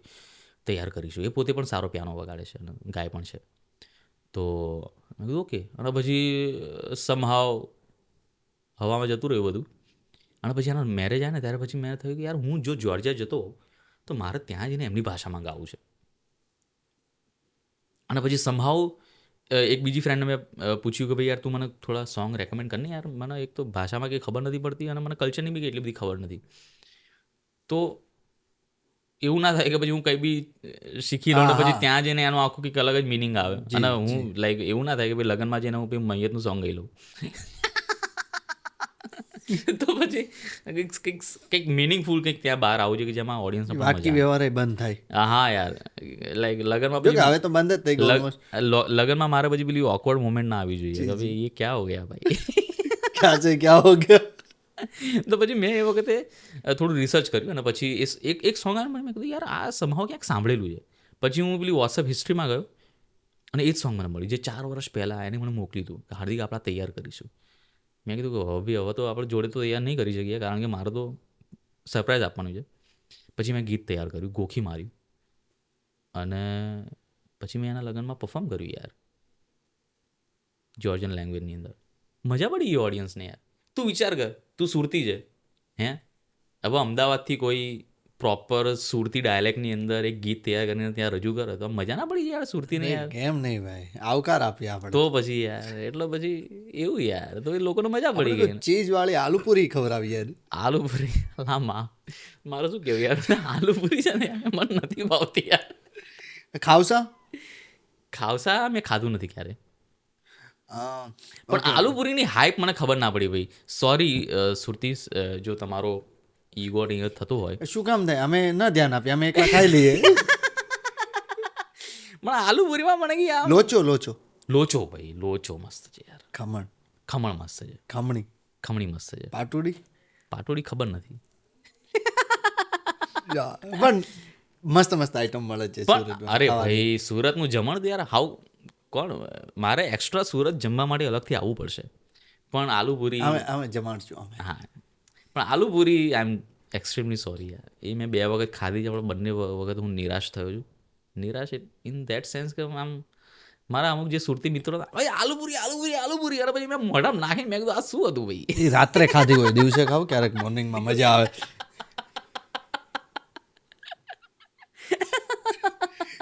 તૈયાર કરીશું. એ પોતે પણ સારો પિયાનો વગાડે છે અને ગાય પણ છે. તો મેં કીધું ઓકે. અને પછી સમહાવ હવામાં જતું રહ્યું બધું. અને પછી એના મેરેજ આવ્યા ને ત્યારે પછી મેં થયું કે યાર હું જો જોર્જિયા જતો તો મારે ત્યાં જઈને એમની ભાષામાં ગાવું છે. અને પછી સમહાવ એક બીજી ફ્રેન્ડને મેં પૂછ્યું કે ભાઈ યાર તું મને થોડા સોંગ રેકમેન્ડ કર ને યાર, મને એક તો ભાષામાં કંઈ ખબર નથી પડતી અને મને કલ્ચરની બી એટલી બધી ખબર નથી. તો એવું ના થાય કે પછી હું કંઈ બી શીખી લઉં ને પછી ત્યાં જઈને એનો આખું કંઈક અલગ જ મિનિંગ આવે. અને હું લાઈક એવું ના થાય કે ભાઈ લગ્નમાં જઈને હું મૈયતનું સોંગ ગાઈ લઉં. તો પછી કંઈક મિનિંગફુલ કંઈક ત્યાં બહાર આવું છે કે જેમાં ઓડિયન્સ વાટકી વ્યવહાર બંધ થાય. હા યાર, લાઈક લગ્નમાં જો કે હવે તો બંધ જ થઈ ગયું. લગ્નમાં મારે પછી પેલી ઓકવર્ડ મોમેન્ટ ના આવી જોઈએ કે ભાઈ એ ક્યાં હો ગયા ભાઈ. ક્યાં છે ક્યાં હો ગયા. તો પછી મેં એ વખતે થોડું રિસર્ચ કર્યું અને પછી એક સોંગ આવે મેં કીધું યાર આ સમહાવ ક્યાંક સાંભળેલું છે. પછી હું પેલી વોટ્સએપ હિસ્ટ્રીમાં ગયો અને એ જ સોંગ મને મળી જે 4 વર્ષ પહેલાં એને મને મોકલી હતું કે હાર્દિક આપણા તૈયાર કરીશું. મેં કીધું કે હવે તો આપણે જોડે તો તૈયાર નહીં કરી શકીએ કારણ કે મારે તો સરપ્રાઈઝ આપવાનું છે. પછી મેં ગીત તૈયાર કર્યું, ગોખી માર્યું અને પછી મેં એના લગ્નમાં પરફોર્મ કર્યું યાર જોર્જિયન લેંગ્વેજની અંદર. મજા પડી ગઈ ઓડિયન્સને યાર. તું વિચાર કર, તું સુરતી છે હે, હવે અમદાવાદથી કોઈ પ્રોપર સુરતી ડાયલેક્ટની અંદર એક ગીત તૈયાર કરીને ત્યાં રજૂ કરે તો મજા ના પડી યાર સુરતીને યાર. કેમ નહીં ભાઈ, આવકાર આપીએ આપણે. તો પછી યાર એટલે પછી એવું યાર તો એ લોકોને મજા પડી ગઈ. ચીઝ વાળી આલુપુરી ખવડાવી યાર. આલુપુરી લાંબા મારું શું કેવું યાર, આલુપુરી છે ને મને નથી ભાવતી યાર. ખાવસા મેં ખાધું નથી ક્યારે, પણ આલુપુરીની હાઈપ મને ખબર ના પડી ભાઈ. સોરી સુરતી, જો તમારો ઈગો અહીંયા થતો હોય. શું કામ થાય, અમે ના ધ્યાન આપીએ, અમે એકલા ખાઈ લઈએ. પણ આલુપુરીમાં મને કે લોચો ભાઈ લોચો મસ્ત છે યાર. ખમણ મસ્ત છે. ખમણી મસ્ત છે. પાટોડી ખબર નથી પણ મસ્ત આઈટમ મળે છે. અરે ભાઈ સુરતનું જમણ તો યાર કોણ મારે એક્સ્ટ્રા સુરત જમવા માટે અલગથી આવવું પડશે. પણ આલુપુરી અમે જમાડશું. હા, પણ આલુપુરી આઈ એમ એક્સ્ટ્રીમલી સોરી યાર, એ મેં 2 વખત ખાધી છે પણ બંને વખત હું નિરાશ થયો છું. નિરાશ ઇન ધેટ સેન્સ કે આમ મારા અમુક જે સુરતી મિત્રો ભાઈ આલુપુરી અરે પછી મેં મોઢામાં નાખીને મેં કીધું આ શું હતું ભાઈ. એ રાત્રે ખાધી હોય, દિવસે ખાવ ક્યારેક મોર્નિંગમાં મજા આવે.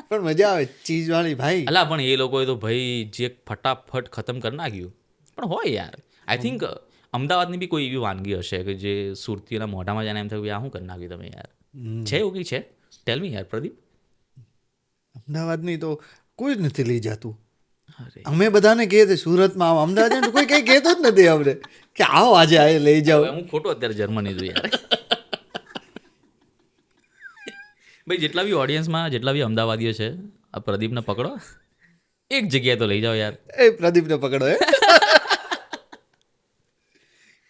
પણ મજા આવે ચીઝ વાળી ભાઈ. અલા પણ એ લોકોએ તો ભાઈ જે ફટાફટ ખતમ કરી નાખ્યું. પણ હોય યાર, આઈ થિંક અમદાવાદની બી કોઈ એવી વાનગી હશે કે જે સુરતીના મોઢામાં જાય એમ થયું આ શું કરી નાખ્યું તમે યાર. છે એવું કંઈ છે? ટેલ મી યાર પ્રદીપ. અમદાવાદની તો કોઈ જ નથી લઈ જતું. અરે અમે બધાને કહીએ છીએ સુરતમાં આવો, અમદાવાદ જાય ને તો કોઈ કંઈ કહેતો જ નથી આપણે કે આવો આજે આ લઈ જાઓ. હવે હું ખોટો અત્યારે જર્મની છું યાર. ભાઈ જેટલા બી ઓડિયન્સમાં જેટલા બી અમદાવાદીઓ છે આ પ્રદીપને પકડો, એક જગ્યાએ તો લઈ જાઓ યાર. એ પ્રદીપને પકડો હે.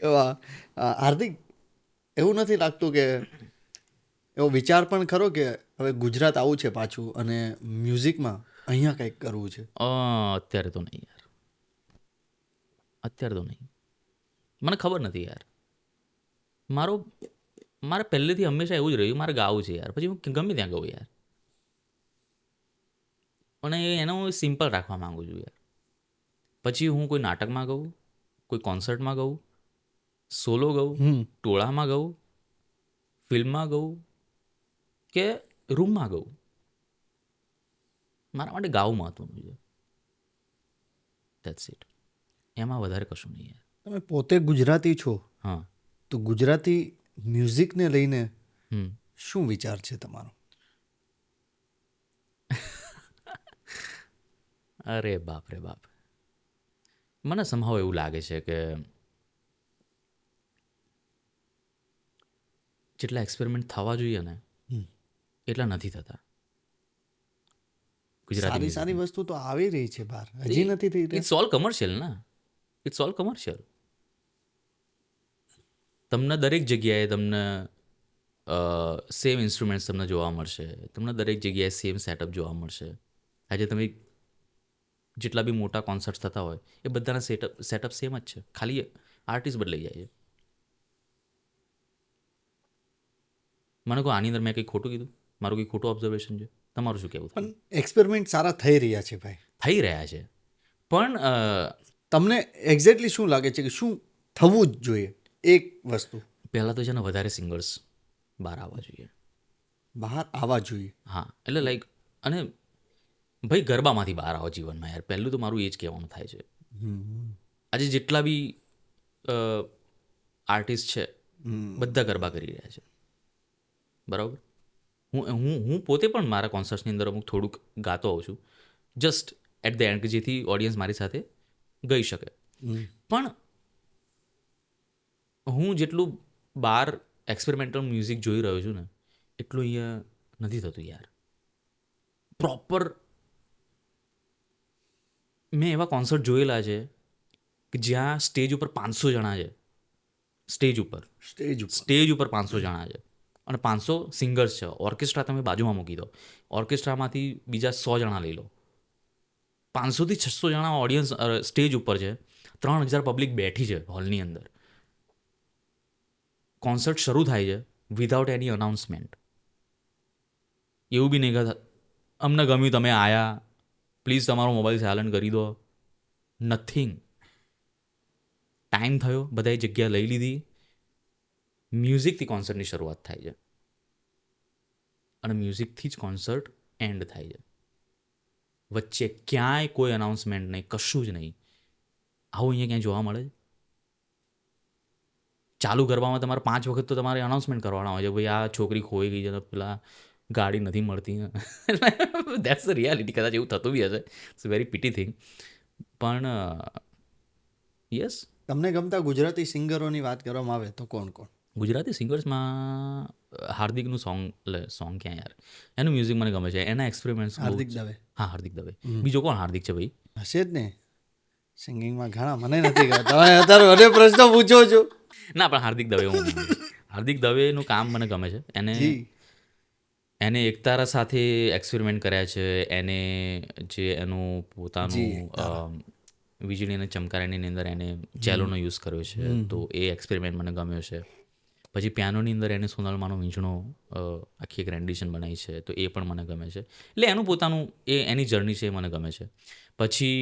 એવા હાર્દિક, એવું નથી લાગતું કે એવો વિચાર પણ ખરો કે હવે ગુજરાત આવું છે પાછું અને મ્યુઝિકમાં અહીંયા કંઈક કરવું છે? અત્યારે તો નહીં યાર, અત્યારે તો નહીં. મને ખબર નથી યાર. મારે પહેલેથી હંમેશા એવું જ રહ્યું મારે ગાવું છે યાર, પછી હું ગમે ત્યાં ગાઉં યાર. અને એને હું સિમ્પલ રાખવા માગું છું યાર. પછી હું કોઈ નાટકમાં ગાઉં, કોઈ કોન્સર્ટમાં ગાઉં, સોલો ગાઉં, ટોળામાં ગાઉં, ફિલ્મમાં ગાઉં કે રૂમમાં ગાઉં, મારા માટે ગાવું મહત્વનું છે. That's it. એમાં વધારે કશું નહીં યાર. તમે પોતે ગુજરાતી છો હા. તો ગુજરાતી મ્યુઝિકને લઈને હમ. શું વિચાર છે તમારો? અરે બાપ રે બાપ. મને somehow એવું લાગે છે કે જેટલા એક્સપેરિમેન્ટ થવા જોઈએ ને એટલા નથી થતા. સારી સારી વસ્તુ તો આવી રહી છે બહાર, હજી નથી થઈ રહી. ઇટ્સ ઓલ કમર્શિયલ ના, ઇટ્સ ઓલ કમર્શિયલ. તમને દરેક જગ્યાએ તમને સેમ ઇન્સ્ટ્રુમેન્ટ્સ તમને જોવા મળશે, તમને દરેક જગ્યાએ સેમ સેટઅપ જોવા મળશે. આજે તમે જેટલા બી મોટા કોન્સર્ટ થતા હોય એ બધાના સેટઅપ સેમ જ છે, ખાલી આર્ટિસ્ટ બદલાઈ જાય છે. મને કહો આની અંદર મેં કંઈ ખોટું કીધું? મારું કંઈ ખોટું ઓબ્ઝર્વેશન છે? તમારું શું કહેવું? પણ એક્સપેરિમેન્ટ સારા થઈ રહ્યા છે ભાઈ. થઈ રહ્યા છે, પણ તમને એક્ઝેક્ટલી શું લાગે છે કે શું થવું જ જોઈએ? એક વસ્તુ પહેલાં તો છે ને વધારે સિંગર્સ બહાર આવવા જોઈએ. બહાર આવવા જોઈએ. હા, એટલે લાઈક અને ભાઈ ગરબામાંથી બહાર આવો જીવનમાં યાર. પહેલું તો મારું એ જ કહેવાનું થાય છે. આજે જેટલા બી આર્ટિસ્ટ છે બધા ગરબા કરી રહ્યા છે, બરાબર. હું પોતે પણ મારા કોન્સર્ટ્સની અંદર અમુક થોડુંક ગાતો હોઉં છું, જસ્ટ એટ ધ એન્ડ કે જેથી ઓડિયન્સ મારી સાથે ગઈ શકે. પણ હું જેટલું બહાર એક્સપેરિમેન્ટલ મ્યુઝિક જોઈ રહ્યો છું ને એટલું અહીંયા નથી થતું યાર. પ્રોપર મેં એવા કોન્સર્ટ જોયેલા છે કે જ્યાં સ્ટેજ ઉપર 500 જણા છે. સ્ટેજ ઉપર 500 જણા છે અને 500 સિંગર્સ છે. ઓર્કેસ્ટ્રા તમે બાજુમાં મૂકી દો, ઓર્કેસ્ટ્રામાંથી બીજા 100 જણા લઈ લો, 500 થી 600 જણા ઓડિયન્સ સ્ટેજ ઉપર છે, 3000 પબ્લિક બેઠી છે હોલની અંદર. કોન્સર્ટ શરૂ થાય છે વિધાઉટ એની અનાઉન્સમેન્ટ. એવું બી નહીં કે અમને ગમ્યું તમે આયા, પ્લીઝ તમારો મોબાઈલ સાયલન્ટ કરી દો. નથિંગ. ટાઈમ થયો, બધાએ જગ્યા લઈ લીધી, મ્યુઝિકથી કોન્સર્ટની શરૂઆત થાય છે અને મ્યુઝિકથી જ કોન્સર્ટ એન્ડ થાય છે. વચ્ચે ક્યાંય કોઈ અનાઉન્સમેન્ટ નહીં, કશું જ નહીં. આવું અહીંયા ક્યાંય જોવા મળે છે? ચાલુ ગરબામાં તમારે 5 વખત તો તમારે અનાઉન્સમેન્ટ કરવાના હોય છે, ભાઈ આ છોકરી ખોઈ ગઈ છે તો પેલા ગાડી નથી મળતી. That's the reality. કદાચ એવું થતું બી હશે, ઇટ્સ વેરી પીટી થિંગ. પણ યસ. તમને ગમતા ગુજરાતી સિંગરોની વાત કરવામાં આવે તો કોણ કોણ? ગુજરાતી સિંગર્સમાં હાર્દિકનું સોંગ ક્યાં યાર, એનું મ્યુઝિક મને ગમે છે, એના એક્સપેરિમેન્ટ્સ. હાર્દિક દવે. હા, હાર્દિક દવે. બીજો કોણ હાર્દિક છે ભાઈ? હશે જ ને, સિંગિંગમાં ઘણા. મને નથી ખબર, તમે અત્યારે મને પ્રશ્ન પૂછો છો. ના, પણ હાર્દિક દવે હાર્દિક દવેનું કામ મને ગમે છે. એને એકતારા સાથે એક્સપેરિમેન્ટ કર્યા છે. એને જે એનું પોતાનું વીજળીને ચમકારાની અંદર એને ચેલોનો યુઝ કર્યો છે, તો એ એક્સપેરિમેન્ટ મને ગમ્યો છે. પછી પિયાનોની અંદર એને સોનલમાનો વીંછણો આખી એક રેન્ડિશન બનાવી છે, તો એ પણ મને ગમે છે. એટલે એનું પોતાનું એની જર્ની છે, એ મને ગમે છે. પછી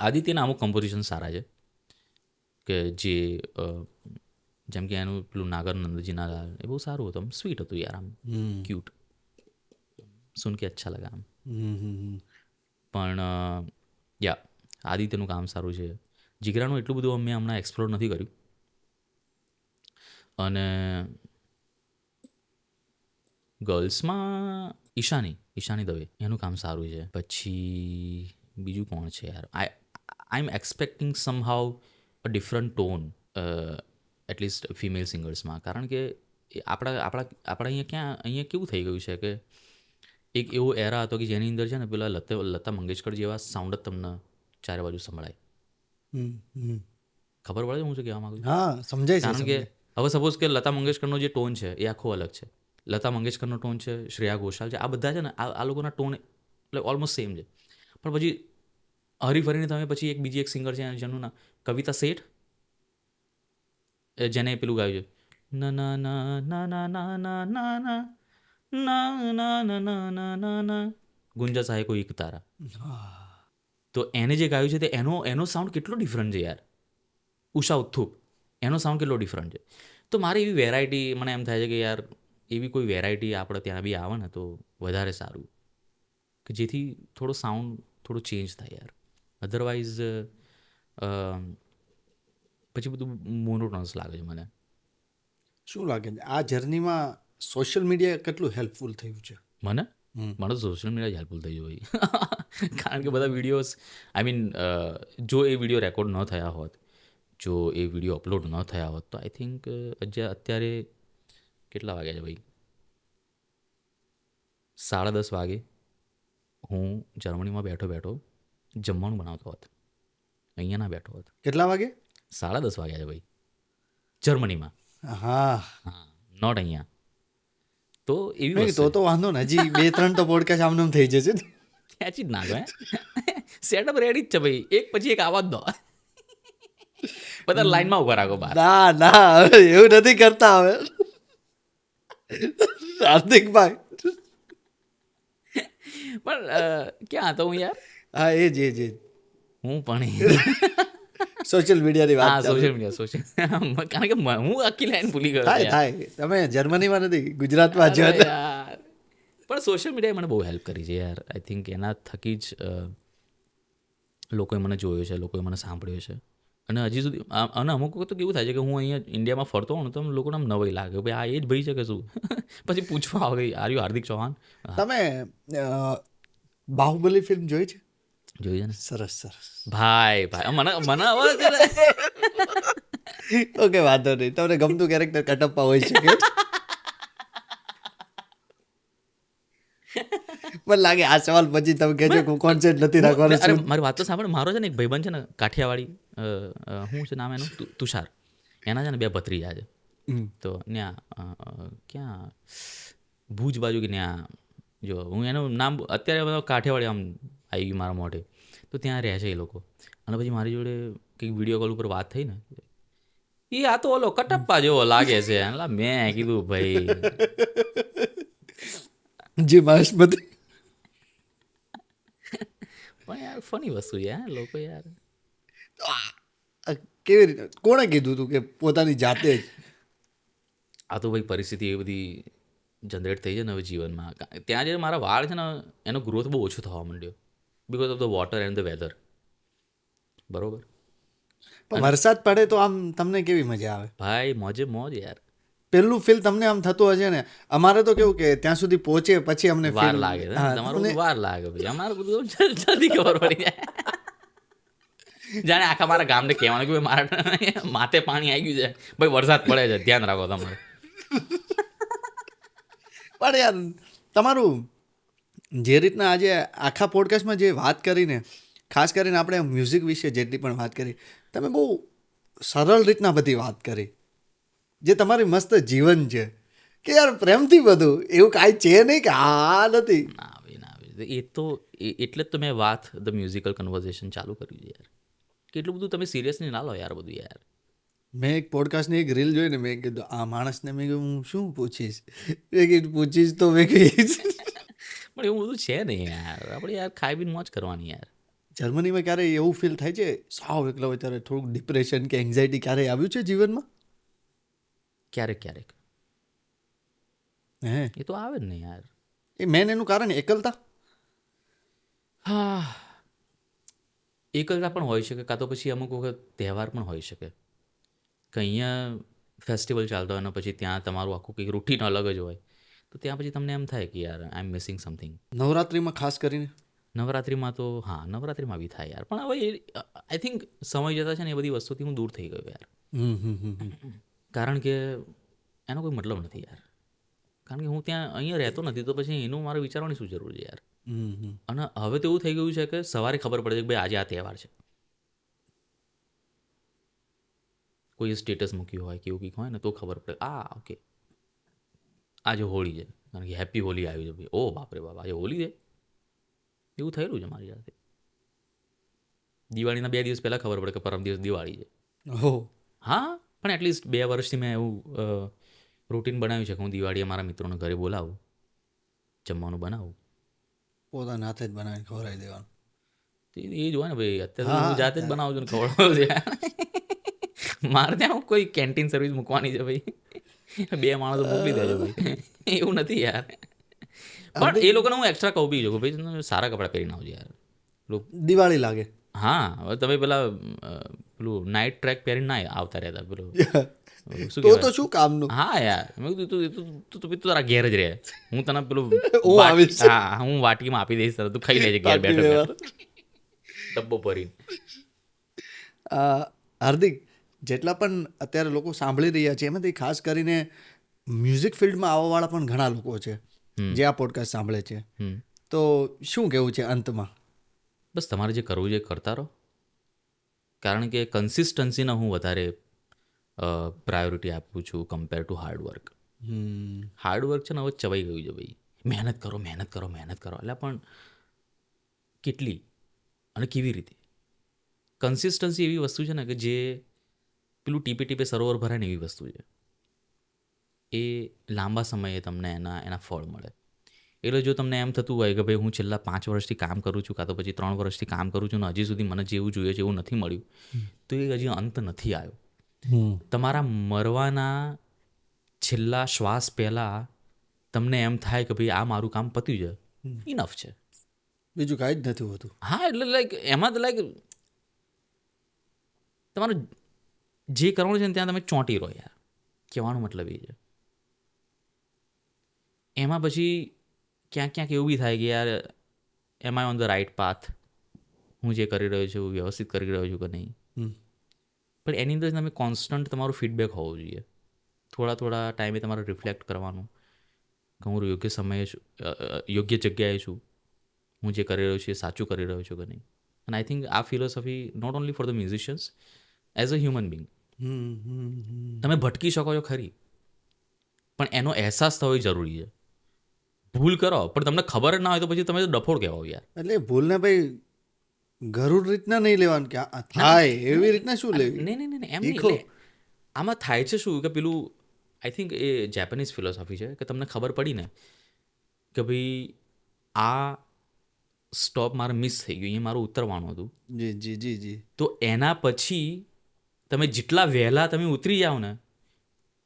આદિત્યના અમુક કમ્પોઝિશન સારા છે, કે જે જેમ કે એનું પેલું નાગર નંદજીના લાલ, એ બહુ સારું હતું, આમ સ્વીટ હતું યાર, આમ ક્યુટ, સુન કે અચ્છા લગા આમ. પણ યા આદિત્યનું કામ સારું છે. જીગરાનું એટલું બધું અમે હમણાં એક્સપ્લોર નથી કર્યું. અને ગર્લ્સમાં ઈશાની દવે એનું કામ સારું છે. પછી બીજું કોણ છે યાર? I am expecting somehow a different tone at least female સિંગર્સમાં. કારણ કે આપણા અહીંયા કેવું થઈ ગયું છે કે એક એવો એરા હતો કે જેની અંદર છે ને પેલા લતા મંગેશકર જેવા સાઉન્ડ જ તમને ચારે બાજુ સંભળાય. ખબર પડે છે હું શું કહેવા માંગુ છું? હા, સમજાય છે. કારણ કે હવે સપોઝ કે લતા મંગેશકરનો જે ટોન છે એ આખો અલગ છે. લતા મંગેશકરનો ટોન છે, શ્રેયા ઘોષાલ છે, આ બધા છે ને આ લોકોના ટોન એટલે ઓલમોસ્ટ સેમ છે. પણ પછી હરીફરીને તમે પછી એક બીજી એક સિંગર છે જેનું નામ કવિતા શેઠ, જેને પેલું ગાયું છે ના ના ના ના ના ના ના ના ના ના ના ના ના ના ના ના ગુંજા સાહે કોઈ એક તારા. તો એને જે ગાયું છે તે એનો સાઉન્ડ કેટલો ડિફરન્ટ છે યાર. ઉષા ઉથ્થુપ, એનો સાઉન્ડ કેટલો ડિફરન્ટ છે. તો મારે એવી વેરાયટી મને એમ થાય છે કે યાર એવી કોઈ વેરાયટી આપણે ત્યાં બી આવે ને તો વધારે સારું, કે જેથી થોડો સાઉન્ડ થોડો ચેન્જ થાય યાર. અધરવાઇઝ પછી બધું મોનોટોનસ લાગે છે મને. શું લાગે છે આ જર્નીમાં સોશિયલ મીડિયા કેટલું હેલ્પફુલ થયું છે? મને તો સોશિયલ મીડિયા જ હેલ્પફુલ થઈ ગયું ભાઈ. કારણ કે બધા વિડીયોઝ આઈ મીન જો એ વિડીયો રેકોર્ડ ન થયા હોત, જો એ વિડીયો અપલોડ ન થયા હોત તો આઈ થિંક અત્યારે કેટલા વાગ્યા છે ભાઈ? 10:30 વાગે હું જર્મનીમાં બેઠો જમવાનું બનાવતો હોત, અહીંયા ના બેઠો હોત. કેટલા વાગે? 10:30 વાગ્યા છે ભાઈ જર્મનીમાં. હા, નોટ અહીંયા. તો એવી તો વાંધો ને, હજી 2-3 તો પોડકાસ્ટ આમનામ થઈ જશે. ખેંચી જ નાખો. સેટઅપ રેડી જ છે ભાઈ, એક પછી એક આવા જ દો. બધા લાઈનમાં ઉભા રાખો બહાર. ના એવું નથી કરતા હવે હાર્દિકભાઈ. પણ ક્યાં હતો હું યાર? હા, એ જ હું પણ સોશિયલ મીડિયાની વાત. સોશિયલ મીડિયા કારણ કે હું આખી લાઈન ભૂલી ગયો. થાય તમે જર્મનીમાં નથી, ગુજરાતમાં જ. પણ સોશિયલ મીડિયાએ મને બહુ હેલ્પ કરી છે યાર. આઈ થિંક એના થકી જ લોકોએ મને જોયો છે, લોકોએ મને સાંભળ્યો છે. અને હજી સુધી અને અમુક વખત તો કેવું થાય છે કે હું અહીંયા ઇન્ડિયામાં ફરતો હોઉં તો લોકોને આમ નવાઈ લાગે, ભાઈ આ એ જ ભાઈ છે કે શું? પછી પૂછવા આવે આર યુ હાર્દિક ચૌહાણ? તમે બાહુબલી ફિલ્મ જોઈ છે? જોઈ છે ને. સરસ. ભાઈ મને હવે ઓકે, વાંધો નહીં. તમને ગમતું કેરેક્ટર કટપ્પા હોય શકે. મને લાગે આ સવાલ પછી તમે કહેજો કે કોન્સેપ્ટ નથી રાખવાનો. અરે મારી વાત તો સાંભળ. મારો છે ને એક ભાઈબંધ છે ને કાઠિયાવાડી, શું છે નામ એનું? તુષાર. એના છે ને 2 ભત્રીજા છે. તો ત્યાં ક્યાં ભુજ બાજુ કે ત્યાં જો હું એનું નામ અત્યારે કાઠિયાવાડી આમ આવી ગયું મારા મોઢે. તો ત્યાં રહે છે એ લોકો. અને પછી મારી જોડે કંઈક વિડીયો કોલ ઉપર વાત થઈ ને, એ આ તો ઓલો કટપ્પા જેવો લાગે છે. મેં કીધું ભાઈ જી મહેશમતી. પણ યાર ફની વસ્તુ છે લોકો યાર. કેવી રીતે, કોણે કીધું હતું કે પોતાની જાતે જ? આ તો ભાઈ પરિસ્થિતિ એ બધી જનરેટ થઈ છે ને હવે જીવનમાં. ત્યાં જે મારા વાળ છે ને એનો ગ્રોથ બહુ ઓછો થવા માંડ્યો because of the water and the weather. બરોબર. પણ વરસાદ પડે તો આમ તમને કેવી મજા આવે? ભાઈ મોજ યાર. પેલું ફીલ તમને આમ થતું હશે ને. અમારે તો કેવું કે ત્યાં સુધી પહોંચે પછી અમને વાર લાગે. તમારું બધું વાર લાગે ભાઈ, અમારું બધું જલ્દી ખબર પડી જાય. જાણે આખા મારા ગામને કહેવાનું કે મારા માથે પાણી આવી ગયું છે ભાઈ, વરસાદ પડે છે, ધ્યાન રાખો તમારે. પણ યાર તમારું જે રીતના આજે આખા પોડકાસ્ટમાં જે વાત કરીને, ખાસ કરીને આપણે મ્યુઝિક વિશે જેટલી પણ વાત કરી, તમે બહુ સરળ રીતના બધી વાત કરી, જે તમારી મસ્ત જીવન છે કે યાર પ્રેમથી બધું એવું કાંઈ છે નહીં કે આ નથી. ના ભાઈ એ તો એટલે જ તો મેં વાત ધ મ્યુઝિકલ કન્વર્ઝેશન ચાલુ કર્યું છે યાર. કેટલું બધું તમે સિરિયસલી ના લો યાર બધું યાર. મેં એક પોડકાસ્ટની એક રીલ જોઈને મેં કીધું આ માણસને મેં કીધું હું શું પૂછીશ, મેં કીધું પૂછીશ તો મેં કહીશ. પણ એવું બધું છે નહીં યાર. આપણે યાર ખાઈ પીને મોજ કરવાની યાર. જર્મનીમાં ક્યારેય એવું ફીલ થાય છે સાવ એકલા હોય ત્યારે થોડુંક ડિપ્રેશન કે એન્ઝાયટી ક્યારેય આવ્યું છે જીવનમાં? ક્યારેક હે, એ તો આવે જ ને યાર. એ મેન એનું કારણ એકલતા. હા, એકલતા પણ હોઈ શકે, કાં તો પછી અમુક વખત તહેવાર પણ હોઈ શકે કે અહીંયા ફેસ્ટિવલ ચાલતો હોય અને પછી ત્યાં તમારું આખું કંઈક રૂટીન અલગ જ હોય, તો ત્યાં પછી તમને એમ થાય કે યાર આઈ એમ મિસિંગ સમથિંગ. નવરાત્રિમાં ખાસ કરીને નવરાત્રિમાં તો હા, નવરાત્રિમાં બી થાય યાર, પણ હવે આઈ થિંક સમય જતાં છે ને એ બધી વસ્તુથી હું દૂર થઈ ગયો યાર. કારણ કે એનો કોઈ મતલબ નથી યાર. કારણ કે હું ત્યાં અહીંયા રહેતો નથી, તો પછી એનું મારે વિચારવાની શું જરૂર છે યાર. અને હવે તો એવું થઈ ગયું છે કે સવારે ખબર પડે છે કે ભાઈ આજે આ તહેવાર છે, કોઈ સ્ટેટસ મૂક્યું હોય કે એવું કંઈક હોય ને તો ખબર પડે ઓકે આજે હોળી છે, કારણ કે હેપી હોલી આવી છે ભાઈ, ઓ બાપરે બાપ આજે હોલી છે, એવું થયેલું છે મારી સાથે. દિવાળીના 2 દિવસ પહેલાં ખબર પડે કે પરમ દિવસ દિવાળી છે. હા, પણ એટલીસ્ટ 2 વર્ષથી મેં એવું રૂટીન બનાવ્યું છે કે હું દિવાળીએ મારા મિત્રોને ઘરે બોલાવું, જમવાનું બનાવું. પોતાના હાથે જ બનાવીને ખવડાવી દેવાનું. એ જ હોય ને ભાઈ, અત્યારે હું જાતે જ બનાવું છું ને ખવડાવું છે. મારે ત્યાં કોઈ કેન્ટીન સર્વિસ મૂકવાની છે ભાઈ, 2 માણસો મોકલી દેજો ભાઈ, એવું નથી યાર. પણ એ લોકોને હું એક્સ્ટ્રા કહું બી છું કે ભાઈ તમે સારા કપડાં પહેરીને આવજો યાર. દિવાળી લાગે. હા, હવે તમે પેલું નાઇટ ટ્રેક પહેરીને ના આવતા રહેતા, પેલું શું તો કહેવાય? શું કામનું. હા યાર, મેં કીધું તું તારા ઘેર જ રહે, હું તને પેલું હું આવીશ. હા, હું વાટકીમાં આપી દઈશ, તું ખાઈ લેજે ઘેર બેઠો ડબ્બો ભરીને. હાર્દિક, જેટલા પણ અત્યારે લોકો સાંભળી રહ્યા છે એમાંથી ખાસ કરીને મ્યુઝિક ફિલ્ડમાં આવવાવાળા પણ ઘણા લોકો છે જે આ પોડકાસ્ટ સાંભળે છે, તો શું કહેવું છે અંતમાં? બસ તમારે જે કરવું છે એ કરતા રહો, કારણ કે કન્સિસ્ટન્સીને હું વધારે પ્રાયોરિટી આપું છું કમ્પેર ટુ હાર્ડવર્ક. હાર્ડવર્ક છે ને હવે ચવાઈ ગયું છે ભાઈ, મહેનત કરો મહેનત કરો મહેનત કરો, એટલે પણ કેટલી અને કેવી રીતે? કન્સિસ્ટન્સી એવી વસ્તુ છે ને કે જે પેલું ટીપે ટીપે સરોવર ભરાય ને એવી વસ્તુ છે, એ લાંબા સમયે તમને એના ફળ મળે. એટલે જો તમને એમ થતું હોય કે ભાઈ હું છેલ્લા 5 વર્ષથી કામ કરું છું, કાં તો પછી 3 વર્ષથી કામ કરું છું ને હજી સુધી મને જેવું જોઈએ છે એવું નથી મળ્યું, તો એ હજી અંત નથી આવ્યો. તમારા મરવાના છેલ્લા શ્વાસ પહેલાં તમને એમ થાય કે ભાઈ આ મારું કામ પત્યું છે, ઇનફ છે, બીજું કાંઈ જ નથી હોતું. હા, એટલે એમાં તો તમારું જે કરવાનું છે ને ત્યાં તમે ચોંટી રહો યાર, કહેવાનો મતલબ એ છે. એમાં પછી ક્યાંક ક્યાંક એવું બી થાય કે યાર એમ આઈ ઓન ધ રાઇટ પાથ, હું જે કરી રહ્યો છું વ્યવસ્થિત કરી રહ્યો છું કે નહીં. પણ એની અંદર તમે કોન્સ્ટન્ટ તમારું ફીડબેક હોવું જોઈએ, થોડા ટાઈમે તમારે રિફ્લેક્ટ કરવાનું કે હું યોગ્ય સમયે છું, યોગ્ય જગ્યાએ છું, હું જે કરી રહ્યો છું એ સાચું કરી રહ્યો છું કે નહીં. અને આઈ થિંક આ philosophy not only for the musicians, as a human being તમે ભટકી શકો છો ખરી, પણ એનો અહેસાસ થવો જરૂરી છે. ભૂલ કરો પણ તમને ખબર જ ના હોય તો પછી તમે ડફોડ કહેવાઓ યાર. એટલે ભૂલને ભાઈ ગરુડ રીતના નહીં લેવાનું કે આ થાય એવી રીતના શું લેવી. નહીં એમ નહીં. એટલે આમાં થાય છે શું કે પેલું I think A Japanese philosophy છે કે તમને ખબર પડી ને કે ભાઈ આ સ્ટોપ મારે મિસ થઈ ગયું, એ મારું ઉતરવાનું હતું. જી જી જી જી. તો એના પછી તમે જેટલા વહેલા તમે ઉતરી જાઓ ને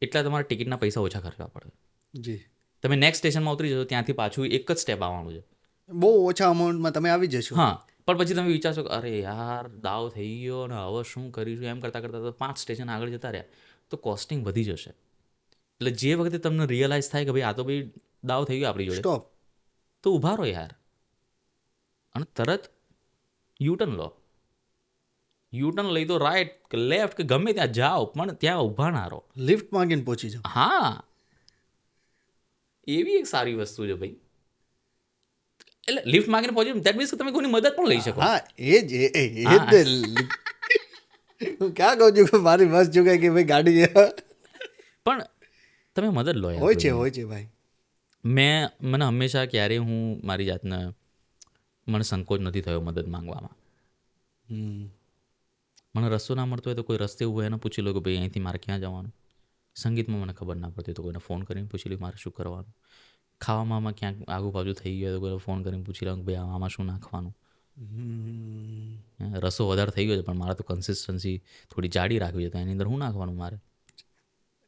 એટલા તમારા ટિકિટના પૈસા ઓછા ખર્ચવા પડે. જી. તમે નેક્સ્ટ સ્ટેશનમાં ઉતરી જશો ત્યાંથી પાછું એક જ સ્ટેપ આવવાનું છે, બહુ ઓછા અમાઉન્ટમાં તમે આવી જશો. હા, પણ પછી તમે વિચારશો કે અરે યાર દાવ થઈ ગયો ને હવે શું કરીશું, એમ કરતાં તો 5 સ્ટેશન આગળ જતા રહ્યા તો કોસ્ટિંગ વધી જશે. એટલે જે વખતે તમને રિયલાઇઝ થાય કે ભાઈ આ તો ભાઈ દાવ થઈ ગયો આપણી જોડે, સ્ટોપ, તો ઊભા રહો યાર અને તરત યુટર્ન લો. યુટર્ન લઈ તો રાઈટ કે લેફ્ટ કે ગમે ત્યાં જાઓ પણ ત્યાં ઊભા ના રહો. લિફ્ટ માંગીને પહોંચી જાઓ. હા, એવી એક સારી વસ્તુ છે ભાઈ. એટલે લિફ્ટ માંગીને પહોંચી દેટ મીન્સ કે તમે કોઈની મદદ પણ લઈ શકો. હા એ જ હું ક્યાં કહું છું કે મારી બસ ચૂકાય કે ભાઈ ગાડી પણ તમે મદદ લો યાર. હોય છે ભાઈ. મને હંમેશા ક્યારેય હું મારી જાતને મને સંકોચ નથી થયો મદદ માંગવામાં. મને રસ્તો ના મળતો હોય તો કોઈ રસ્તે ઊભો એને પૂછી લો કે ભાઈ અહીંથી મારે ક્યાં જવાનું. સંગીતમાં મને ખબર ના પડતી તો કોઈને ફોન કરીને પૂછી લો મારે શું કરવાનું. ખાવામાં ક્યાંક આગુબાજુ થઈ ગયો તો કોઈને ફોન કરીને પૂછી લો કે ભાઈ આમાં શું નાખવાનું. રસો વધારે થઈ ગયો છે પણ મારે તો કન્સિસ્ટન્સી થોડી જાડી રાખવી છે તો એની અંદર શું નાખવાનું મારે.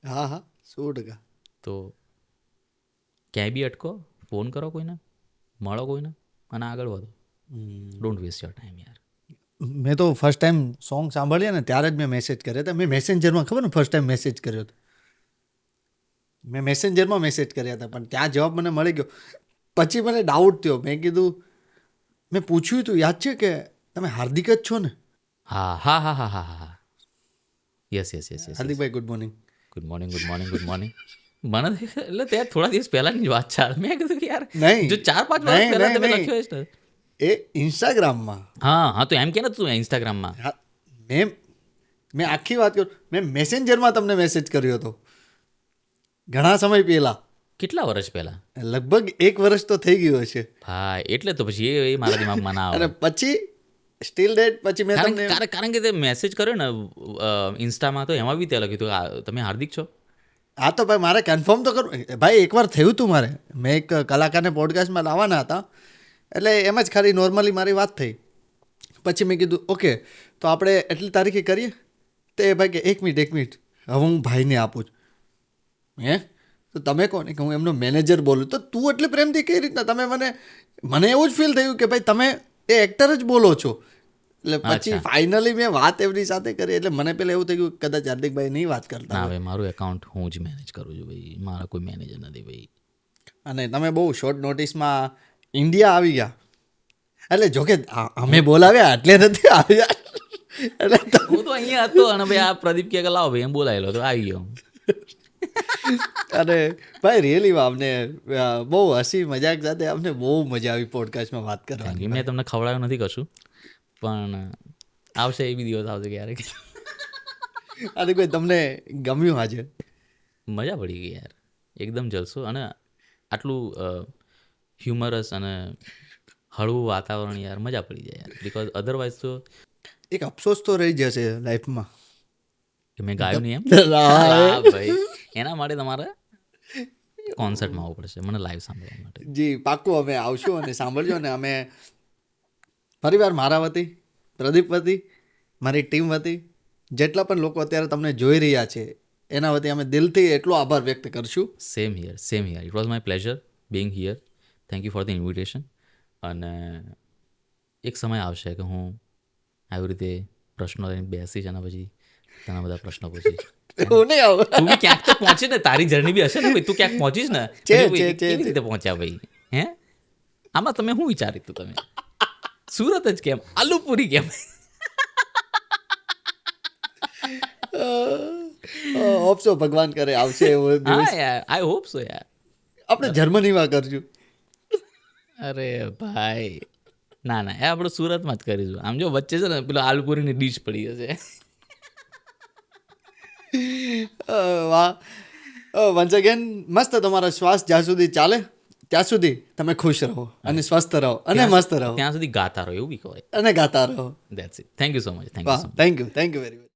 હા 100%. તો ક્યાંય બી અટકો, ફોન કરો કોઈને, મળો કોઈને અને આગળ વધો. ડોન્ટ વેસ્ટ યોર ટાઈમ યાર. મેં તો ફર્સ્ટ ટાઈમ સોંગ સાંભળ્યા ને ત્યારે જ મેં મેસેજ કર્યા હતા. મેં મેસેન્જરમાં ખબર ને ફર્સ્ટ ટાઈમ મેસેજ કર્યો હતો. મેં મેસેન્જરમાં મેસેજ કર્યા હતા પણ ત્યાં જવાબ મને મળી ગયો. પછી મને ડાઉટ થયો. મેં કીધું, મેં પૂછ્યું હતું, યાદ છે કે તમે હાર્દિક જ છો ને? હા હા હા હા હા હા યસ યસ યસ યસ હાર્દિકભાઈ good morning. Good morning good morning good morning. મને એટલે ત્યાં થોડા દિવસ પહેલાની જ વાત છે. મેં કીધું કે યાર નહીં. જો 4-5 વર્ષ નહીં, પહેલા નહીં, તમે નહીં. લખ્યો હશે ને. એ ઇન્સ્ટાગ્રામમાં. હા તો એમ કે ને તું ઇન્સ્ટાગ્રામમાં. હા, મેં આખી વાત કરું, મેં મેસેન્જરમાં તમને મેસેજ કર્યો હતો ઘણા સમય પહેલા. કેટલા વર્ષ પહેલા? લગભગ 1 વર્ષ તો થઈ ગયું હશે. હા એટલે તો પછી એ મારા દિમાગમાં ના અને આવે. પછી સ્ટીલ ડેટ પછી મેં તમને કારણ કે તે મેસેજ કર્યો ને ઇન્સ્ટામાં, તો એમાં બી તે લખ્યું હતું કે તમે હાર્દિક છો. હા તો ભાઈ મારે કન્ફર્મ તો કરવું. ભાઈ એકવાર થયું હતું મારે, મેં એક કલાકારને પોડકાસ્ટમાં લાવવાના હતા એટલે એમ જ ખાલી નોર્મલી મારી વાત થઈ. પછી મેં કીધું ઓકે તો આપણે એટલી તારીખે કરીએ. તો એ ભાઈ કે 1 મિનિટ હવે હું ભાઈને આપું છું. હે તો તમે કોને કે હું એમનો મેનેજર બોલું. તો તું એટલે પ્રેમથી કઈ રીતના તમે મને એવું જ ફીલ થયું કે ભાઈ તમે એ એક્ટર જ બોલો છો. એટલે પછી અચ્છા. ફાઇનલી મેં વાત એમની સાથે કરી એટલે મને પેલા એવું થયું કે કદાચ હાર્દિકભાઈ નહીં વાત કરતા ના હોય. ભાઈ મારું એકાઉન્ટ હું જ મેનેજ કરું છું ભાઈ, મારા કોઈ મેનેજર નથી ભાઈ. અને તમે બહુ શોર્ટ નોટિસમાં ઇન્ડિયા આવી ગયા. એટલે જોકે અમે બોલાવ્યા એટલે નથી આવ્યા. એટલે હું તો અહીંયા હતો અને ભાઈ આ પ્રદીપ કે લાવો ભાઈ એમ બોલાયેલો તો આવી ગયો. અને ભાઈ રિયલી અમને બહુ હસી મજાક સાથે અમને બહુ મજા આવી પોડકાસ્ટમાં વાત કરવાની. મેં તમને ખવડાવ્યું નથી કશું, પણ આવશે એ બી દિવસ આવશે ક્યારેક. અને કોઈ તમને ગમ્યું આજે? મજા પડી ગઈ યાર, એકદમ જલસો. અને આટલું હ્યુમરસ અને હળવું વાતાવરણ યાર, મજા પડી જાય યાર. બિકોઝ અધરવાઇઝ તો એક અફસોસ તો રહી જશે લાઈફમાં કે મેં ગાયું નહીં એમ. રાય. હા ભાઈ, એના માટે તમારે કોન્સર્ટમાં આવવું પડશે મને લાઈવ સાંભળવા માટે. જી પાક્કું અમે આવશું અને સાંભળજો. અને અમે ફરીવાર મારા વતી, પ્રદીપ વતી, મારી ટીમ વતી, જેટલા પણ લોકો અત્યારે તમને જોઈ રહ્યા છે એના વતી અમે દિલથી એટલો આભાર વ્યક્ત કરશું. Same here it was my pleasure being here. Thank you for the invitation. અને એક સમય આવશે કે હું આવી રીતે પ્રશ્નો લઈને બેસીશ અને પછી ઘણા બધા પ્રશ્નો પૂછીશ. એવું નહીં આવે. તું બી ક્યાંક તો પહોંચે ને, તારી જર્ની બી હશે ને ભાઈ, તું ક્યાંક પહોંચીશ ને. છે, પછી ભાઈ, છે, છે, કેવી રીતે પહોંચ્યા ભાઈ? હે આમાં તમે શું વિચાર્યું તું તમે? સુરત જ કેમ, આલુપુરી કેમ? હોપસો ભગવાન કરે આવશે એવો હા દિવસ. યાર, આઈ હોપ સો યાર. આપણે જર્મનીમાં કરશું. અરે ભાઈ ના એ આપણે સુરતમાં જ કરીશું. આમ જો વચ્ચે છે ને પેલો આલુપુરીની ડીશ પડી હશે. વાહ. વન્સ અગેન મસ્ત. તમારો શ્વાસ જ્યાં સુધી ચાલે ત્યાં સુધી તમે ખુશ રહો અને સ્વસ્થ રહો અને મસ્ત રહો ત્યાં સુધી ગાતા રહો એવું બી કહેવાય. અને ગાતા રહો. That's it. Thank you so much. Thank you વાહ, so much. Thank you very much.